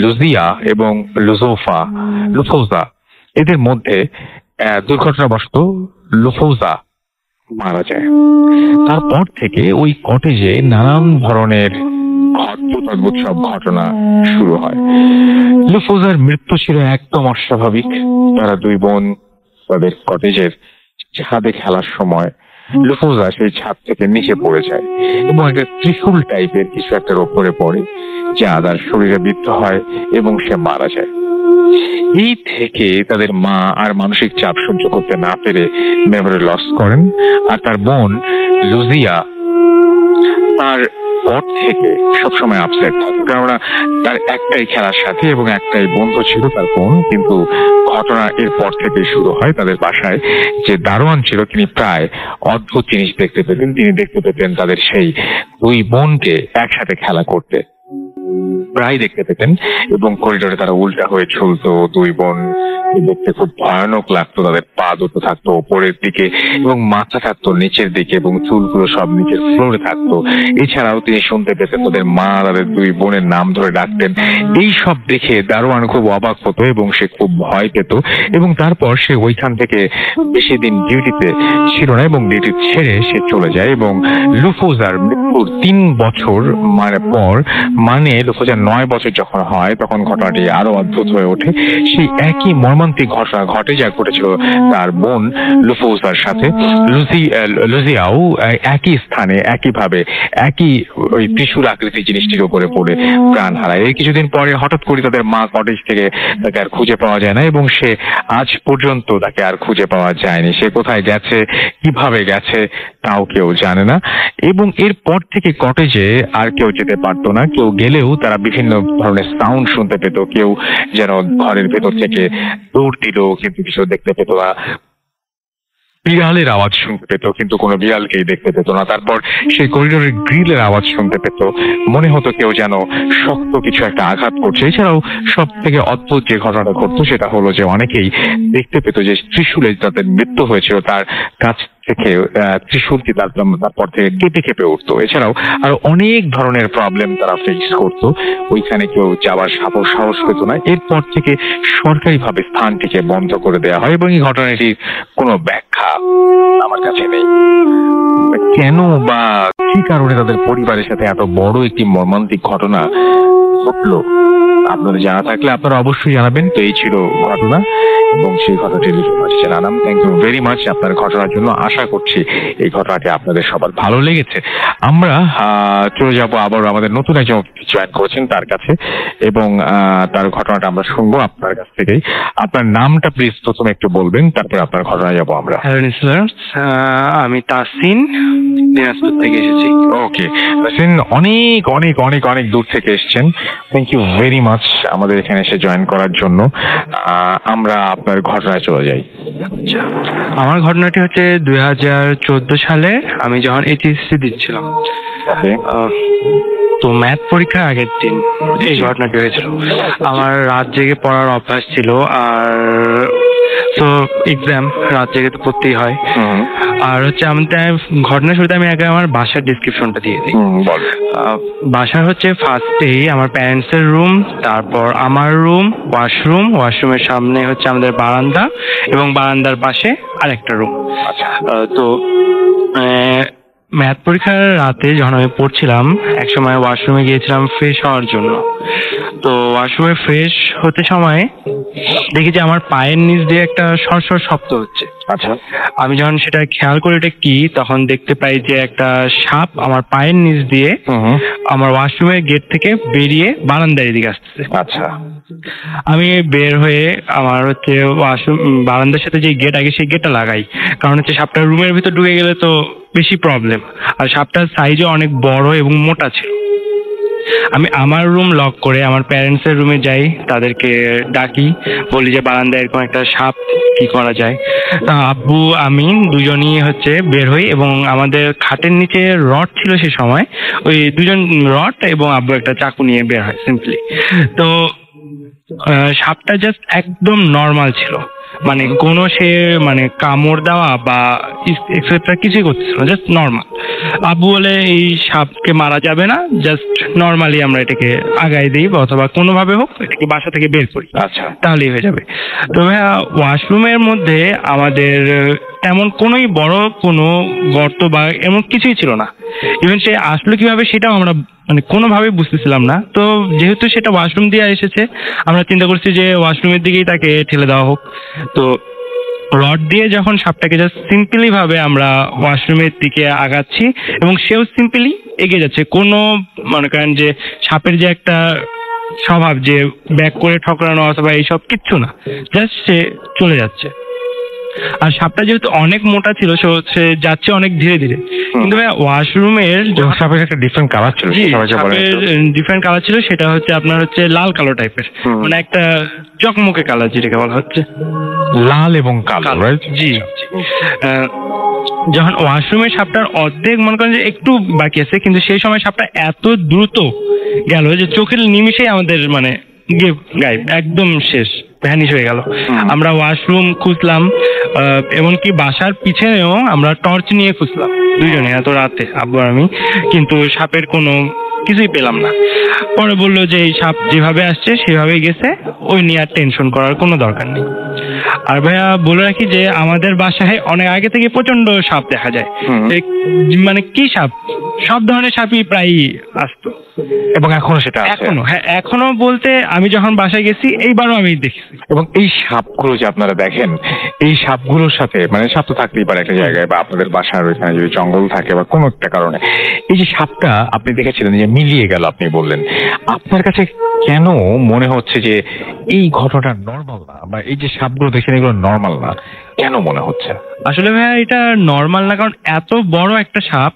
Speaker 1: লুজিয়া এবং লুফোজা, এদের মধ্যে দুর্ঘটনাবশত লুফোজা মারা যায়। তারপর থেকে ওই কটেজে নানান ধরনের অদ্ভুত সব ঘটনা শুরু হয়। লুফোজার মৃত্যু ছিল একদম অস্বাভাবিক। তারা দুই বোন তাদের কটেজের ছাদে খেলার সময় লুফোজা সেই ছাদ থেকে নিচে পড়ে যায় এবং একটা ত্রিশূল টাইপের কিছু একটার ওপরে পড়ে, যা তার শরীরে বিদ্ধ হয় এবং সে মারা যায়। এই থেকে তাদের মা আর মানসিক চাপ সহ্য করতে না পেরে মেমোরি লস করেন। আর তার বোন লুজিয়া তার পর থেকে সবসময় আপসেট থাকে, কেননা তার একটাই খেলার সাথে এবং একটাই বন্ধু ছিল তার বোন। কিন্তু ঘটনা এরপর থেকে শুরু হয়। তাদের বাসায় যে দারোয়ান ছিল, তিনি প্রায় অদ্ভুত জিনিস দেখতে পেতেন। তিনি দেখতে পেতেন তাদের সেই দুই বোনকে একসাথে খেলা করতে, প্রায় দেখতে পেতেন। এবং করিডোরে তারা উল্টা হয়ে ঝুলতো। দুই বোন দেখতে খুব ভয়ানক লাগতো। তাদের পা দুটো থাকতো ওপরের দিকে এবং মাথা থাকতো নিচের দিকে এবং চুলগুলো সব নিচের ফ্লোরে থাকতো। এছাড়াও তিনি শুনতে পেতেন তাদের মা তাদের দুই বোনের নাম ধরে ডাকতেন। এই সব দেখে দারোয়ান খুব অবাক হতো এবং সে খুব ভয় পেত। এবং তারপর সে ওইখান থেকে বেশি দিন ডিউটিতে ছিল না এবং ডিউটি ছেড়ে সে চলে যায়। এবং লুফোজার মৃত্যুর 3 বছর পর, মানে লুফোজার 9 বছর যখন হয়, তখন ঘটনাটি আরো অদ্ভুত হয়ে ওঠে। সেই একই মর্মান্তিক ঘটনা ঘটে যা ঘটেছিল তার বোন লুফোজার সাথে। লুজিয়াও একই স্থানে একইভাবে একই ওই ত্রিশূল আকৃতির জিনিসটির উপরে পড়ে প্রাণ হারায়। এই কিছুদিন পরে হঠাৎ করে তাদের মা কটেজ থেকে তাকে আর খুঁজে পাওয়া যায় না এবং সে আজ পর্যন্ত তাকে আর খুঁজে পাওয়া যায়নি। সে কোথায় গেছে, কিভাবে গেছে, তাও কেউ জানে না। এবং এরপর থেকে কটেজে আর কেউ যেতে পারতো না। কেউ গেলেও তারা বিভিন্ন ধরনের সাউন্ড শুনতে পেত। কেউ যেন ঘরের ভেতর থেকে দৌড় দিল, কিন্তু কিছু দেখতে পেত না। বিড়ালের আওয়াজ শুনতে পেত, কিন্তু কোনো বিড়ালকেই দেখতে পেত না। তারপর সেই করিডোরের গ্রিলের আওয়াজ শুনতে পেত, মনে হতো কেউ যেন শক্ত কিছু একটা আঘাত করছে। এছাড়াও সব থেকে অদ্ভুত যে ঘটনাটা ঘটতো সেটা হলো যে অনেকেই দেখতে পেত যে ত্রিশূলে যাদের মৃত্যু হয়েছিল তার কাছ থেকে ত্রিশূলটি তারপর থেকে কেঁপে কেঁপে উঠতো। এছাড়াও আরো অনেক ধরনের প্রবলেম তারা ফেস করতো। ওইখানে কেউ যাওয়ার সাহস পেত না। এরপর থেকে সরকারিভাবে স্থানটিকে বন্ধ করে দেওয়া হয় এবং এই ঘটনাটির কোনো ব্যাখ্যা আমার কাছে নেই। কেন বা কি কারণে তাদের পরিবারের সাথে এত বড় একটি মর্মান্তিক ঘটনা ঘটলো, আপনাদের জানা থাকলে আপনারা অবশ্যই জানাবেন। তো এই ছিল ঘটনা। এবং সেই ঘটনাটি লিখে পাঠিয়েছেন Anam. Thank you very much আপনার ঘটনার জন্য। আশা করছি এই ঘটনাটি আপনাদের সবার ভালো লেগেছে। আমরা চলে যাব আবার আমাদের নতুন একজন জয়েন করেছেন তার কাছে, এবং তার ঘটনাটা আমরা শুনবো আপনার কাছ থেকেই। আপনার নামটা প্লিজ প্রথমে একটু বলবেন, তারপর আপনার ঘটনায় যাবো আমরা।
Speaker 2: হ্যালো লিসনার্স, আমি তাসিন, দিনাজপুর থেকে এসেছি।
Speaker 1: ওকে তাসিন, অনেক অনেক অনেক অনেক দূর থেকে এসেছেন। থ্যাংক ইউ ভেরি মাচ আমাদের এখানে এসে জয়েন করার জন্য। আমরা আপনার ঘটনায় চলে যাই।
Speaker 2: আমার ঘটনাটি হচ্ছে 2014 সালে আমি যখন এইচএসসি দিচ্ছিলাম, তো ম্যাথ পরীক্ষার আগের দিন এই ঘটনাটি হয়েছিল। আমার রাত জেগে পড়ার অভ্যাস ছিল, আর তো এক্সাম রাত জেগে তো পড়তেই হয়। আর হচ্ছে আমাদের ঘটনা শুরুতে আমি আগে আমার বাসার ডিসক্রিপশনটা দিয়ে দিই। বাসার হচ্ছে ফার্স্টেই আমার প্যারেন্টস এর রুম, তারপর আমার রুম, ওয়াশরুমের সামনে হচ্ছে আমাদের বারান্দা, এবং বারান্দার পাশে আরেকটা রুম। তো ম্যাথ পরীক্ষার রাতে যখন আমি পড়ছিলাম, একসময় ওয়াশরুমে গিয়েছিলাম ফ্রেশ হওয়ার জন্য। তো ওয়াশরুমে ফ্রেশ হতে সময় দেখি যে আমার পায়ের নিচ দিয়ে একটা সরসর শব্দ হচ্ছে।
Speaker 1: আচ্ছা,
Speaker 2: আমি যখন সেটা খেয়াল করি এটা কি, তখন দেখতে পাই যে একটা সাপ আমার পায়ের নিচ দিয়ে আমার ওয়াশরুমের গেট থেকে বেরিয়ে বারান্দার দিকে আসতেছে।
Speaker 1: আচ্ছা,
Speaker 2: আমি বের হয়ে আমার হচ্ছে ওয়াশরুম বারান্দার সাথে যে গেট, আগে সেই গেটটা লাগাই, কারণ হচ্ছে সাপটা রুমের ভিতর ঢুকে গেলে তো বেশি প্রবলেম। আর সাপটার সাইজও অনেক বড় এবং মোটা ছিল। আমি আমার রুম লক করে আমার প্যারেন্টস এর রুমে যাই, তাদেরকে ডাকি, বলি যে বারান্দায় এরকম একটা সাপ, কি করা যায়। আব্বু আমি দুজনই হচ্ছে বের হই, এবং আমাদের খাটের নিচে রড ছিল সে সময়, ওই দুজন রড এবং আব্বু একটা চাকু নিয়ে বের হয় সিম্পলি। তো সাপটা জাস্ট একদম নর্মাল ছিল, মানে কোনো সে মানে কামড় দেওয়া বা এক্সেট্রা কিছুই করতেছিল না, জাস্ট নর্মাল। আব্বু বলে এই সাপকে মারা যাবে না, জাস্ট নর্মালি আমরা এটাকে আগাই দিই, অথবা কোনোভাবে হোক এটাকে বাসা থেকে বের করি,
Speaker 1: আচ্ছা
Speaker 2: তাহলেই হয়ে যাবে। তো ভাইয়া ওয়াশরুমের মধ্যে আমাদের তেমন কোনোই বড় কোনো গর্ত বা এমন কিছুই ছিল না। ইভেন সে আসলো কিভাবে সেটাও আমরা মানে কোনোভাবেই বুঝতেছিলাম না। তো যেহেতু সেটা ওয়াশরুম দিয়ে এসেছে, আমরা চিন্তা করছি যে ওয়াশরুমের দিকেই তাকে ঠেলে দেওয়া হোক। তো রড দিয়ে যখন সাপটাকে জাস্ট সিম্পলি ভাবে আমরা ওয়াশরুমের দিকে আগাচ্ছি, এবং সেও সিম্পলি এগিয়ে যাচ্ছে। কোনো মনে করেন যে সাপের যে একটা স্বভাব যে ব্যাক করে ঠকরানো অথবা এইসব কিচ্ছু না, জাস্ট সে চলে যাচ্ছে। আর সাপটা যেহেতু অনেক মোটা ছিল, সে যাচ্ছে অনেক ধীরে ধীরে। কিন্তু ওয়াশরুমের
Speaker 1: সাপের একটা ডিফারেন্ট কালার ছিল,
Speaker 2: ডিফারেন্ট কালার ছিল, সেটা হচ্ছে আপনার হচ্ছে লাল কালো টাইপের, মানে একটা চকমকে কালার যেটাকে বলা হচ্ছে,
Speaker 1: লাল এবং কালো।
Speaker 2: জি। যখন ওয়াশরুমের সাপটার অর্ধেক মনে করেন যে একটু বাকি আছে, কিন্তু সেই সময় সাপটা এত দ্রুত গেল যে চোখের নিমিষেই আমাদের মানে গায়েব, একদম শেষ, ভ্যানিশ হয়ে গেল। আমরা ওয়াশরুম খুঁজলাম, এমনকি বাসার পিছনেও আমরা টর্চ নিয়ে খুঁজলাম দুইজনে, এত রাতে আব্বু আর আমি, কিন্তু সাপের কোনো কিছুই পেলাম না। পরে বললো যে এই সাপ যেভাবে আসছে সেভাবেই গেছে, ওই নিয়ে আর টেনশন করার কোনো দরকার নেই। আর ভাইয়া বলে রাখি যে আমাদের বাসায় অনেক আগে থেকে প্রচন্ড সাপ দেখা যায়, মানে কি সাপ, সব ধরনের সাপই প্রায় আসতো,
Speaker 1: এবং এখনো সেটা
Speaker 2: এখনো, হ্যাঁ এখনো বলতে আমি যখন বাসায় গেছি এইবারও আমি দেখছি।
Speaker 1: এবং এই সাপগুলো যে আপনারা দেখেন, এই সাপগুলোর সাথে মানে সাপ তো থাকতেই পারে একটা জায়গায়, বা আপনাদের বাসার ওইখানে যদি জঙ্গল থাকে বা কোনো একটা কারণে, এই যে সাপটা আপনি দেখেছিলেন যে মিলিয়ে গেল, আপনি বললেন, আপনার কাছে কেন মনে হচ্ছে যে এই ঘটনাটা নর্মাল না, বা এই যে সাপগুলো দেখছেন এগুলো নর্মাল না, কেন মনে হচ্ছে?
Speaker 2: আসলে ভাইয়া এটা নর্মাল না, কারণ এত বড় একটা সাপ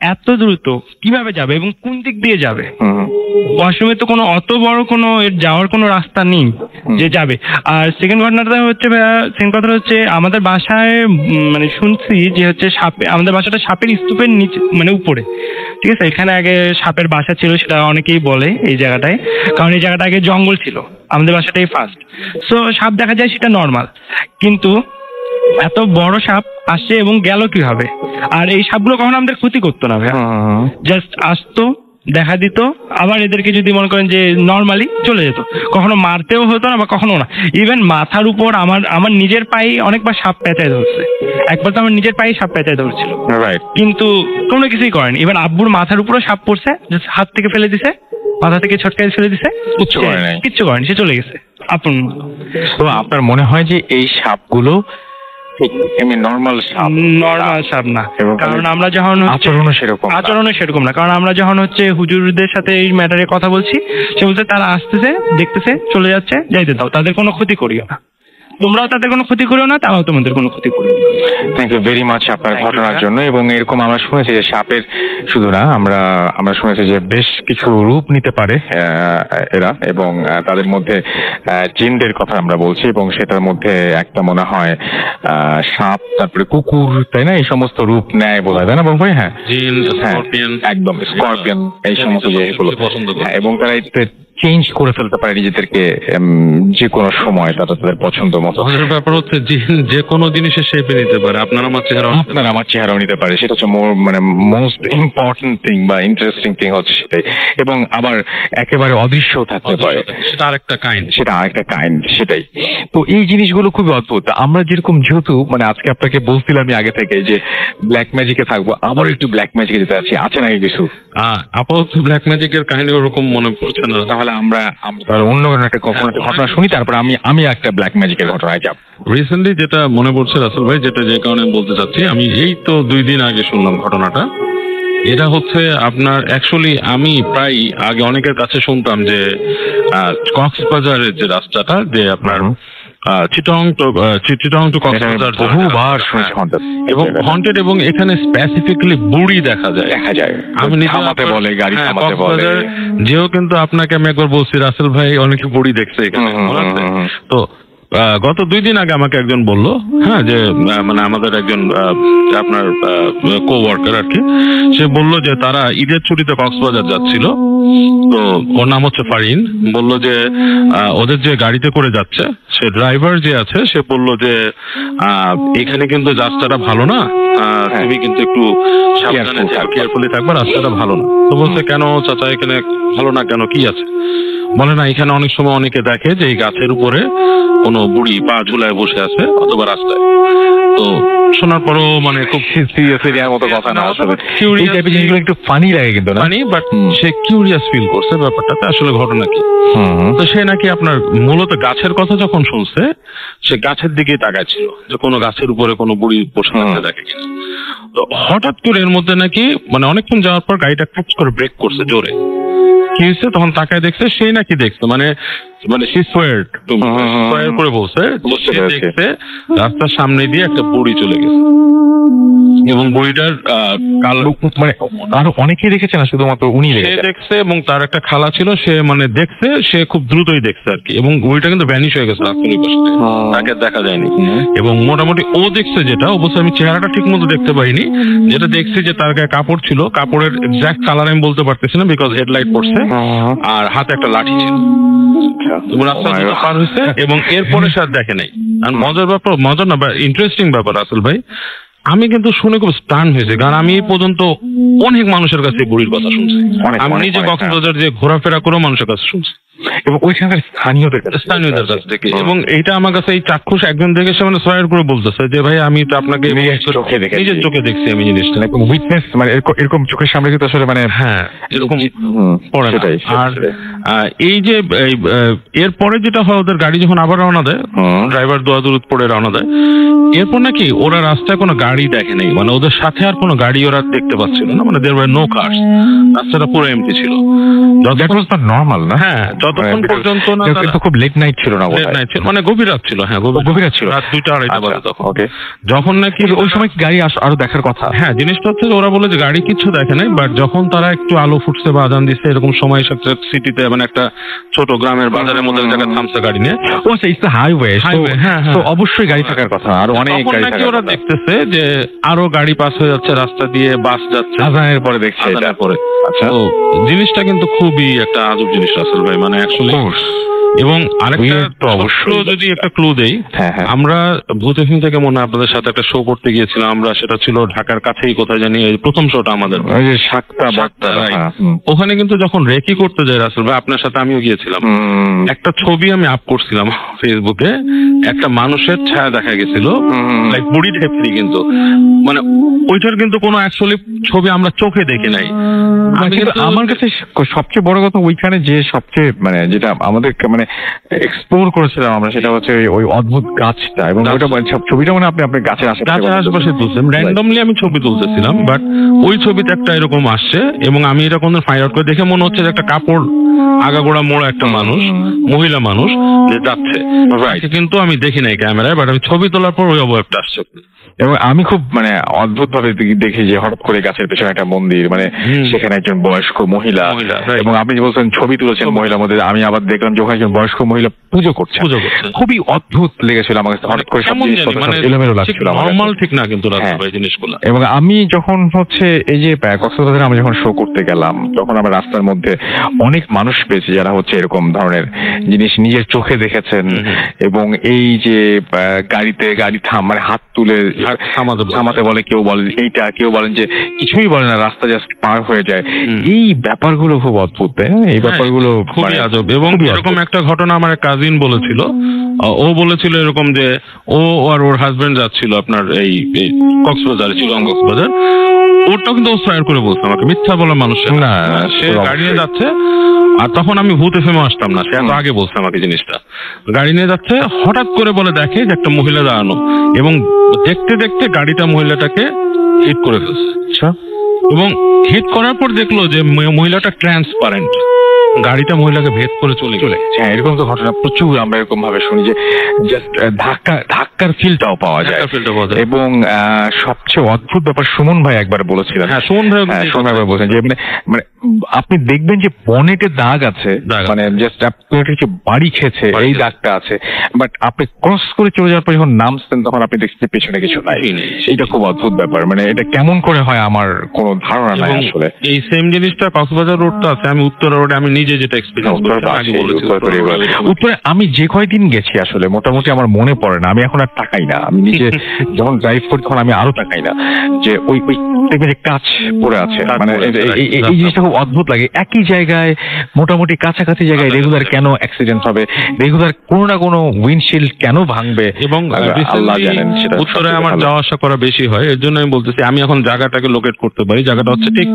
Speaker 2: এত দ্রুত কিভাবে যাবে এবং কোন দিক দিয়ে যাবে? ওয়াশরুমে তো কোনো অত বড় কোনো এর যাওয়ার কোনো রাস্তা নেই যে যাবে। আর সেকেন্ড ঘটনাটা হচ্ছে আমাদের বাসায় মানে শুনছি যে হচ্ছে সাপে, আমাদের বাসাটা সাপের স্তূপের নিচে মানে উপরে, ঠিক আছে, এখানে আগে সাপের বাসা ছিল, সেটা অনেকেই বলে এই জায়গাটায়, কারণ এই জায়গাটা আগে জঙ্গল ছিল, আমাদের বাসাটাই ফার্স্ট। সো সাপ দেখা যায় সেটা নর্মাল, কিন্তু এত বড় সাপ আসছে এবং গেল কিভাবে? আর এই সাপগুলো কখনো আমাদের ক্ষতি করতো না ভাইয়া, জাস্ট আসতো, দেখা দিত, আবার এদেরকে যদি মনে করেন যে নর্মালি চলে যেত, কখনো মারতেও হতো না বা কখনো না। ইভেন মাথার উপর আমার নিজের পায়ে অনেকবার সাপ পেঁচায় ধরছে, একবার তো আমার নিজের পায়ে সাপ পেঁচায় ধরছিল, কিন্তু কোনো কিছুই করেনি। ইভেন আব্বুর মাথার উপরও সাপ পড়ছে, হাত থেকে ফেলে দিছে, মাথা থেকে ছটকায় ফেলে দিছে, কিচ্ছু করেনি, সে চলে গেছে।
Speaker 3: আপন।
Speaker 1: তো আপনার মনে হয় যে এই সাপগুলো এমনি নর্মাল সাপ?
Speaker 3: নর্মাল সাপ না,
Speaker 1: এবং
Speaker 3: কারণ আমরা যখন
Speaker 1: আচরণও সেরকম না।
Speaker 3: আচরণও সেরকম না, কারণ আমরা যখন হুজুরদের সাথে এই ম্যাটারে কথা বলছি, সে বলছে তারা আসতেছে, দেখতেছে, চলে যাচ্ছে, যাইতে দাও, তাদের কোনো ক্ষতি করিও না, তোমরাও তাদের কোনো ক্ষতি করিও না, তারাও তোমাদের কোনো ক্ষতি করিও না।
Speaker 1: থ্যাংক ইউ ভেরি মাচ আপনার ঘটনার জন্য। এবং এরকম আমরা শুনেছি যে সাপের শুধু না, আমরা শুনেছি যে বেশ কিছু রূপ নিতে পারে এরা, এবং তাদের মধ্যে জিনদের কথা আমরা বলছি, এবং সেটার মধ্যে একটা মনে হয় সাপ, তারপরে কুকুর, তাই না, এই সমস্ত রূপ নেয় বলা যায় না ভাই? হ্যাঁ,
Speaker 4: জিন, স্করপিয়ন,
Speaker 1: একদম স্করপিয়ন, এই সমস্ত জিনিসগুলো
Speaker 4: পছন্দ করে।
Speaker 1: এবং তারা চেঞ্জ করে ফেলতে পারে নিজেদেরকে যে কোনো সময় তাদের পছন্দ মতো।
Speaker 4: মজার ব্যাপার হচ্ছে জিন যে কোনো জিনিসের শেপে নিতে পারে, আপনার আমার
Speaker 1: চেহারাও নিতে পারে। সেটা হচ্ছে মোস্ট ইম্পর্টেন্ট থিং বা ইন্টারেস্টিং থিং হচ্ছে সেটাই। এবং আবার একেবারে অদৃশ্য থাকতে পারে,
Speaker 4: সেটা আরেকটা কাইন্ড। সেটাই।
Speaker 1: তো এই জিনিসগুলো খুবই অদ্ভুত। আমরা যেহেতু আজকে আপনাকে বলছিলাম আগে থেকে যে ব্ল্যাক ম্যাজিকে থাকবো, আবার একটু ব্ল্যাক ম্যাজিকে যেতে যাচ্ছি, আছে নাকি কিছু?
Speaker 4: আপাতত ব্ল্যাক ম্যাজিকের কাহিনী ওরকম মনে পড়ছে না।
Speaker 1: তাহলে আমরা অন্য কোনো একটা ঘটনা শুনি, তারপর আমি একটা ব্ল্যাক ম্যাজিকের ঘটনায় যাব।
Speaker 4: রিসেন্টলি যেটা মনে পড়ছে রাসেল ভাই, যে কারণে বলতে চাচ্ছি, আমি এই তো 2 দিন আগে শুনলাম ঘটনাটা। এটা হচ্ছে আপনার অ্যাকচুয়ালি আমি প্রায় আগে অনেকের কাছে শুনতাম যে কক্সবাজারের যে রাস্তাটা, যে আপনার চিটং টু কক্সবাজার
Speaker 1: বহুবার শুনেছি
Speaker 4: এবং হন্টেড, এবং এখানে স্পেসিফিক্যালি বুড়ি দেখা যায়। আমি
Speaker 1: থামাতে বলে, গাড়ি থামাতে বলে।
Speaker 4: যেও কিন্তু আপনাকে আমি একবার বলছি রাসেল ভাই অনেকে বুড়ি দেখছে এখানে। তো গত 2 দিন আগে আমাকে একজন বলল, হ্যাঁ, যে আমাদের একজন আপনার কোওয়ার্কার আর কি, সে বললো যে তারা ঈদের ছুটিতে কক্সবাজার যাচ্ছিল। তো ওর নাম হচ্ছে ফারিন। বললো যে ওদের যে গাড়িতে করে যাচ্ছে, সে ড্রাইভার যে আছে, সে বললো যে এখানে কিন্তু রাস্তাটা ভালো না, তুমি কিন্তু একটু সাবধানে কেয়ারফুলি থাকবে, রাস্তাটা ভালো না। তো বলছে কেন চাচা, এখানে ভালো না কেন, কি আছে? বলে না, এখানে অনেক সময় অনেকে দেখে যে এই গাছের উপরে কোনো বুড়ি পা ঝুলায় বসে আছে অথবা রাস্তায়। তো শোনার পরও খুব
Speaker 1: সিরিয়াসলি আর মতো কথা না, আসলে এই টাইপের জিনিসগুলো একটু ফানি লাগে, কিন্তু না
Speaker 4: ফানি, বাট সে কিউরিয়াস ফিল করছে ব্যাপারটাতে আসলে ঘটনা কি। তো সে নাকি আপনার মূলত গাছের কথা যখন শুনছে, সে গাছের দিকেই তাকাচ্ছিল যে কোনো গাছের উপরে কোনো বুড়ি বসে থাকতে দেখে কিনা। তো হঠাৎ করে এর মধ্যে নাকি অনেকক্ষণ যাওয়ার পর গাড়িটা ক্রস করে ব্রেক করছে জোরে। কি হয়েছে তখন তাকায় দেখছে, সেই নাকি দেখছে সে সোয়ার করে বলছে, দেখছে রাস্তার সামনে দিয়ে একটা বুড়ি চলে গেছে, এবং বুড়িটার কালো
Speaker 1: আরো অনেকেই দেখেছে না, শুধুমাত্র উনি
Speaker 4: দেখছে, এবং তার একটা খালা ছিল, সে দেখছে, সে খুব দ্রুতই দেখছে আর কি। এবং বুড়িটা কিন্তু ভ্যানিশ হয়ে গেছে রাস্তার ওই পাশে, তাকে দেখা যায়নি। এবং মোটামুটি ও দেখছে যেটা, অবশ্যই আমি চেহারাটা ঠিক মতো দেখতে পাইনি, যেটা দেখছি যে তার গায়ে কাপড় ছিল, কাপড়ের এক্সাক্ট কালার আমি বলতে পারতেছি না, বিকজ হেডলাইট পড়ছে, আর হাতে একটা লাঠি ছিল। রাস্তা পার হয়েছে, এবং এরপরে সে আর দেখে নাই। আর মজার না, ইন্টারেস্টিং ব্যাপার আসল ভাই, আমি কিন্তু শুনে খুব স্টান হয়েছে, কারণ আমি এই পর্যন্ত অনেক মানুষের কাছে বুড়ির কথা শুনছি। আমি নিজে কক্সবাজার যে ঘোরাফেরা করেও মানুষের কাছে শুনছি,
Speaker 1: এবং ওইখানকার স্থানীয়দের
Speaker 4: কাছ থেকে। এবং এইটা আমার কাছে এই চাক্ষুষ একজন দেখে সে সোয়ার করে বলতেছে যে ভাই আমি তো আপনাকে নিজের চোখে দেখছি আমি জিনিসটা,
Speaker 1: উইটনেস এরকম চোখের সামনে কিন্তু আসলে
Speaker 4: হ্যাঁ এরকম পড়ে না। আর এই যে এরপরে যেটা হয়, ওদের গাড়ি যখন আবার রওনা দেয়, ড্রাইভার দোয়াদুরুদ পড়ে রওনা দেয়, এরপর নাকি ওরা রাস্তায় কোনো গাড়ি দেখে নেই, ওদের সাথে আর কোনো গাড়ি ওরা দেখতে পাচ্ছিল না, দেয়ার ওয়্যার নো কারস, রাস্তাটা পুরো এমটি ছিল।
Speaker 1: নরমাল না,
Speaker 4: হ্যাঁ, যতক্ষণ পর্যন্ত না,
Speaker 1: কিন্তু খুব লেট নাইট ছিল না,
Speaker 4: লেট নাইট ছিল, গভীর রাত ছিল। হ্যাঁ, গভীর রাত ছিল, রাত 2টা-2:30 বাজে তখন। যখন নাকি
Speaker 1: ওই সময় গাড়ি আরো দেখার কথা।
Speaker 4: হ্যাঁ, জিনিসটা হচ্ছে ওরা বলে যে গাড়ি কিছু দেখে নাই, বাট যখন তারা একটু আলো ফুটছে বা আজান দিচ্ছে এরকম সময় সিটিতে, একটা ছোট গ্রামের বাজারের মধ্যে জায়গায় থামছে গাড়ি নিয়ে।
Speaker 1: ও আচ্ছা, ইটস হাইওয়ে,
Speaker 4: হ্যাঁ,
Speaker 1: তো অবশ্যই গাড়ি থাকার কথা, আর অনেক গাড়ি থাকার কথা।
Speaker 4: ওরা দেখতেছে যে আরো গাড়ি পাস হয়ে যাচ্ছে রাস্তা দিয়ে, বাস যাচ্ছে,
Speaker 1: আজানের পরে দেখছে এটা
Speaker 4: পরে। আচ্ছা, তো জিনিসটা কিন্তু খুবই একটা আজব জিনিস আসল ভাই, অ্যাকচুয়ালি। এবং আরেকটা তো অবশ্যই যদি একটা ক্লু দেই, আমরা ভূত এফএম থেকে মনে হয় আপনাদের সাথে একটা শো করতে গিয়েছিলাম আমরা, সেটা ছিল ঢাকার কাছেই কোথায় জানি, প্রথম শোটা আমাদের ওখানে। কিন্তু যখন রেকি করতে যাই রাসেল ভাই, আপনার সাথে আমিও গিয়েছিলাম, একটা ছবি আমি আপ করছিলাম ফেসবুকে, একটা মানুষের ছায়া দেখা গেছিল, লাইক বুড়ি টাইপেরই, কিন্তু ওইটার কিন্তু কোনো অ্যাকচুয়ালি ছবি আমরা চোখে দেখি নাই।
Speaker 1: আমার কাছে সবচেয়ে বড় কথা ওইখানে যে সবচেয়ে যেটা আমাদের মানে এক্সপ্লোর করেছিলাম আমরা, সেটা হচ্ছে ওই অদ্ভুত গাছটা, এবং ওইটা ছবিটা মানে আপনি আপনার গাছের
Speaker 4: আশেপাশে তুলছেন। র্যান্ডমলি আমি ছবি তুলতেছিলাম, বাট ওই ছবিতে একটা এরকম আসছে এবং আমি এটা কোনো ফাইন্ড আউট করে দেখে মনে হচ্ছে যে একটা কাপড় আগাগোড়া মোড়া একটা মানুষ, মহিলা মানুষ যে যাচ্ছে, কিন্তু আমি দেখি নাই ক্যামেরায়, বাট আমি ছবি তোলার পর ওই অবয়বটা আসছে।
Speaker 1: এবং আমি খুব মানে অদ্ভুত ভাবে দেখি যে হঠাৎ করে গাছের পেছনে একটা মন্দির, মানে সেখানে একজন বয়স্ক মহিলা, এবং আপনি যে বলছেন ছবি তুলেছেন মহিলার মধ্যে, আমি আবার দেখলাম যে ওখানে একজন বয়স্ক মহিলা পুজো করছে। খুবই অদ্ভুত লেগেছিল আমার কাছে, হঠাৎ করে এলোমেলো লাগছিল,
Speaker 4: নরমাল ঠিক না কিন্তু জিনিসগুলো।
Speaker 1: এবং আমি যখন হচ্ছে এই যে কক্সবাজারে আমি যখন শো করতে গেলাম, তখন আমার রাস্তার মধ্যে অনেক মানুষ পেয়েছি যারা হচ্ছে এরকম ধরনের জিনিস নিজের চোখে দেখেছেন, এবং এই যে গাড়িতে গাড়ি মানে হাত তুলে থামাতে বলে, কেউ বলেন এইটা, কেউ বলেন যে কিছুই বলে না, রাস্তা জাস্ট পার হয়ে যায়। এই ব্যাপারগুলো খুব অদ্ভুত, তাই না? এই ব্যাপারগুলো
Speaker 4: খুবই আজব। এবং এরকম একটা ঘটনা আমার কাজিন বলেছিল, ও বলেছিল এরকম যে ও আর ওর হাজবেন্ড যাচ্ছিল আপনার এই কক্সবাজারে, ছিল কক্সবাজার, ওরটাও কিন্তু ও সাইড করে বলছে আমাকে, মিথ্যা বলা মানুষ না, সে গাড়ি নিয়ে যাচ্ছে। আর তখন আমি ভূত এফএম আসতাম না, সে এত আগে বলছে আমাকে জিনিসটা, গাড়ি নিয়ে যাচ্ছে, হঠাৎ করে বলে দেখে যে একটা মহিলা দাঁড়ানো, এবং দেখতে দেখতে গাড়িটা মহিলাটাকে হিট করে ফেলছে। এবং হিট করার পর দেখলো যে মহিলাটা ট্রান্সপারেন্ট, গাড়িটা মহিলাকে ভেদ করে চলে গেছে।
Speaker 1: হ্যাঁ, এরকম তো ঘটনা প্রচুর আমরা এরকম ভাবে শুনি যে জাস্ট ধাক্কার ফিলটাও পাওয়া যায়। এবং সবচেয়ে অদ্ভুত ব্যাপার সুমন ভাই একবার বলেছিলেন, সুমন ভাই বলছেন যে মানে আপনি দেখবেন যে বনেটে দাগ আছে, মানে জাস্ট আপনি বাড়ি খেয়েছে এই দাগটা আছে, বাট আপনি ক্রস করে চলে যাওয়ার পর যখন নামছেন তখন আপনি দেখছেন পেছনে কিছু নাই। এইটা খুব অদ্ভুত ব্যাপার, মানে এটা কেমন করে হয় আমার কোনো ধারণা নাই আসলে।
Speaker 4: এই সেম জিনিসটা কক্সবাজার রোডটা আছে, আমি উত্তরা রোডে আমি নিজে যেটা এক্সপেরিয়েন্স
Speaker 1: উত্তরে আমি যে কয়দিন গেছি আসলে মোটামুটি আমার মনে পড়ে না, আমি এখন আর তাকাই না, আমি নিজে যখন ড্রাইভ করি তখন আমি আরো তাকাই না যে ওই দেখবেন যে কাঁচ পড়ে আছে, মানে এই জিনিসটা খুব অদ্ভুত লাগে। একই জায়গায় মোটামুটি কাছাকাছি জায়গায় রেগুলার কেন অ্যাক্সিডেন্ট হবে, রেগুলার কোনো না কোনো উইন্ডশিল্ড কেন ভাঙবে,
Speaker 4: এবং আল্লাহ জানেন। সেটা উত্তরে আমার যাওয়া আসা করা বেশি হয়, এর জন্য আমি বলতেছি আমি এখন জায়গাটাকে লোকেট করতে পারি। জায়গাটা হচ্ছে ঠিক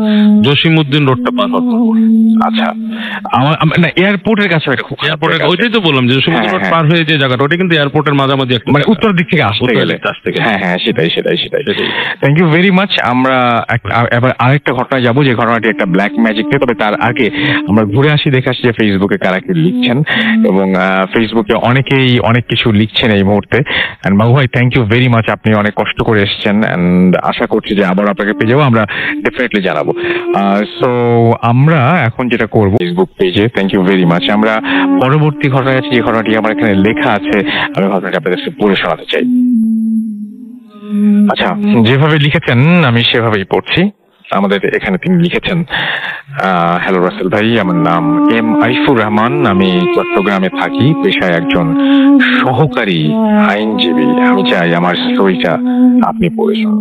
Speaker 4: জসিমউদ্দিন রোডটা পার হওয়ার পর।
Speaker 1: আচ্ছা, আমার না এয়ারপোর্টের কাছে,
Speaker 4: এয়ারপোর্টের ওইটাই তো বললাম যে জসিমউদ্দিন রোড পার হয়ে যে জায়গাটা, ওটা কিন্তু এয়ারপোর্টের মাঝামাঝি একটা,
Speaker 1: মানে উত্তর দিক থেকে আসতে গেলে। হ্যাঁ, সেটাই। Thank you very much. আমরা এবার আরেকটা ঘটনায় যাবো, যে ঘটনাটি একটা ব্ল্যাক ম্যাজিক। তবে তার আগে আমরা ঘুরে আসি, দেখে আসি যে ফেসবুকে কারা কি লিখছেন, এবং ফেসবুকে অনেকেই অনেক কিছু লিখছেন এই মুহূর্তে। এন্ড বাবু ভাই, থ্যাংক ইউ ভেরি মাচ, আপনি অনেক কষ্ট করে এসেছেন, এন্ড আশা করছি যে আবার আপনাকে পেয়ে যাবো, আমরা ডেফিনেটলি জানাবো। সো আমরা এখন যেটা করবো ফেসবুক পেজে, থ্যাংক ইউ ভেরি মাচ, আমরা পরবর্তী ঘটনা আছে, যে ঘটনাটি আমার এখানে লেখা আছে, আমি ঘটনাটি আপনাদের পড়ে শোনাতে চাই। আচ্ছা, যেভাবে লিখেছেন আমি সেভাবেই পড়ছি। আমাদের এখানে তিনি লিখেছেন, হ্যালো রাসেল ভাই, আমার নাম এম আইফুর রহমান, আমি চট্টগ্রামে থাকি, পেশায় একজন সহকারী আইনজীবী। আমি চাই আমার স্টোরিটা আপনি পড়ে শুনুন।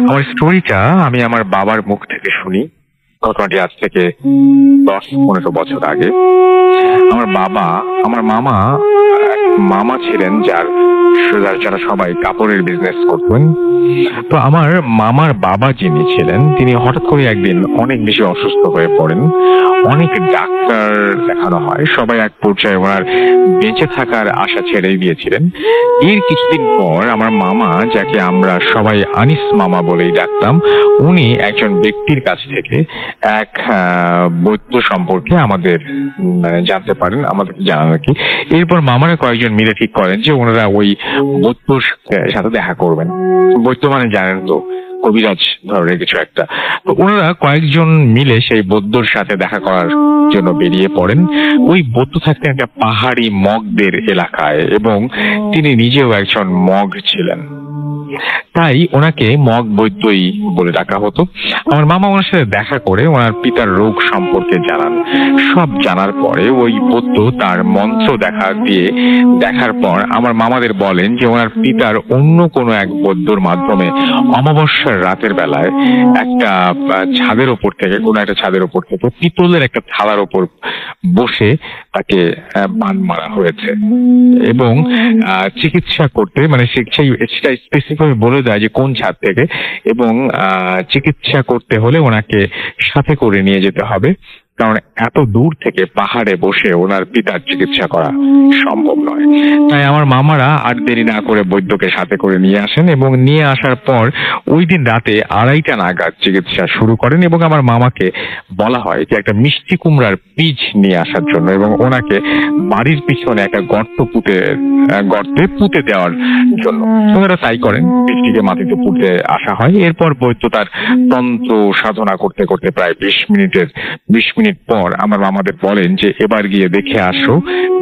Speaker 1: আমার স্টোরিটা আমি আমার বাবার মুখ থেকে শুনি। ঘটনাটি আজ থেকে 10-15 বছর আগে। আমার মামা ছিলেন যারা সবাই কাপড়ের বিজনেস করতেন। তো আমার মামার বাবা যিনি ছিলেন, তিনি হঠাৎ করে একদিন অনেক বেশি অসুস্থ হয়ে পড়েন। অনেক ডাক্তার দেখানো হয়, সবাই এক পর্যায়ে ওনার বেঁচে থাকার আশা ছেড়ে দিয়েছিলেন। এর কিছুদিন পর আমার মামা, যাকে আমরা সবাই আনিস মামা বলেই ডাকতাম, উনি একজন ব্যক্তির কাছ থেকে এক বৈদ্য সম্পর্কে আমাদের জানতে পারেন, আমাদেরকে জানান আর কি। এরপর মামারা কয়েকজন মিলে ঠিক করেন যে ওনারা ওই বৈদ্যর সাথে দেখা করবেন। বৈদ্য মানে জানেন তো, কবিরাজ ধরনের কিছু একটা। তো ওনারা কয়েকজন মিলে সেই বৌদ্ধর সাথে দেখা করার জন্য বেরিয়ে পড়েন। ওই বৌদ্ধ থাকতেন একটা পাহাড়ি মগদের এলাকায়, এবং তিনি নিজেও একজন মগ ছিলেন, তাই ওনাকে মগ বৈদ্যই বলে ডাকা হতো। আমার মামা ওনার সাথে দেখা করে ওনার পিতার রোগ সম্পর্কে জানান। সব জানার পরে ওই বৌদ্ধ তার মন্ত্র দেখার পর আমার মামাদের বলেন যে ওনার পিতার অন্য কোনো এক বৌদ্ধর মাধ্যমে অমাবস্যার রাতের বেলায় একটা ছাদের ওপর থেকে পিতলের একটা থালার ওপর বসে তাকে বান মারা হয়েছে, এবং চিকিৎসা করতে, মানে সেটা স্পেসিফিক বলে দেয় যে কোন ছাদ থেকে, এবং চিকিৎসা করতে হলে ওনাকে সাথে করে নিয়ে যেতে হবে। কারণ এত দূর থেকে পাহাড়ে বসে ওনার পিতার চিকিৎসা করা সম্ভব নয়। তাই আমার মামারা আর দেরি না করে বৈদ্যকে সাথে করে নিয়ে আসেন এবং নিয়ে আসার পর ওই দিন রাতে 2:30 নাগাদ চিকিৎসা শুরু করেন এবং আমার মামাকে বলা হয় যে একটা মিষ্টি কুমড়ার বীজ নিয়ে আসার জন্য এবং ওনাকে বাড়ির পিছনে একটা গর্তে পুঁতে দেওয়ার জন্য। ওনারা তাই করেন, বীজটিকে মাটিতে পুঁতে আসা হয়। এরপর বৈদ্য তার তন্ত্র সাধনা করতে করতে প্রায় 20 মিনিট পর আমার মামাদের বলেন যে এবার গিয়ে দেখে আসো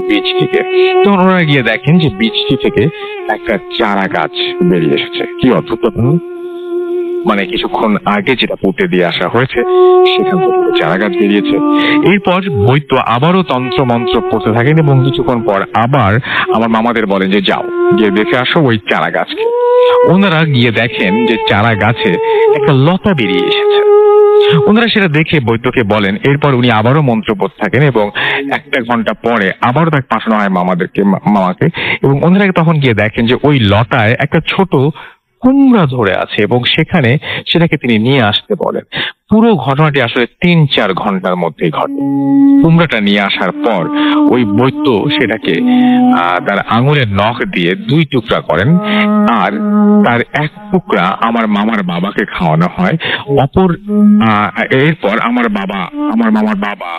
Speaker 1: বীজটিকে। তখন ওনারা গিয়ে দেখেন যে বীজটি থেকে একটা চারা গাছ বেরিয়ে এসেছে। কি অদ্ভুত! মানে কিছুক্ষণ আগে যেটা পুঁতে দিয়ে আসা হয়েছে সেখান থেকে চারা গাছ বেরিয়েছে। এরপর বৈদ্য আবারও তন্ত্র মন্ত্র পড়তে থাকেন এবং কিছুক্ষণ পর আবার আমার মামাদের বলেন যে যাও গিয়ে দেখে আসো ওই চারা গাছকে। ওনারা গিয়ে দেখেন যে চারা গাছে একটা লতা বেরিয়ে এসেছে। ওনারা সেটা দেখে বৈদ্যকে বলেন। এরপর উনি আবারও মন্ত্র পড়তে থাকেন এবং 1 ঘন্টা পরে আবারও তাকে পাঠানো হয় মামাকে এবং ওনারা তখন গিয়ে দেখেন যে ওই লতায় একটা ছোট কুমড়া ধরে আছে এবং সেটাকে তিনি নিয়ে আসতে বলেন। পুরো ঘটনাটি আসলে 3-4 ঘন্টার মধ্যেই ঘটে। কুমড়াটা নিয়ে আসার পর ওই বৈদ্য সেটাকে তার আঙুলের নখ দিয়ে 2 টুকরা করেন আর তার 1 টুকরা আমার মামার বাবাকে খাওয়ানো হয়। এরপর আমার মামার বাবা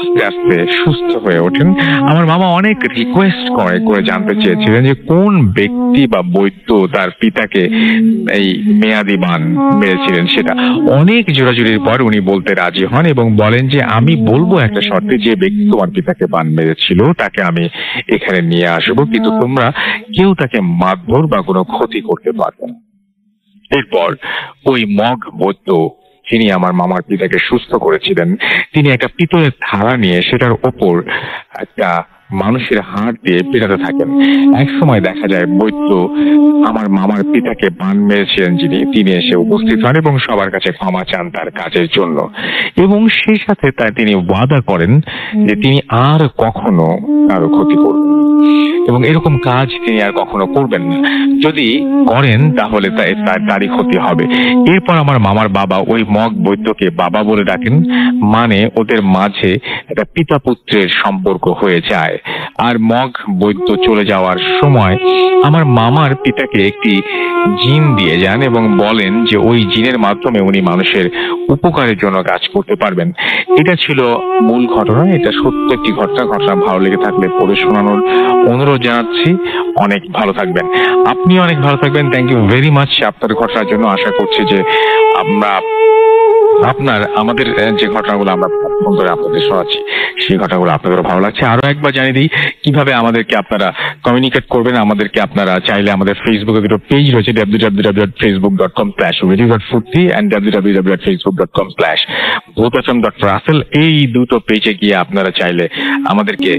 Speaker 1: আস্তে আস্তে সুস্থ হয়ে ওঠেন। আমার মামা অনেক রিকোয়েস্ট করে জানতে চেয়েছিলেন যে কোন ব্যক্তি বা বৈদ্য তার পিতাকে এই মেয়াদি বান মেরেছিলেন। সেটা অনেক জোরাজুরির পর উনি বলতে রাজি হন এবং বলেন যে আমি বলবো একটা শর্তে, যে ব্যক্তি তোমার পিতাকে বান মেরেছিল তাকে আমি এখানে নিয়ে আসবো, কিন্তু তোমরা কেউ তাকে মারধর বা কোনো ক্ষতি করতে পারবে না। এরপর ওই মগ বৈদ্য, যিনি আমার মামার পিতাকে সুস্থ করেছিলেন, তিনি একটা পিতলের থালা নিয়ে সেটার ওপর একটা মানুষের হাড় দিয়ে পেটাতে থাকেন। এক সময় দেখা যায় বৈদ্য আমার মামার পিতাকে বান মেরেছিলেন তিনি এসে উপস্থিত হন এবং সবার কাছে ক্ষমা চান তার কাজের জন্য এবং সেই সাথে তিনি ওয়াদা করেন যে তিনি আর কখনো কারো ক্ষতি করবেন এবং এরকম কাজ তিনি আর কখনো করবেন না। যদি করেন তাহলে তারই ক্ষতি হবে। এরপর আমার মামার বাবা ওই মগ বৈদ্যকে বাবা বলে ডাকেন, মানে ওদের মাঝে একটা পিতা পুত্রের সম্পর্ক হয়ে যায়। আর মগ বৈদ্য চলে যাওয়ার সময় আমার মামার পিতাকে একটি জিন দিয়ে যান এবং বলেন যে ওই জিনের মাধ্যমে উনি মানুষের উপকারের জন্য কাজ করতে পারবেন। এটা ছিল মূল ঘটনা। এটা সত্য একটি ঘটনা ভালো লেগে থাকলে পড়ে শোনানোর অনুরোধ জানাচ্ছি। অনেক ভালো থাকবেন, আপনি অনেক ভালো থাকবেন। থ্যাংক ইউ ভেরি মাচ আপনার ঘটনার জন্য। আশা করছি যে আমাদের যে ঘটনাগুলো আমরা ফোন করে আপনাদের শোনাচ্ছি সেই ঘটনাগুলো আপনাদেরও ভালো লাগছে। আরো একবার জানিয়ে দিই কিভাবে আমাদেরকে আপনারা কমিউনিকেট করবেন। আমাদেরকে আপনারা চাইলে আমাদের ফেসবুকে দুটো পেজ রয়েছে, www.facebook.com/radio.furti and www.facebook.com/bhutfm.russell। এই দুটো পেজে গিয়ে আপনারা চাইলে আমাদেরকে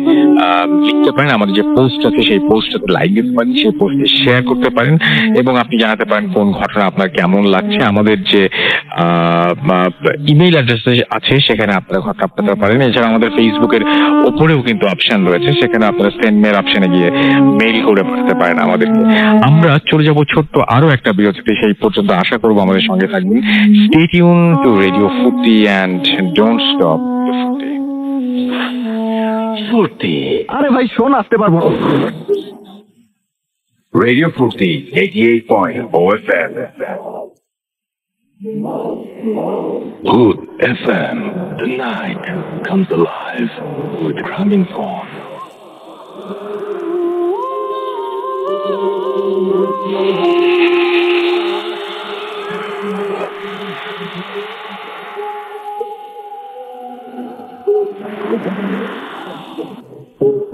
Speaker 1: লিখতে পারেন। আমাদের যে পোস্ট আছে সেই পোস্টটাতে লাইক দিতে পারেন, সেই পোস্টে শেয়ার করতে পারেন এবং আপনি জানাতে পারেন কোন ঘটনা আপনার কেমন লাগছে। আমাদের যে ইমেইল অ্যাড্রেস আছে সেখানে আপনারা ঘটনা পাঠাতে পারেন। এছাড়া আমাদের ফেসবুকের ওপরেও কিন্তু অপশন রয়েছে, সেখানে আপনারা সেন্ড মেল অপশনে গিয়ে মেইল করে পাঠাতে পারেন আমাদেরকে। আমরা চলে যাব ছোট্ট আরো একটা বিরতিতে। সেই পর্যন্ত আশা করবো আমাদের সঙ্গে থাকবেন। স্টে টিউন টু রেডিও ফুর্তি এন্ড ডোন্ট স্টপ ফুর্তি।
Speaker 5: আরে ভাই শোন, আসতে পারবো না।
Speaker 1: রেডিও ফুর্তি 88.0 FM। Hood FM, the night comes alive with Graminphone.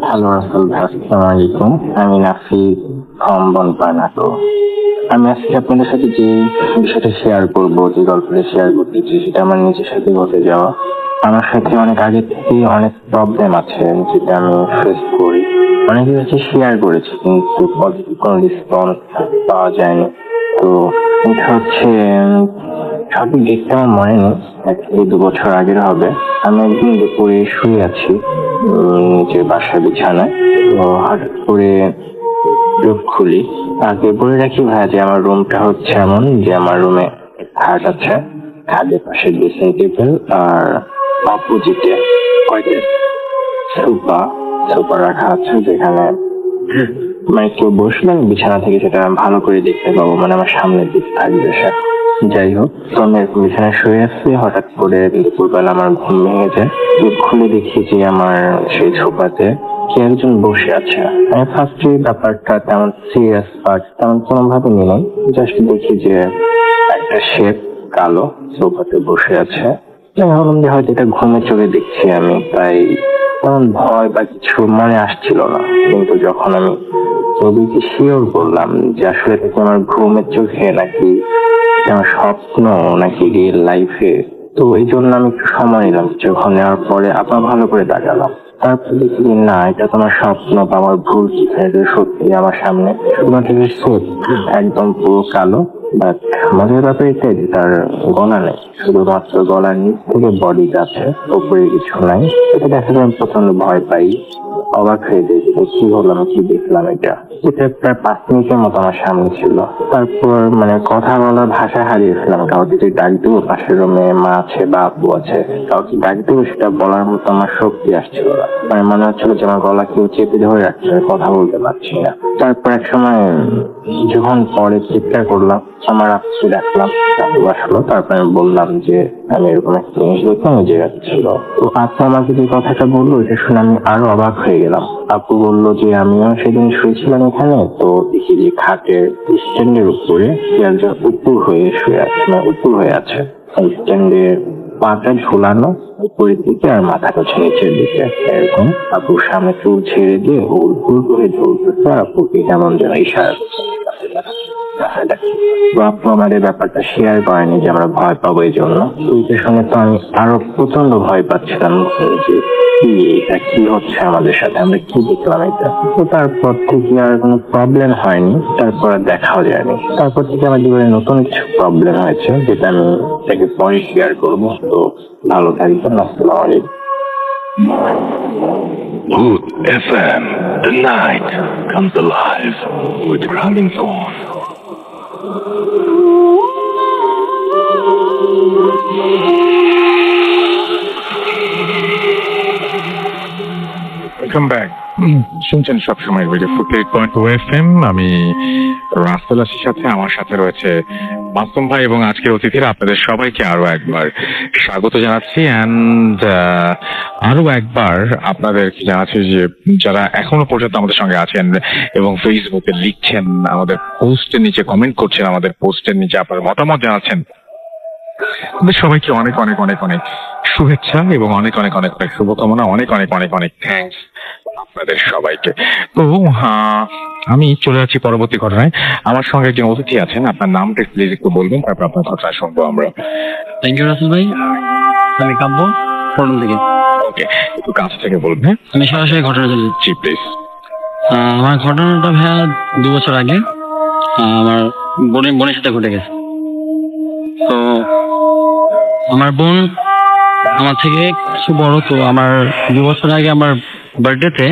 Speaker 6: Hello Rasel ভাই, আসসালামু আলাইকুম। আমি নাফিস বনপানাটো। আমি আজকে আপনাদের সাথে যে বিষয়টা শেয়ার করবো, যে গল্পটা শেয়ার করতেছি, সেটা আমার নিজের সাথে ঘটে যাওয়া। আমার সাথে অনেক আগে থেকে অনেক প্রবলেম আছে যেটা আমি ফেস করি। অনেকের কাছে শেয়ার করেছি কিন্তু পজিটিভ কোনো রেসপন্স পাওয়া যায়নি। তো এটা হচ্ছে সঠিক দেখতে আমার মনে নেই, 1-2 বছর আগের হবে। আমি একদিন দুপুরে শুয়ে আছি নিজের বাসার বিছানায়। তো হঠাৎ করে চোখ খুলি। আগে বলে রাখি ভাই যে আমার রুমটা হচ্ছে এমন যে আমার রুমে খাট আছে, খাটের পাশে ড্রেসিং টেবিল আর অপোজিটে কয়টা সোফা রাখা আছে, যেখানে মানে কেউ বসলেন বিছানা থেকে সেটা ভালো করে দেখতে পাবো, মানে আমার সামনের দিকে থাকবে সে। যাই হোক, তো আমি এরকম বিছানায় শুয়ে আসছি, হঠাৎ করে দুপুরবেলা আমার ঘুম ভেঙে যায়। খুলে দেখি যে আমার সেই সোফাতে কে একজন বসে আছে। আমি ফার্স্টে ব্যাপারটা তেমন সিরিয়াস পার্ট তেমন কোনোভাবে নিলাম, জাস্ট দেখি যে একটা শেপ কালো সোফাতে বসে আছে। ভাবলাম যে হয়তো এটা ঘুমের চোখে দেখছি আমি, তাই তেমন ভয় বা কিছু মনে আসছিল না। কিন্তু যখন আমি ছবিকে শিওর করলাম যে আসলে এটা আমার ঘুমের চোখে নাকি আমার স্বপ্ন নাকি রিয়েল লাইফে, তো এই জন্য আমি একটু সময় নিলাম। যখন নেওয়ার পরে আবার ভালো করে তাকালাম, তারপর দেখি না এটা তোমার স্বপ্ন বা আমার ভুল কি, সত্যি আমার সামনে শুধুমাত্র একদম পুরো কালো। বাট মজার ব্যাপার এটাই যে তার গলা নেই, শুধুমাত্র গলার নিচ থেকে বডি আছে, উপরে কিছু নাই। এটা দেখা যায় আমি প্রচন্ড ভয় পাই, অবাক হয়ে যাই যে কি হলাম, কি দেখলাম। এটা প্রায় 5 মিনিটের মতো আমার সামনে ছিল। তারপর মানে কথা বলার ভাষা হারিয়েছিলাম। কাউকে যে ডাক দেবো, পাশের রুমে মা আছে বা আপু আছে, কাউকে ডাক দেবো সেটা বলার মতো আমার শক্তি আসছিল না। মানে মনে হচ্ছিল যে আমার গলা কেউ চেপে ধরে রাখছে, কথা বলতে পারছি না। তারপর এক সময় যখন পরে চিৎকার করলাম, আমার আপুকে ডাকলাম, আপু আসলো। তারপর আমি বললাম যে আমি এরকম একটা জিনিস দেখলাম, যে ছিল। তো আপু আমাকে যে কথাটা বললো এটা শুনে আমি আরো অবাক হয়ে গেলাম। আপু বললো যে আমিও সেদিন শুয়েছিলাম এখানে, তো দেখি যে খাটের স্ট্যান্ডের উপরে একজন উপর হয়ে শুয়ে আছে, মানে উপর হয়ে আছে। স্ট্যান্ডের পাটা ঝুলানো উপরের দিকে আর মাথাটা নিচের দিকে, এরকম। আপুর সামনে চুল ছেড়ে দিয়ে উপর করে ঝুলতেছে, আপুকে কেমন যেন ইশারা করছে। আপু আমাদের ব্যাপারটা শেয়ার করেনি যে আমরা ভয় পাবো এই জন্য। ওইটার সঙ্গে তো আমি আরো প্রচন্ড ভয় পাচ্ছিলাম যে এটা কি হচ্ছে আমাদের সাথে, আমরা কি দেখলাম এটা। তো তারপর থেকে আর কোনো প্রবলেম হয়নি, তারপর আর দেখাও যায়নি। তারপর থেকে আমার জীবনে নতুন কিছু প্রবলেম হয়েছে, যেটা আমি তাকে পরে শেয়ার করবো। তো ভালো থাকবেন, আসসালামু আলাইকুম।
Speaker 1: Hood FM, the night comes alive with Running Thorn. Welcome back. শুনছেন সবসময় রেডিও 48.2 FM। আমি রাসেল আশির সাথে, আমার সাথে রয়েছে মাসুম ভাই এবং আজকের অতিথিরা। আপনাদের সবাইকে আরো একবার স্বাগত জানাচ্ছি। অ্যান্ড আরো একবার আপনাদেরকে জানাচ্ছি যে যারা এখনো পর্যন্ত আমাদের সঙ্গে আছেন এবং ফেসবুকে লিখছেন, আমাদের পোস্টের নিচে কমেন্ট করছেন, আমাদের পোস্টের নিচে আপনার মতামত জানাচ্ছেন, আমাদের সবাইকে অনেক অনেক অনেক অনেক শুভেচ্ছা এবং অনেক অনেক অনেক অনেক শুভকামনা। অনেক অনেক অনেক অনেক থ্যাঙ্কস আপনাদের সবাইকে। তো আমি চলে যাচ্ছি পরবর্তী ঘটনায়। আমার সঙ্গে একজন অতিথি আছেন, আপনার নামটা প্লিজ একটু বলবেন, তারপর আপনার কথা শুনবো আমরা।
Speaker 3: থ্যাংক ইউ রাসেল ভাই, আমি কাব্য ফোরন থেকে।
Speaker 1: ওকে, একটু কাছ থেকে বলবেন।
Speaker 3: আমি সরাসরি ঘটনা চলে যাচ্ছি
Speaker 1: প্লিজ।
Speaker 3: আমার ঘটনাটা ভাইয়া 2 বছর আগে আমার বোনের সাথে ঘটে গেছে। তো আমার বোন আমার থেকে কিছু বড়। তো আমার 2 বছর আগে আমার বার্থডেতে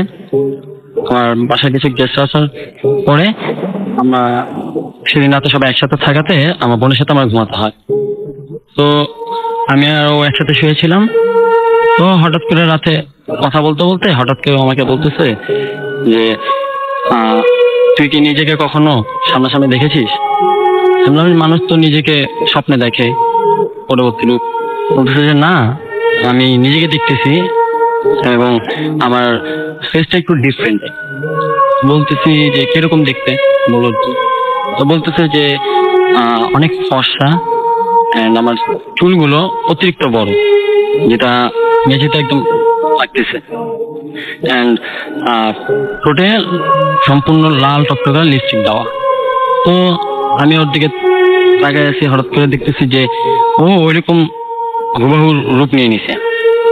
Speaker 3: আমার বাসায় কিছু গেস্ট আসার পরে আমরা সেদিন রাতে সবাই একসাথে থাকাতে আমার বোনের সাথে আমার ঘুমাতে হয়। তো আমি আর ও একসাথে শুয়েছিলাম। তো হঠাৎ করে রাতে কথা বলতে বলতে হঠাৎ করে আমাকে বলতেছে যে তুই কি নিজেকে কখনো সামনাসামনি দেখেছিস? মানুষ তো নিজেকে স্বপ্নে দেখে পরবর্তী রূপ। বলতেছে যে না, আমি নিজেকে দেখতেছি এবং আমার ফেসটা একটু ডিফারেন্ট। বলতেছি যে কিরকম দেখতে? তো বলতেছে যে অনেক ফর্সা, এন্ড আমার চুলগুলো অতিরিক্ত বড়, যেটা মেঝেতে একদম লাগতেছে, এন্ড ঠোঁটে সম্পূর্ণ লাল টকটকা লিপস্টিক দেওয়া। তো আমি ওর দিকে তাকায় আছি, হঠাৎ করে দেখতেছি যে ও ওইরকম হুবহু রূপ নিয়ে নিছে।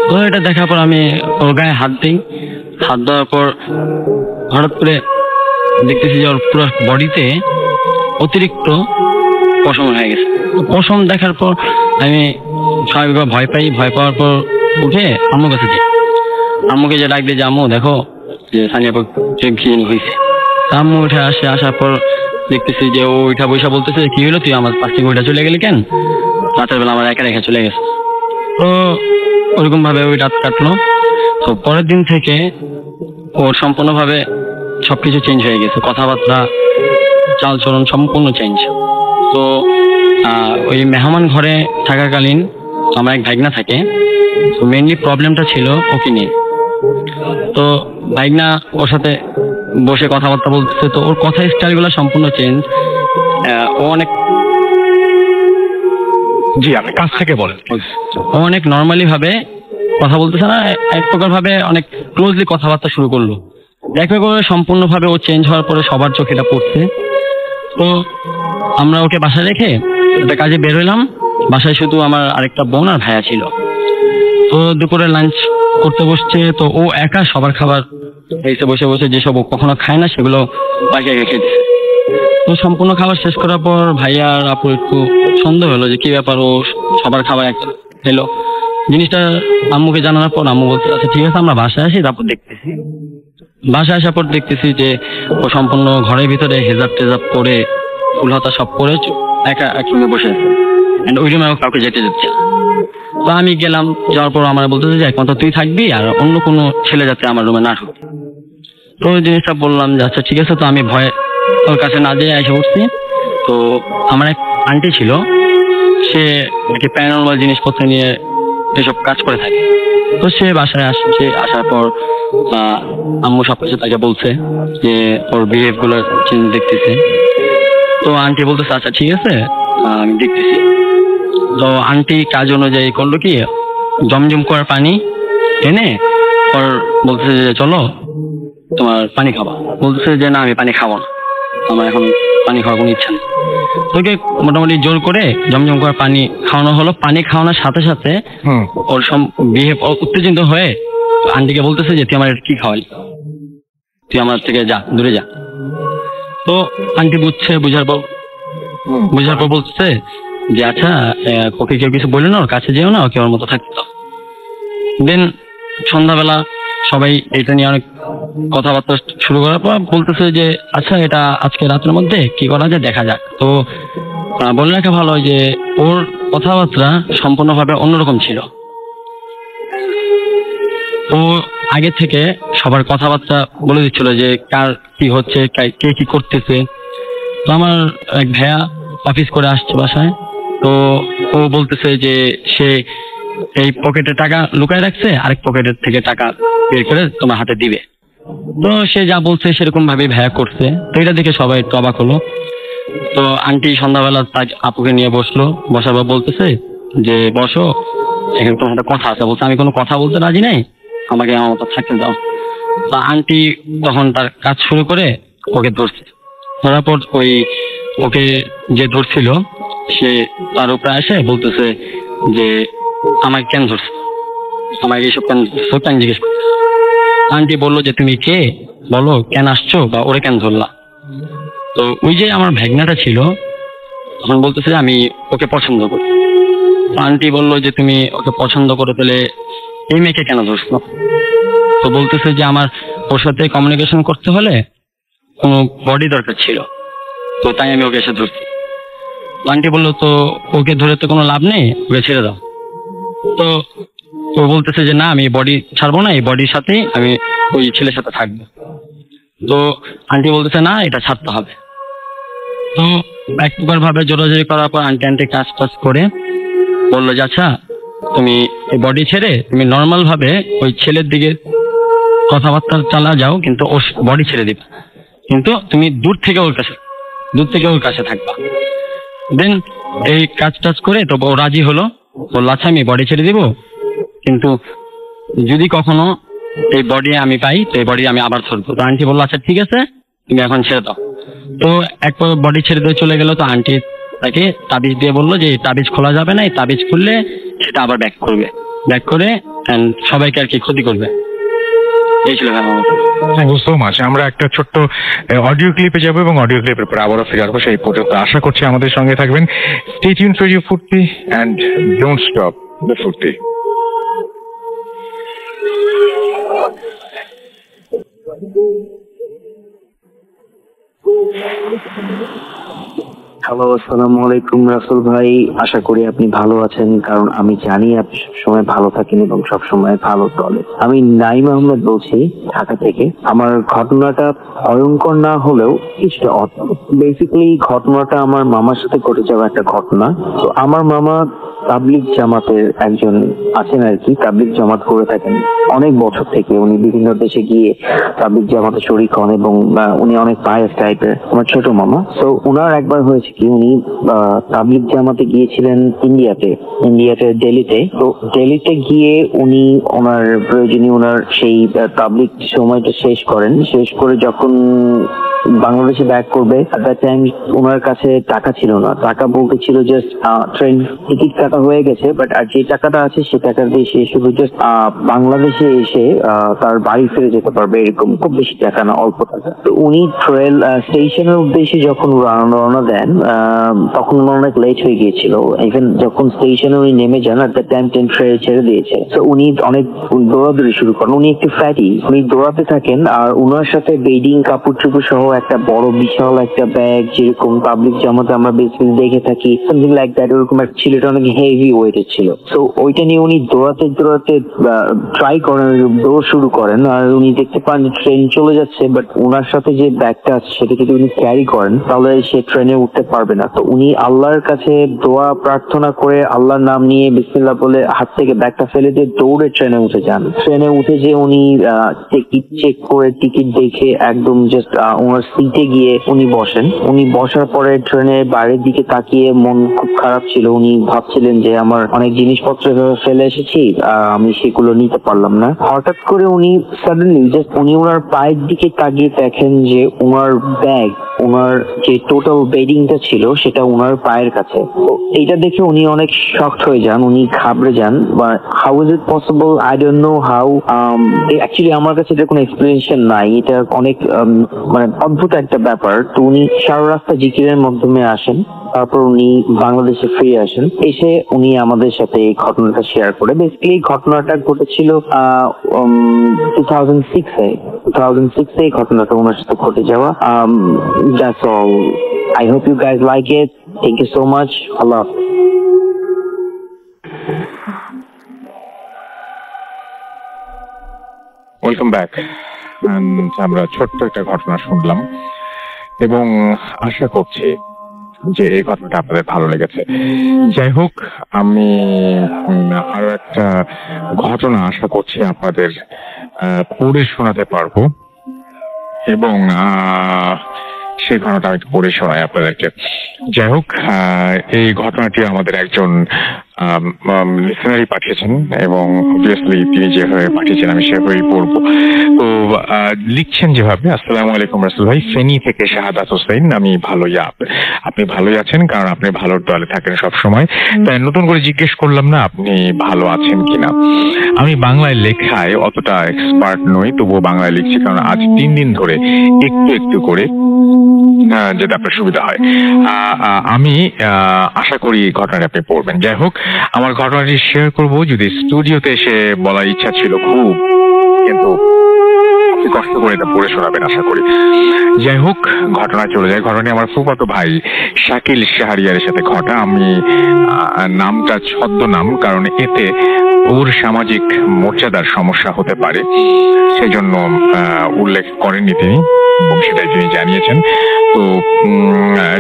Speaker 3: তো এটা দেখার পর আমি ওর গায়ে হাত দিই। হাত দেওয়ার পর হঠাৎ করে দেখতেছি যে ওর পুরো বডিতে অতিরিক্ত পশম হয়ে গেছে। পশম দেখার পর আমি স্বাভাবিকভাবে ভয় পাই। ভয় পাওয়ার পর উঠে আম্মুর কাছে যাই। আম্মুকে যে ডাক দিয়ে যে আম্মু দেখো যে সানিয়া কি হয়েছে। আম্মু উঠে আসে। আসার পর দেখতেছি যে ও ওইটা বৈশা বলতেছে কি হলো, তুই আমার পাশ থেকে ওইটা চলে গেলি কেন? রাতের বেলা আমার একা রেখে চলে গেছে। তো ওরকম ভাবে ওই রাত কাটলো। তো পরের দিন থেকে ওর সম্পূর্ণভাবে সবকিছু চেঞ্জ হয়ে গেছে, কথাবার্তা, চালচলন সম্পূর্ণ চেঞ্জ। তো ওই মেহমান ঘরে থাকাকালীন আমার এক ভাইগনা থাকে, তো মেইনলি প্রবলেমটা ছিল ওকে নিয়ে। তো ভাইগনা ওর সাথে বসে কথাবার্তা বলতেছে, তো ওর কথা স্টাইলগুলো সম্পূর্ণ চেঞ্জ। ও অনেক
Speaker 1: জি, আপনি কাছ থেকে বলেন।
Speaker 3: ও অনেক নর্মালি ভাবে কথা বলতেছে না, এক প্রকার ভাবে অনেক ক্লোজলি কথাবার্তা শুরু করলো। এক করে সম্পূর্ণভাবে ও চেঞ্জ হওয়ার পরে সবার চোখে এটা পড়ছে। তো আমরা ওকে বাসায় রেখে একটা কাজে বের হইলাম। বাসায় শুধু আমার আরেকটা বোন আর ভাইয়া ছিল। তো দুপুরে লাঞ্চ করতে বসছে, তো ও একা সবার খাবার এসে বসে বসে যেসব ও কখনো খায় না সেগুলো বাকি রেখে দিচ্ছে। তো সম্পূর্ণ খাবার শেষ করার পর ভাইয়া আর আপু একটু সন্দেহ হলো যে কি ব্যাপার, ও সবার খাবার একটা খেলো। জিনিসটা আম্মুকে জানানোর পর আম্মু বলছে আচ্ছা ঠিক আছে আমরা বাসায় আসি, তারপর দেখতেছি। বাসায় আসার পর দেখতেছি যে ও সম্পূর্ণ ঘরের ভিতরে হেজাব টেজাব পরে, ফুল হাতা সব পরে একা এক রুমে বসে আছে। ওই রুমে কাউকে যেতে দিচ্ছে না। তো আমি গেলাম, যাওয়ার পর আমার বলতেছে যে একমাত্র তুই থাকবি আর অন্য কোনো ছেলে যাতে আমার রুমে না ঢুকে। তো ওই জিনিসটা বললাম যে আচ্ছা ঠিক আছে। তো আমি ভয়ে ওর কাছে না যেয়ে এসে উঠছি। তো আমার এক আন্টি ছিল, সে একটি প্যারানর্মাল জিনিসপত্র নিয়ে এসব কাজ করে থাকে। তো সে বাসায় আসছে, আসার পর আম্মু সবকিছু তাকে বলছে যে ওর বিহেভ গুলো চেঞ্জ দেখতেছে। তো আন্টি বলতেছে আচ্ছা ঠিক আছে আমি দেখতেছি। তো আন্টি কাজ অনুযায়ী করলো কি, জমজম করার পানি এনে ওর বলতেছে যে চলো তোমার পানি খাবা। বলতেছে যে না আমি পানি খাবো না, আমার এখন পানি খাওয়ার কোনো ইচ্ছা নেই। তোকে মোটামুটি জোর করে জমজম করার পানি খাওয়ানো হলো। পানি খাওয়ানোর সাথে সাথে ওর বিহেভ উত্তেজিত হয়ে আন্টিকে বলতেছে যে তুই আমার কি খাওয়ালি, তুই আমার থেকে যা, দূরে যা। তো আন্টি বুঝছে, বুঝার পর বলতেছে যে আচ্ছা ওকে কেউ কিছু বললো না, ওর কাছে যেও না, ওকে ওর মতো থাকতে দাও। দেন সন্ধ্যাবেলা সবাই এটা নিয়ে অনেক কথাবার্তা শুরু করার পর বলতেছে যে আচ্ছা এটা আজকে রাতের মধ্যে কি করা যায় দেখা যাক। তো বলে রাখা ভালো যে ওর কথাবার্তা সম্পূর্ণভাবে অন্যরকম ছিল। ও আগে থেকে সবার কথাবার্তা বলে দিচ্ছিল যে কার কি হচ্ছে, কে কি করতেছে। তো আমার এক ভাইয়া অফিস করে আসছে বাসায়। তো ও বলতেছে যে সে এই পকেটে টাকা লুকায় রাখছে, আরেক পকেটের থেকে টাকা বের করে তোমার হাতে দিবে। তো সে যা বলছে সেরকম ভাবে ভাইয়া করছে। তো এটা দেখে সবাই একটু অবাক হলো। তো আন্টি সন্ধ্যাবেলা তার আপুকে নিয়ে বসলো, বসার পর বলতেছে যে বসো, এখানে তোমার সাথে কথা আছে। বলছে আমি কোনো কথা বলতে রাজি নাই, আমাকে আমার মতো থাকতে দাও। তো আন্টি তখন তার কাজ শুরু করে ওকে ধরছে। ধরার পর ওকে যে ধরছিল সে তার উপরে এসে বলতেছে যে আমাকে কেন ধরছে, আমাকে এইসব কেন জিজ্ঞেস করছে। আন্টি বললো যে তুমি কে, বলো কেন আসছো, বা ওরে কেন ধরলা। তো ওই যে আমার ভাগনাটা ছিল তখন বলতেছে আমি ওকে পছন্দ করি। আন্টি বললো যে তুমি ওকে পছন্দ করে তাহলে এই মেয়েকে কেন ধরছো। তো বলতেছে যে আমার ওর সাথে কমিউনিকেশন করতে হলে কোনো বডি দরকার ছিল, তো তাই আমি ওকে এসে ধরছি। আন্টি বললো তো ওকে ধরে তো কোনো লাভ নেই, ওকে ছেড়ে দাও। তো ও বলতেছে যে না আমি বডি ছাড়বো না, এই বডির সাথেই আমি ওই ছেলের সাথে থাকবো। তো আন্টি বলতেছে না এটা ছাড়তে হবে। তো একবার ভাবে জোরাজোরি করার পর আন্টি কাজ করে বললো যে আচ্ছা তুমি এই বডি ছেড়ে তুমি নর্মাল ভাবে ওই ছেলের দিকে কথাবার্তা চালা যাও, কিন্তু ওর বডি ছেড়ে দিবে, কিন্তু তুমি দূর থেকে ওর কাছে থাকবা। দেন এই কাজ করে তো ও রাজি হলো, বললো আচ্ছা আমি বডি ছেড়ে দিব, কিন্তু যদি কখনো এই বডি আমি পাই তো এই বডি আমি আবার ধরবো। তো আন্টি বললো আচ্ছা ঠিক আছে তুমি এখন ছেড়ে দাও। তো একবার বডি ছেড়ে দিয়ে চলে গেল। তো আন্টি তাকে তাবিজ দিয়ে বললো যে তাবিজ খোলা যাবে না, এই তাবিজ খুললে সেটা আবার ব্যাক করে সবাইকে আর কি ক্ষতি করবে। এই ছিল
Speaker 1: থ্যাংক ইউ সো মাচ। আমরা একটা ছোট্ট অডিও ক্লিপে যাবো এবং অডিও ক্লিপের পর আবারও ফিরে আসবো। সেই পর্যন্ত আশা করছি আমাদের সঙ্গে থাকবেন। স্টে টিউনড ফর ইউ ফুর্তি এন্ড ডোন্ট স্টপ দ্য ফুর্তি।
Speaker 7: হ্যালো, আসসালামু আলাইকুম রাসেল ভাই। আশা করি আপনি ভালো আছেন, কারণ আমি জানি আপনি সবসময় ভালো থাকেন এবং সবসময় ভালো চলে। আমি নাইম আহমেদ বলছি ঢাকা থেকে। আমার ঘটনাটা ভয়ঙ্কর না হলেও কিছুটা অদ্ভুত। বেসিক্যালি ঘটনাটা আমার মামার সাথে ঘটে যাওয়া একটা ঘটনা। তো আমার মামা তাবলিগ জামাতের একজন আছেন আর কি, তাবলিগ জামাত করে থাকেন অনেক বছর থেকে। উনি বিভিন্ন দেশে গিয়ে তাবলিগ জামাতে শরীক হন এবং উনি অনেক পায়েস টাইপের, আমার ছোট মামা। তো উনার একবার হয়েছে কি, উনি তাবলিগ জামাতে গিয়েছিলেন ইন্ডিয়াতে দিল্লিতে। তো দিল্লিতে গিয়ে উনি ওনার প্রয়োজনীয় ওনার সেই তাবলিগ সময়টা শেষ করে যখন বাংলাদেশে ব্যাক করবে, এট দ্যাট টাইম ওনার কাছে টাকা ছিল না। টাকা বলতে ছিল জাস্ট ট্রেন টিকিট কাটা হয়ে গেছে, বাট আর যে টাকাটা আছে সে টাকা দিয়ে সে শুধু জাস্ট বাংলাদেশে এসে তার বাড়ি ফিরে যেতে পারবে, এরকম। খুব বেশি টাকা না, অল্প টাকা। তো উনি ট্রেন স্টেশনের উদ্দেশ্যে যখন রওনা দেন, তখন অনেক লেট হয়ে গিয়েছিল। ইভেন যখন স্টেশনে উনি নেমে যান, এট দ্যাট টাইম ট্রেন ছেড়ে দিয়েছে। তো উনি অনেক দৌড়াদৌড়ি শুরু করেন। উনি একটু ফ্যাটি, উনি দৌড়াতে থাকেন আর উনার সাথে বেডিং কাপড় চোপড় সহ একটা বড় বিশাল একটা ব্যাগ, যেরকম পাবলিক জামাতে আমরা বেসিক্যালি দেখে থাকি, সামথিং লাইক দ্যাট, ওরকম একটা ছিল। এটা অনেক হেভি ওয়েটের ছিল। তো ওইটা নিয়ে উনি দৌড়াতে ট্রাই করেন, দৌড় শুরু করেন। আর উনি দেখতে পান ট্রেন চলে যাচ্ছে, বাট ওনার সাথে যে ব্যাগটা আছে সেটা যদি উনি ক্যারি করেন তাহলে সে ট্রেনে উঠতে পারবে না। তো উনি আল্লাহর কাছে দোয়া প্রার্থনা করে, আল্লাহর নাম নিয়ে বিসমিল্লাহ বলে হাত থেকে ব্যাগটা ফেলে দিয়ে দৌড়ে ট্রেনে উঠে যান। ট্রেনে উঠে যে উনি টিকিট চেক করে টিকিট দেখে একদম জাস্ট ওনার সিটে গিয়ে উনি বসেন। উনি বসার পরে ট্রেনের বাইরের দিকে তাকিয়ে মন খুব খারাপ ছিল। উনি ভাবছিলেন যে আমার অনেক জিনিসপত্র ফেলে এসেছি, আমি সেগুলো নিতে পারলাম না। হঠাৎ করে উনি সাডেনলি জাস্ট উনি ওনার পায়ের দিকে তাকিয়ে দেখেন যে ওনার ব্যাগ, ওনার যে টোটাল বেডিংটা ছিল সেটা ওনার পায়ের কাছে। তো এইটা দেখে উনি অনেক শকড হয়ে যান, উনি ঘাবড়ে যান। How is it possible, I don't know how. Actually আমার কাছে এটা কোনো এক্সপ্লেনেশন নাই, এটা অনেক মানে অদ্ভুত একটা ব্যাপার। তো উনি সারা রাস্তা জিকিরের মাধ্যমে আসেন, তারপর উনি বাংলাদেশে ফিরে আসেন। এসে উনি আমাদের সাথে এই ঘটনাটা শেয়ার করে। বেসিক্যালি ঘটনাটা ঘটেছিল 2006 এই ঘটনাটা ওনার সাথে ঘটে যাওয়া। That's all. I hope you guys like it. Thank you so much. Allah.
Speaker 1: Welcome back. আমরা ছোট্ট একটা ঘটনা শুনলাম এবং আশা করছি যে এই ঘটনাটা আপনাদের ভালো লেগেছে। যাই হোক, আমি আরো একটা ঘটনা আশা করছি আপনাদের পড়ে শোনাতে পারবো এবং সেই ঘটনাটা আমি একটু পড়ে শোনাই আপনাদেরকে। যাই হোক, এই ঘটনাটি আমাদের একজন লিসেনারই পাঠিয়েছেন এবং অবভিয়াসলি তিনি যেভাবে পাঠিয়েছেন আমি সেভাবেই পড়বো। তো লিখছেন যেভাবে, আসসালামু আলাইকুম রাসেল ভাই, ফেনী থেকে শাহাদাত হোসেন। আমি ভালোই, আপনি ভালোই আছেন, কারণ আপনি ভালোর দলে থাকেন সবসময়, তাই নতুন করে জিজ্ঞেস করলাম না আপনি ভালো আছেন কিনা। আমি বাংলায় লেখায় অতটা এক্সপার্ট নই, তবুও বাংলায় লিখছি, কারণ আজ 3 দিন ধরে একটু একটু করে যেটা আপনার সুবিধা হয়। আমি আশা করি ঘটনাটি আপনি পড়বেন। যাই হোক, আমার ঘটনাটি শেয়ার করব, যদি স্টুডিওতে এসে বলার ইচ্ছা ছিল খুব, কিন্তু আপনি কষ্ট করে এটা পড়ে শোনাবেন আশা করি। যাই হোক, ঘটনা চলে যায়। ঘটনাটি আমার ফুফাতো ভাই শাকিল শাহরিয়ারের সাথে ঘটা। আমি নামটা ছদ্মনাম, কারণ এতে ওর সামাজিক মর্যাদার সমস্যা হতে পারে, সেজন্য উল্লেখ করেননি তিনি এবং সেটাই তিনি জানিয়েছেন। তো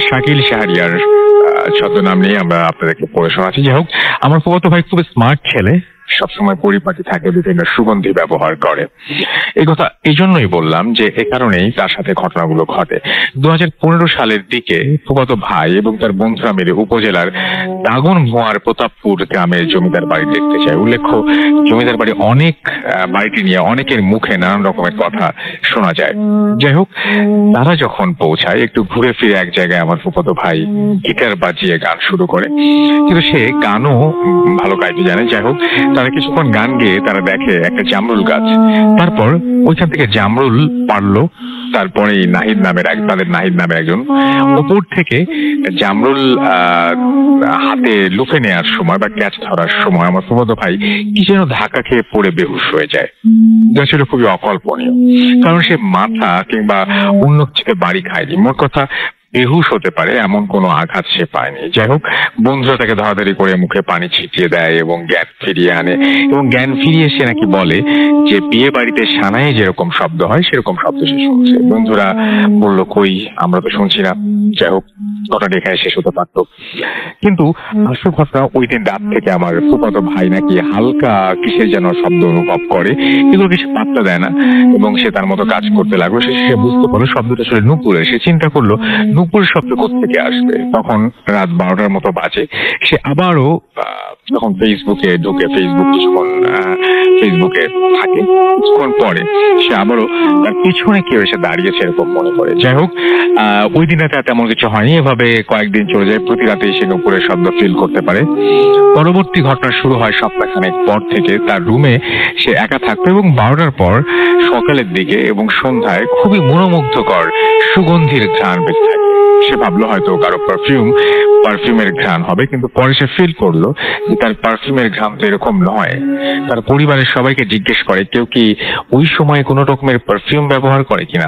Speaker 1: শাকিল শাহরিয়ার ছদ্মনাম নিয়ে আমরা আপনাদেরকে পড়ে শোনাচ্ছি। যাই হোক, আমার ফুফাতো ভাই খুব স্মার্ট ছেলে, সবসময় পরিপাটি থাকে, বিভিন্ন সুগন্ধি ব্যবহার করে। এই কথা এই জন্যই বললাম যে এ কারণেই তার সাথে ঘটনাগুলো ঘটে। 2015 সালের দিকে ফুফাতো ভাই এবং তার বন্ধুরা মিলে উপজেলার দাগনভূঞার প্রতাপপুর গ্রামের জমিদার বাড়ি দেখতে চায়। উল্লেখ্য, জমিদার বাড়ি বাড়িটি নিয়ে অনেকের মুখে নানান রকমের কথা শোনা যায়। যাই হোক, তারা যখন পৌঁছায়, একটু ঘুরে ফিরে এক জায়গায় আমার ফুফাতো ভাই গিটার বাজিয়ে গান শুরু করে, কিন্তু সে গানও ভালো গাইতে জানে। যাই হোক, তারা কিছুক্ষণ গান গেয়ে তারা দেখে একটা জামরুল গাছ। তারপর ওইখান থেকে জামরুল পারলো। তারপরে তাদের নাহিদ নামের একজন উপর থেকে জামরুল হাতে লুফে নেওয়ার সময় বা ক্যাচ ধরার সময় আমার ফুফাতো ভাই কি যেন ধাক্কা খেয়ে পড়ে বেহুশ হয়ে যায়। যা ছিল খুবই অকল্পনীয়, কারণ সে মাথা কিংবা অন্য কিছুতে বাড়ি খায়নি। মোট কথা, বেহুশ হতে পারে এমন কোনো আঘাত সে পায়নি। যাই হোক, বন্ধুরা তাকে ধরাধরি করে মুখে পানি ছিটিয়ে দেয় এবং জ্ঞান ফিরিয়ে আনে, এবং জ্ঞান ফিরিয়ে সে নাকি বলে যে বিয়ে বাড়িতে সানায়ে যেরকম শব্দ হয় সেরকম শব্দ সে শুনছে। বন্ধুরা বলল, কই, আমরা তো শুনছি না। যাই হোক, ঘটনাটা এখানে শেষ হতে পারত, কিন্তু আসল ঘটনা ওই দিন রাত থেকে আমার ফুফাতো ভাই নাকি হালকা কিসের যেন শব্দ অনুভব করে, এগুলো কিছু পাত্তা দেয় না, এবং সে তার মতো কাজ করতে লাগলো। সে বুঝতে পারলো শব্দটা আসলে নুপুরের। সে চিন্তা করলো নুপুরের শব্দ কোত্থেকে আসবে। তখন রাত 12টার মতো বাজে। সে আবারও তখন ফেসবুকে ঢুকে কিছুক্ষণ ফেসবুকে থাকে। কিছুক্ষণ পরে সে আবারও তার পিছনে কেউ এসে দাঁড়িয়েছে এরকম মনে করে। যাই হোক, ওই দিন রাতে তেমন কিছু হয়নি। এভাবে কয়েকদিন চলে যায়, প্রতি রাতে সে নুপুরের শব্দ ফিল করতে পারে। পরবর্তী ঘটনা শুরু হয় সপ্তাহখানেক পর থেকে। তার রুমে সে একা থাকতো এবং 12টার পর সকালের দিকে এবং সন্ধ্যায় খুবই মনোমুগ্ধকর সুগন্ধির ঘ্রাণ পেতে থাকে। সে ভাবলো হয়তো কারো পারফিউমের ঘ্রাণ হবে, কিন্তু পরে সে ফিল করলো যে তার পারফিউমের ঘ্রাণ তো এরকম নয়। তার পরিবারের সবাইকে জিজ্ঞেস করে কেউ কি ওই সময় কোনো রকমের পারফিউম ব্যবহার করে কিনা।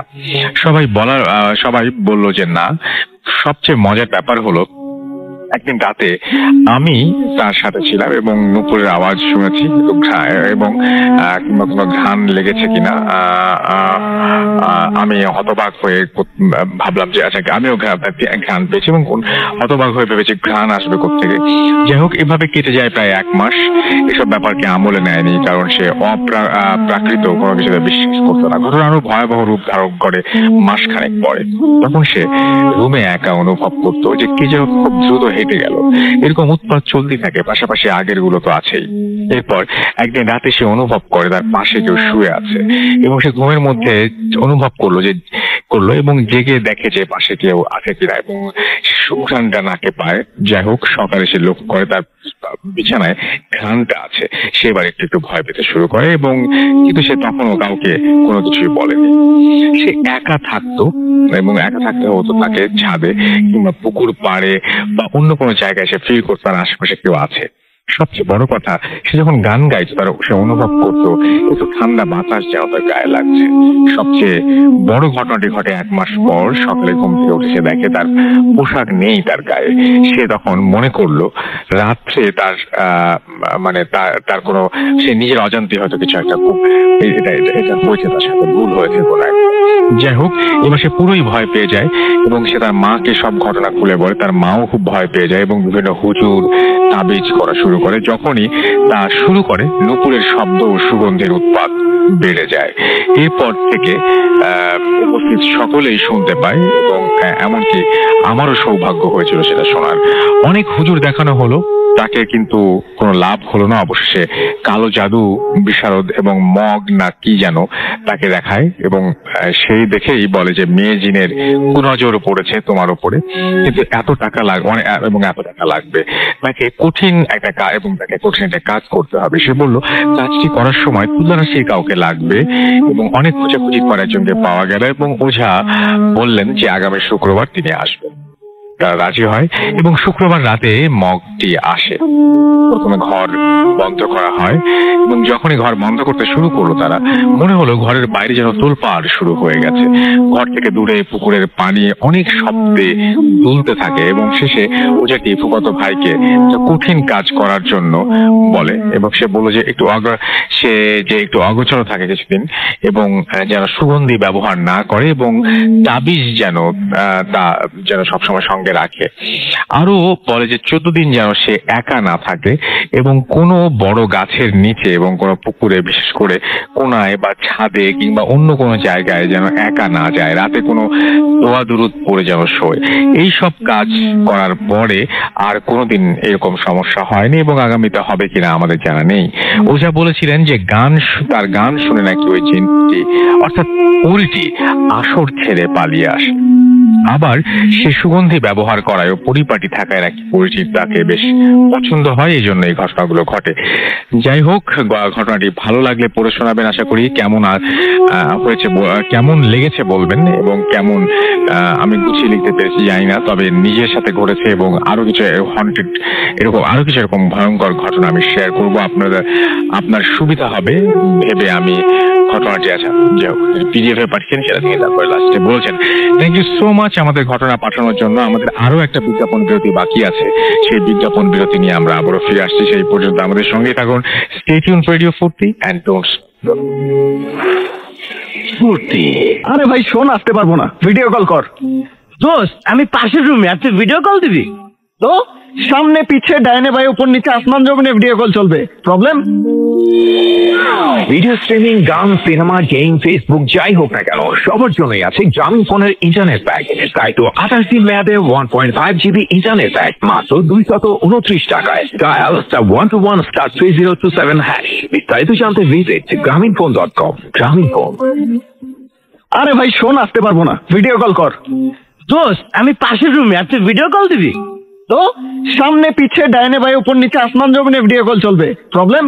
Speaker 1: সবাই বলল যে না। সবচেয়ে মজার ব্যাপার হলো, একদিন রাতে আমি তার সাথে ছিলাম এবং নুপুরের আওয়াজ শুনেছি, এবং কিংবা কোনো ঘ্রাণ লেগেছে কিনা আমি হতবাক হয়ে ভাবলাম যে আচ্ছা আমিও ঘ্রাণ পেয়েছি, এবং হতবাক হয়ে ভেবেছি ঘ্রাণ আসবে কোত্থেকে। যাই হোক, এভাবে কেটে যায় প্রায় 1 মাস। এসব ব্যাপারকে আমলে নেয়নি, কারণ সে প্রাকৃত কোনো কিছুতে বিশ্বাস করতো না। ঘটনা আরো ভয়াবহ রূপ ধারণ করে মাসখানেক পরে। তখন সে রুমে একা অনুভব করতো যে কে যেন খুব দ্রুত হেঁটে গেল। এরকম উৎপাত চলতে থাকে, পাশাপাশি আগের গুলো তো আছেই। এরপর একদিন রাতে সে অনুভব করে তার পাশে কেউ শুয়ে আছে, এবং সে ঘুমের মধ্যে অনুভব করলো এবং জেগে দেখে যে পাশে কেউ আছে কিনা, এবং ঘ্রাণটা নাকে পায়। যাই হোক, সকালে সে লক্ষ্য করে তার বিছানায় ঘ্রাণটা আছে। সে এবার একটু ভয় পেতে শুরু করে, এবং কিন্তু সে তখনও কাউকে কোনো কিছুই বলেনি। সে একা থাকতো, এবং একা থাকতে হতো তাকে ছাদে কিংবা পুকুর পাড়ে বা অন্য কোনো জায়গায় সে ফিল করতো তার আশেপাশে কেউ আছে। সবচেয়ে বড় কথা, সে যখন গান গাইতো সে অনুভব করতো একটু ঠান্ডা বাতাস যেন তার গায়ে লাগছে। সবচেয়ে বড় ঘটনাটি ঘটে 1 মাস পর। সকালে ঘুম থেকে উঠে সে দেখে তার পোশাক নেই তার গায়ে। সে তখন মনে করলো রাত্রে তার তার কোনো, সে নিজের অজান্তে হয়তো কিছু একটা খুব এটা হয়েছে, তার সাথে ভুল হয়েছে কোনো। যাই হোক, এবার সে পুরোই ভয় পেয়ে যায়, এবং সে তার মাকে সব ঘটনা খুলে বলে। তার মাও খুব ভয় পেয়ে যায় এবং বিভিন্ন হুজুর তাবিজ করা শুরু করে। যখনই তা শুরু করে, নুপুরের শব্দ ও সুগন্ধের উৎপাত বেড়ে যায়। এরপর থেকে উপস্থিত সকলেই শুনতে পায়, এবং এমনকি আমারও সৌভাগ্য হয়েছিল সেটা শোনার। অনেক হুজুর দেখানো হলো তাকে, কিন্তু কোনো লাভ হলো না। অবশেষে কালো জাদু বিশারদ এবং মগ না কি যেন তাকে দেখায়, এবং সেই দেখেই বলে যে মেয়ে জিনের কুনজর পড়েছে তোমার উপরে, কিন্তু এত টাকা লাগবে, তাকে কঠিন একটা কাজ করতে হবে। সে বলল কাজটি করার সময় তুলারাশির কাউকে লাগবে, এবং অনেক খোঁজাখুঁজি করে একজনকে পাওয়া গেল, এবং ওঝা বললেন যে আগামী শুক্রবার তিনি আসবেন। রাজি হয়, এবং শুক্রবার রাতে মগটি আসে। প্রথমে ঘর বন্ধ করা হয়, এবং যখনই ঘর বন্ধ করতে শুরু করলো তারা, মনে হলো ঘরের বাইরে যেন তোলপাড় শুরু হয়ে গেছে। ঘর থেকে দূরে পুকুরের পানি অনেক শব্দে দুলতে থাকে, এবং শেষে ওঝাটি ফুফাতো ভাইকে কঠিন কাজ করার জন্য বলে, এবং সে বললো যে একটু অগোচর থাকে কিছুদিন, এবং যেন সুগন্ধি ব্যবহার না করে, এবং তাবিজ যেন সবসময় সঙ্গে রাখে। আরো বলে যে 14 দিন যেন সে একা না থাকে, এবং কোনো বড় গাছের নিচে এবং কোনো পুকুরে, বিশেষ করে কোনায় বা ছাদে কিংবা অন্য কোনো জায়গায় যেন একা না যায়। রাতে কোনো দোয়া দুরুদ পড়ে যেন শোয়। এই সব কাজ করার পরে আর কোনোদিন এরকম সমস্যা হয়নি, এবং আগামীতে হবে কিনা আমাদের জানা নেই। ওঝা বলেছিলেন যে তার গান শুনে নাকি ওই জিনটি অর্থাৎ উল্টি আসর ছেড়ে পালিয়ে আসে। আবার সে সুগন্ধি ব্যবহার করায় ও পরিপাটি থাকায় নাকি পরিচিত তাকে বেশ পছন্দ হয়, এই জন্য এই ঘটনাগুলো ঘটে। যাই হোক, ঘটনাটি ভালো লাগলে পড়ে শোনাবেন আশা করি। কেমন লেগেছে বলবেন, এবং কেমন আমি গুছিয়ে লিখতে পেরেছি জানি না, তবে নিজের সাথে ঘটেছে, এবং আরো কিছু এরকম ভয়ঙ্কর ঘটনা আমি শেয়ার করবো। আপনার সুবিধা হবে ভেবে আমি ঘটনা যে আছে যে পিডিএফ এ পাঠিয়েছেন সেটা থেকে তারপরে লাস্টে বলছেন থ্যাংক ইউ সো মাচ আমাদের ঘটনা পাঠানোর জন্য। আমাদের আরো একটা বিজ্ঞাপন বিরতি বাকি আছে, সেই বিজ্ঞাপন বিরতি নিয়ে আমরা আবারও ফিরে আসছি। সেই পর্যন্ত আমাদের সঙ্গেই থাকুন। Stay tune for radio 40 and don't
Speaker 5: ফুর্তি। আরে ভাই শোন, আসতে পারবো না, ভিডিও কল কর।
Speaker 8: দোস্ত আমি পাশের রুমে, আর তুই ভিডিও কল দিবি?
Speaker 5: তো সামনে পিছে ডাইনে বাই উপর নিচে আসমান জমিনে ভিডিও কল চলবে, প্রবলেম?
Speaker 9: ভিডিও স্ট্রিমিং, গান, সিনেমা, গেম, ফেসবুক যাই হোক না কেন সবার জন্যই আছে গ্রামীণ ফোনের ইন্টারনেট প্যাক। তাই তো 28 দিন মেয়াদে 1.5 GB ইন্টারনেট প্যাক মাত্র 229 টাকায়। ডায়াল *121 *3027#। বিস্তারিত জানতে ভিজিট grameenphone.com। গ্রামীণ ফোন।
Speaker 5: আরে ভাই শোন, আসতে পারবো না, ভিডিও কল কর।
Speaker 8: দোস্ত আমি পাশের রুমে, আর তুই ভিডিও কল দিবি?
Speaker 5: তো সামনে পিছে ডাইনে বাই উপর নিচে আসমান জমিনে ভিডিও কল চলবে, প্রবলেম?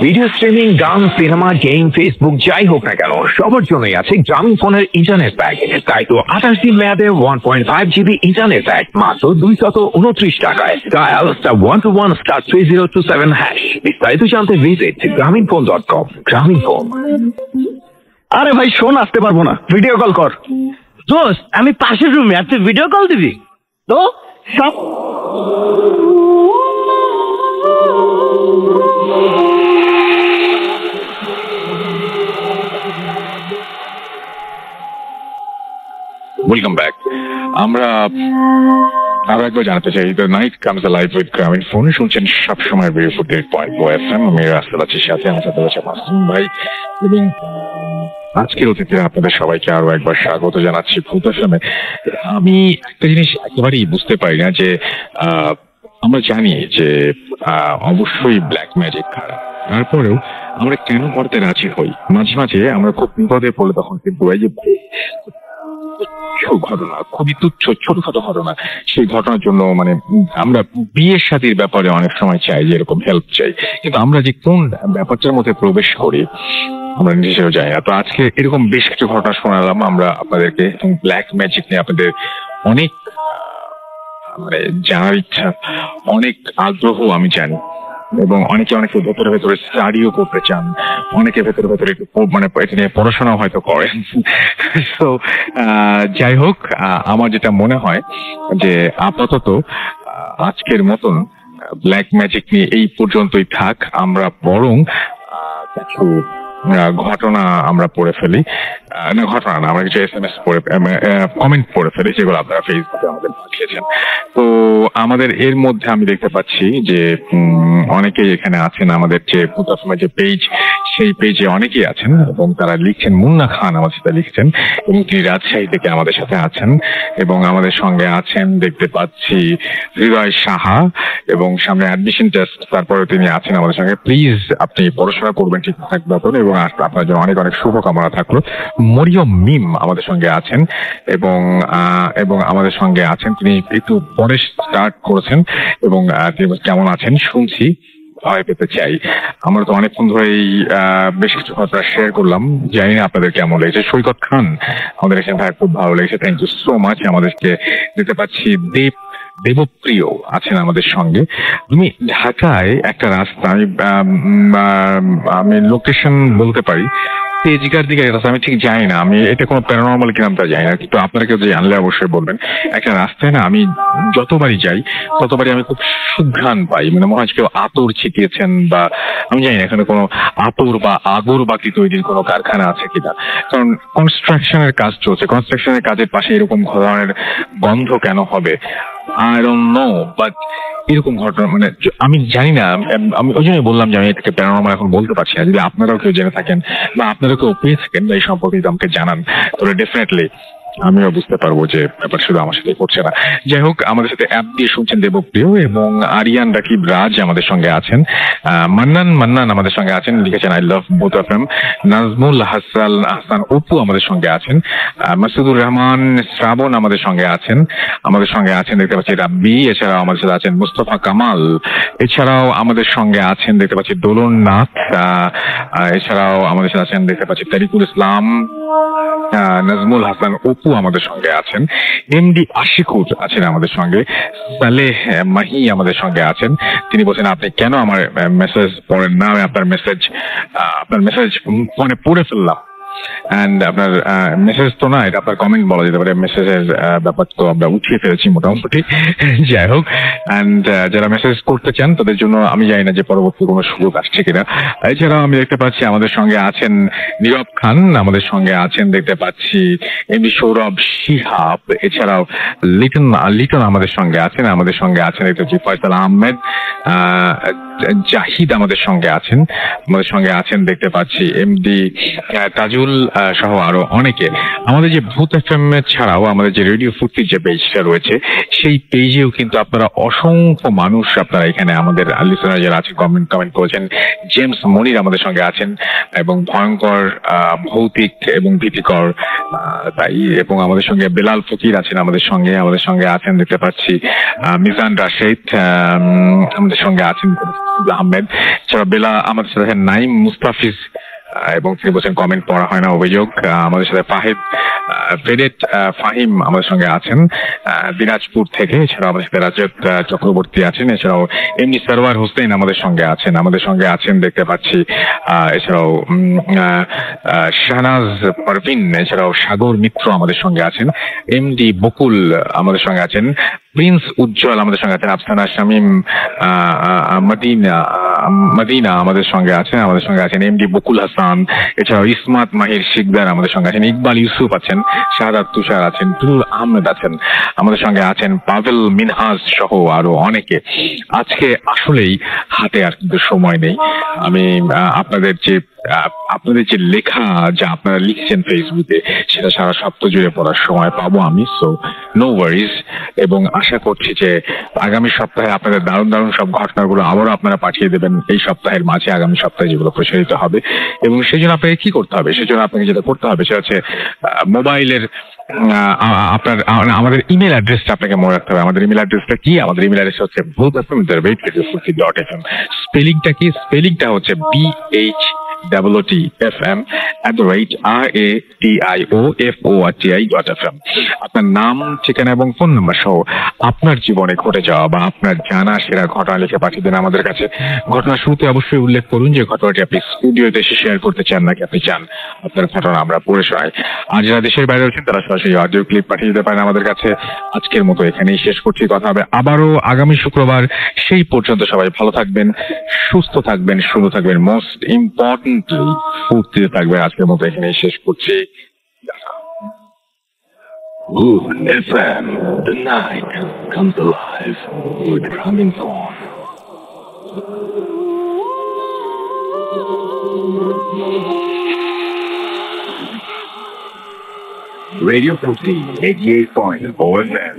Speaker 9: ভিডিও স্ট্রিমিং, গান, সিনেমা, গেম, ফেসবুক যাই হোক না কেন সবার জন্যই আছে গ্রামীণ ফোনের ইন্টারনেট প্যাক। তাই তো 28 দিন মেয়াদে 1.5 GB ইন্টারনেট প্যাক মাত্র 229 টাকায়। ডায়াল *121 *3027#। বিস্তারিত জানতে ভিজিট grameenphone.com। গ্রামীণ ফোন।
Speaker 5: আরে ভাই শোন, আসতে পারবো না, ভিডিও কল কর।
Speaker 8: দোস্ত আমি পাশের রুমে, আর তুই ভিডিও কল দিবি?
Speaker 5: তো
Speaker 1: ওয়েলকাম ব্যাক। আমরা আরো একবার জানাতে চাই, the night comes live with গ্রামীণ ফোন। শুনছেন সবসময় রেডিও 40.4 FM। আমি রাস্তা আছি, সাথে আমার সাথে আছে মাসুম ভাই এবং আজকের অতিথি আপনাদের সবাইকে আরো একবার স্বাগত জানাচ্ছি ভূত FM-এ। আমি একটা জিনিস একেবারেই বুঝতে পারি না যে আমরা জানি যে অবশ্যই ব্ল্যাক ম্যাজিক খারাপ, তারপরেও আমরা কেন করতে রাজি হই? মাঝে মাঝে আমরা খুব বিপদে পড়লে তখন কিন্তু এই যে ঘটনা, খুবই তুচ্ছ ছোটখাটো ঘটনা, সেই ঘটনার জন্য মানে আমরা বিয়ের শাদীর ব্যাপারে অনেক সময় চাই যে এরকম হেল্প চাই, কিন্তু আমরা যে কোন ব্যাপারটার মধ্যে প্রবেশ করি আমরা নিজেও জানি না। তো আজকে এরকম বেশ কিছু ঘটনা শোনালাম আমরা আপনাদেরকে, ব্ল্যাক ম্যাজিক নিয়ে আপনাদের অনেক মানে জানার ইচ্ছা, অনেক আগ্রহ আমি জানি, এবং অনেকে ভেতরে ভেতরে স্টাডিও করতে চান, অনেকে ভেতরে ভেতরে একটু মানে এটা নিয়ে পড়াশোনা হয়তো করেন। তো যাই হোক, আমার যেটা মনে হয় যে আপাতত আজকের মতন ব্ল্যাক ম্যাজিক নিয়ে এই পর্যন্তই থাক। আমরা বরং কিছু ঘটনা আমরা পড়ে ফেলি, না ঘটনা না, আমরা কিছু SMS পড়ে কমেন্ট পড়ে ফেলি যেগুলো আপনারা ফেসবুকে আমাদের পাঠিয়েছেন। তো আমাদের এর মধ্যে আমি দেখতে পাচ্ছি যে অনেকেই এখানে আছেন, আমাদের যে ভূত FM-এর যে পেজ, সেই পেজে অনেকেই আছেন এবং তারা লিখছেন। মুন্না খান আমাদের সাথে লিখছেন এবং তিনি রাজশাহী থেকে আমাদের সাথে আছেন, এবং আমাদের সঙ্গে আছেন দেখতে পাচ্ছি হৃদয় সাহা, এবং সামনে অ্যাডমিশন টেস্ট, তারপরে তিনি আছেন আমাদের সঙ্গে। প্লিজ আপনি পড়াশোনা করবেন ঠিকঠাক মতন, এবং আপনার জন্য অনেক অনেক শুভকামনা থাকলো। মরিয়ম মিম আমাদের সঙ্গে আছেন এবং আমাদের সঙ্গে আছেন, তিনি একটু পরে স্টার্ট করেছেন, এবং তিনি কেমন আছেন শুনছি, ভয় পেতে চাই। আমরা তো অনেকক্ষণ ধরেই বেশ কিছু কথা শেয়ার করলাম, জানি না আপনাদের কেমন লেগেছে। সৈকত খান আমাদের এখানে ভাই খুব ভালো লেগেছে, থ্যাংক ইউ সো মাচ। আমাদেরকে দেখতে পাচ্ছি দেবপ্রিয় আছেন আমাদের সঙ্গে। তুমি ঢাকায় একটা রাস্তা, আমি লোকেশন বলতে পারি, তেজগার দিকে রাস্তা, আমি ঠিক জানি না, আমি এটা কোনো প্যারানর্মাল কিনা তা জানি না, কিন্তু আপনারা কেউ জানলে অবশ্যই বলবেন। একটা রাস্তায় না আমি যতবারই যাই ততবারই আমি খুব সুঘ্রাণ পাই, মানে মনে হয় কেউ আতর ছিটিয়েছেন, বা আমি জানি না এখানে কোনো আতর বা আগরবাতি তৈরির কোনো কারখানা আছে কিনা, কারণ কনস্ট্রাকশনের কাজ চলছে। কনস্ট্রাকশনের কাজের পাশে এরকম ধরনের গন্ধ কেন হবে? I don't know, but এরকম ঘটনা মানে আমি জানি না। আমি ওই জন্যই বললাম যে আমি এটাকে প্যারানর্মাল এখন বলতে পারছি না। যদি আপনারাও কেউ জেনে থাকেন বা আপনারা কেউ পেয়ে থাকেন বা এই সম্পর্কে যদি আমাকে জানান, তাহলে ডেফিনেটলি আমিও বুঝতে পারবো যে ব্যাপার শুধু আমার সাথে করছে না। যাই হোক, আমাদের সাথে অ্যাপ দিয়ে শুনছেন দেবপ্রিয় এবং আরিয়ান রাকিব রাজ আমাদের সঙ্গে আছেন, মান্নান আমাদের সঙ্গে আছেন, লিখেছেন I love both of them. Nazmul Hasan Apu আমাদের সঙ্গে আছেন, মাসুদুর রহমান শ্রাবণ আমাদের সঙ্গে আছেন, দেখতে পাচ্ছি রাব্বি, এছাড়াও আমাদের সাথে আছেন মুস্তফা কামাল, এছাড়াও আমাদের সঙ্গে আছেন দেখতে পাচ্ছি দোলন নাথ, এছাড়াও আমাদের সাথে আছেন দেখতে পাচ্ছি তারিকুল ইসলাম, নাজমুল হাসান অপু, আপু আমাদের সঙ্গে আছেন, এমডি আশিকুর আছেন আমাদের সঙ্গে, সালেহ মাহি আমাদের সঙ্গে আছেন। তিনি বলছেন আপনি কেন আমার মেসেজ পড়েন না, আমি আপনার মেসেজ ফোনে পড়ে ফেললাম। অ্যান্ড আপনার মেসেজ তো না, এটা আপনার কমেন্ট বলা যেতে পারে, মেসেজের ব্যাপার তো আমরা উঠিয়ে ফেলেছি মোটামুটি। যাই হোক, অ্যান্ড যারা মেসেজ করতে চান তাদের জন্য আমি জানি না যে পরবর্তী কোনো সুযোগ আসছে কিনা। এছাড়াও আমি দেখতে পাচ্ছি আমাদের সঙ্গে আছেন নীরব খান, আমাদের সঙ্গে আছেন দেখতে পাচ্ছি এমনি সৌরভ শিহাব, এছাড়াও লিটন আমাদের সঙ্গে আছেন, আমাদের সঙ্গে আছেন দেখতে পাচ্ছি ফয়সাল আহমেদ, জাহিদ আমাদের সঙ্গে আছেন দেখতে পাচ্ছি এমডি তাজুল সহ আরো অনেকে। আমাদের যে ভূত এফএম ছাড়াও আমাদের যে রেডিও ফুর্তির যে পেজটা রয়েছে সেই পেজেও কিন্তু আপনারা অসংখ্য মানুষ আপনারা এখানে আমাদের লিসনার যারা আছে কমেন্ট করেছেন। জেমস মনির আমাদের সঙ্গে আছেন এবং ভয়ঙ্কর ভৌতিক এবং ভীতিকর তাই, এবং আমাদের সঙ্গে বেলাল ফকির আছেন আমাদের সঙ্গে আছেন দেখতে পাচ্ছি মিজান রাশেদ, আমাদের সঙ্গে আছেন আহমেদ, এছাড়া আমাদের সাথে নাইম মুস্তাফিজ এবং তিনি বলছেন কমেন্ট পড়া হয় না অভিযোগ। আমাদের সাথে ফাহিম আমাদের সঙ্গে আছেন দিনাজপুর থেকে, এছাড়াও আমাদের সাথে রাজত চক্রবর্তী আছেন, এছাড়াও এমনি সরওয়ার হোসেন আমাদের সঙ্গে আছেন দেখতে পাচ্ছি, এছাড়াও শাহনাজ পারভিন, এছাড়াও সাগর মিত্র আমাদের সঙ্গে আছেন, এমডি বকুল আমাদের সঙ্গে আছেন, প্রিন্স উজ্জ্বল আমাদের সঙ্গে আছেন, আফসানা শামীম মদিনা আমাদের সঙ্গে আছেন এমডি বকুল হাসান, এছাড়াও ইসমাত মাহির শিকদার আমাদের সঙ্গে আছেন, ইকবাল ইউসুফ আছেন, শাহাদাত তুষার আছেন, তুল আহমেদ আছেন, আমাদের সঙ্গে আছেন পাভেল মিনহাজ সহ আরো অনেকে। আজকে আসলেই হাতে আর কিন্তু সময় নেই। আমি আপনাদের যে লেখা যা আপনারা লিখছেন ফেসবুকে সেটা সারা সপ্তাহ জুড়ে পড়ার সময় পাবো আমি, সো নো ওয়ারিজ। এবং আশা করছি যে আগামী সপ্তাহে আপনাদের দারুণ সব ঘটনাগুলো আবারও আপনারা পাঠিয়ে দেবেন এই সপ্তাহের মাঝে, আগামী সপ্তাহে যেগুলো প্রসারিত হবে। এবং সেই জন্য আপনাকে কি করতে হবে, আপনাকে যেটা করতে হবে সেটা হচ্ছে মোবাইলের আপনার আমাদের ইমেল অ্যাড্রেসটা আপনাকে মনে রাখতে হবে। আমাদের ইমেল অ্যাড্রেসটা কি? আমাদের ইমেল অ্যাড্রেস হচ্ছে bhutfm@radiofurti.fm। স্পেলিংটা কি? স্পেলিংটা হচ্ছে BHOOTFM@radiofurti.fm। আপনার নাম, ঠিকানা এবং ফোন নাম্বার সহ আপনার জীবনে ঘটে যাওয়া বা আপনার জানা সেরা ঘটনা লিখে পাঠিয়ে দেন আমাদের কাছে। ঘটনা শুরুতে অবশ্যই উল্লেখ করুন যে ঘটনাটি আপনি স্টুডিওতে এসে শেয়ার করতে চান নাকি আপনি চান আপনার ঘটনা আমরা পড়ে শোনাই। আর যারা দেশের বাইরে আছেন তারা সরাসরি অডিও ক্লিপ পাঠিয়ে দিতে পারেন আমাদের কাছে। আজকের মতো এখানেই শেষ করছি, কথা হবে আবারও আগামী শুক্রবার। সেই পর্যন্ত সবাই ভালো থাকবেন, সুস্থ থাকবেন, সুন্দর থাকবেন, মোস্ট ইম্পর্টেন্টলি ফুর্তিতে থাকবেন। আজকের মতো এখানেই শেষ করছি। FM, the night comes alive with Ramin Thorn. Radio Fruity 88.4 FM.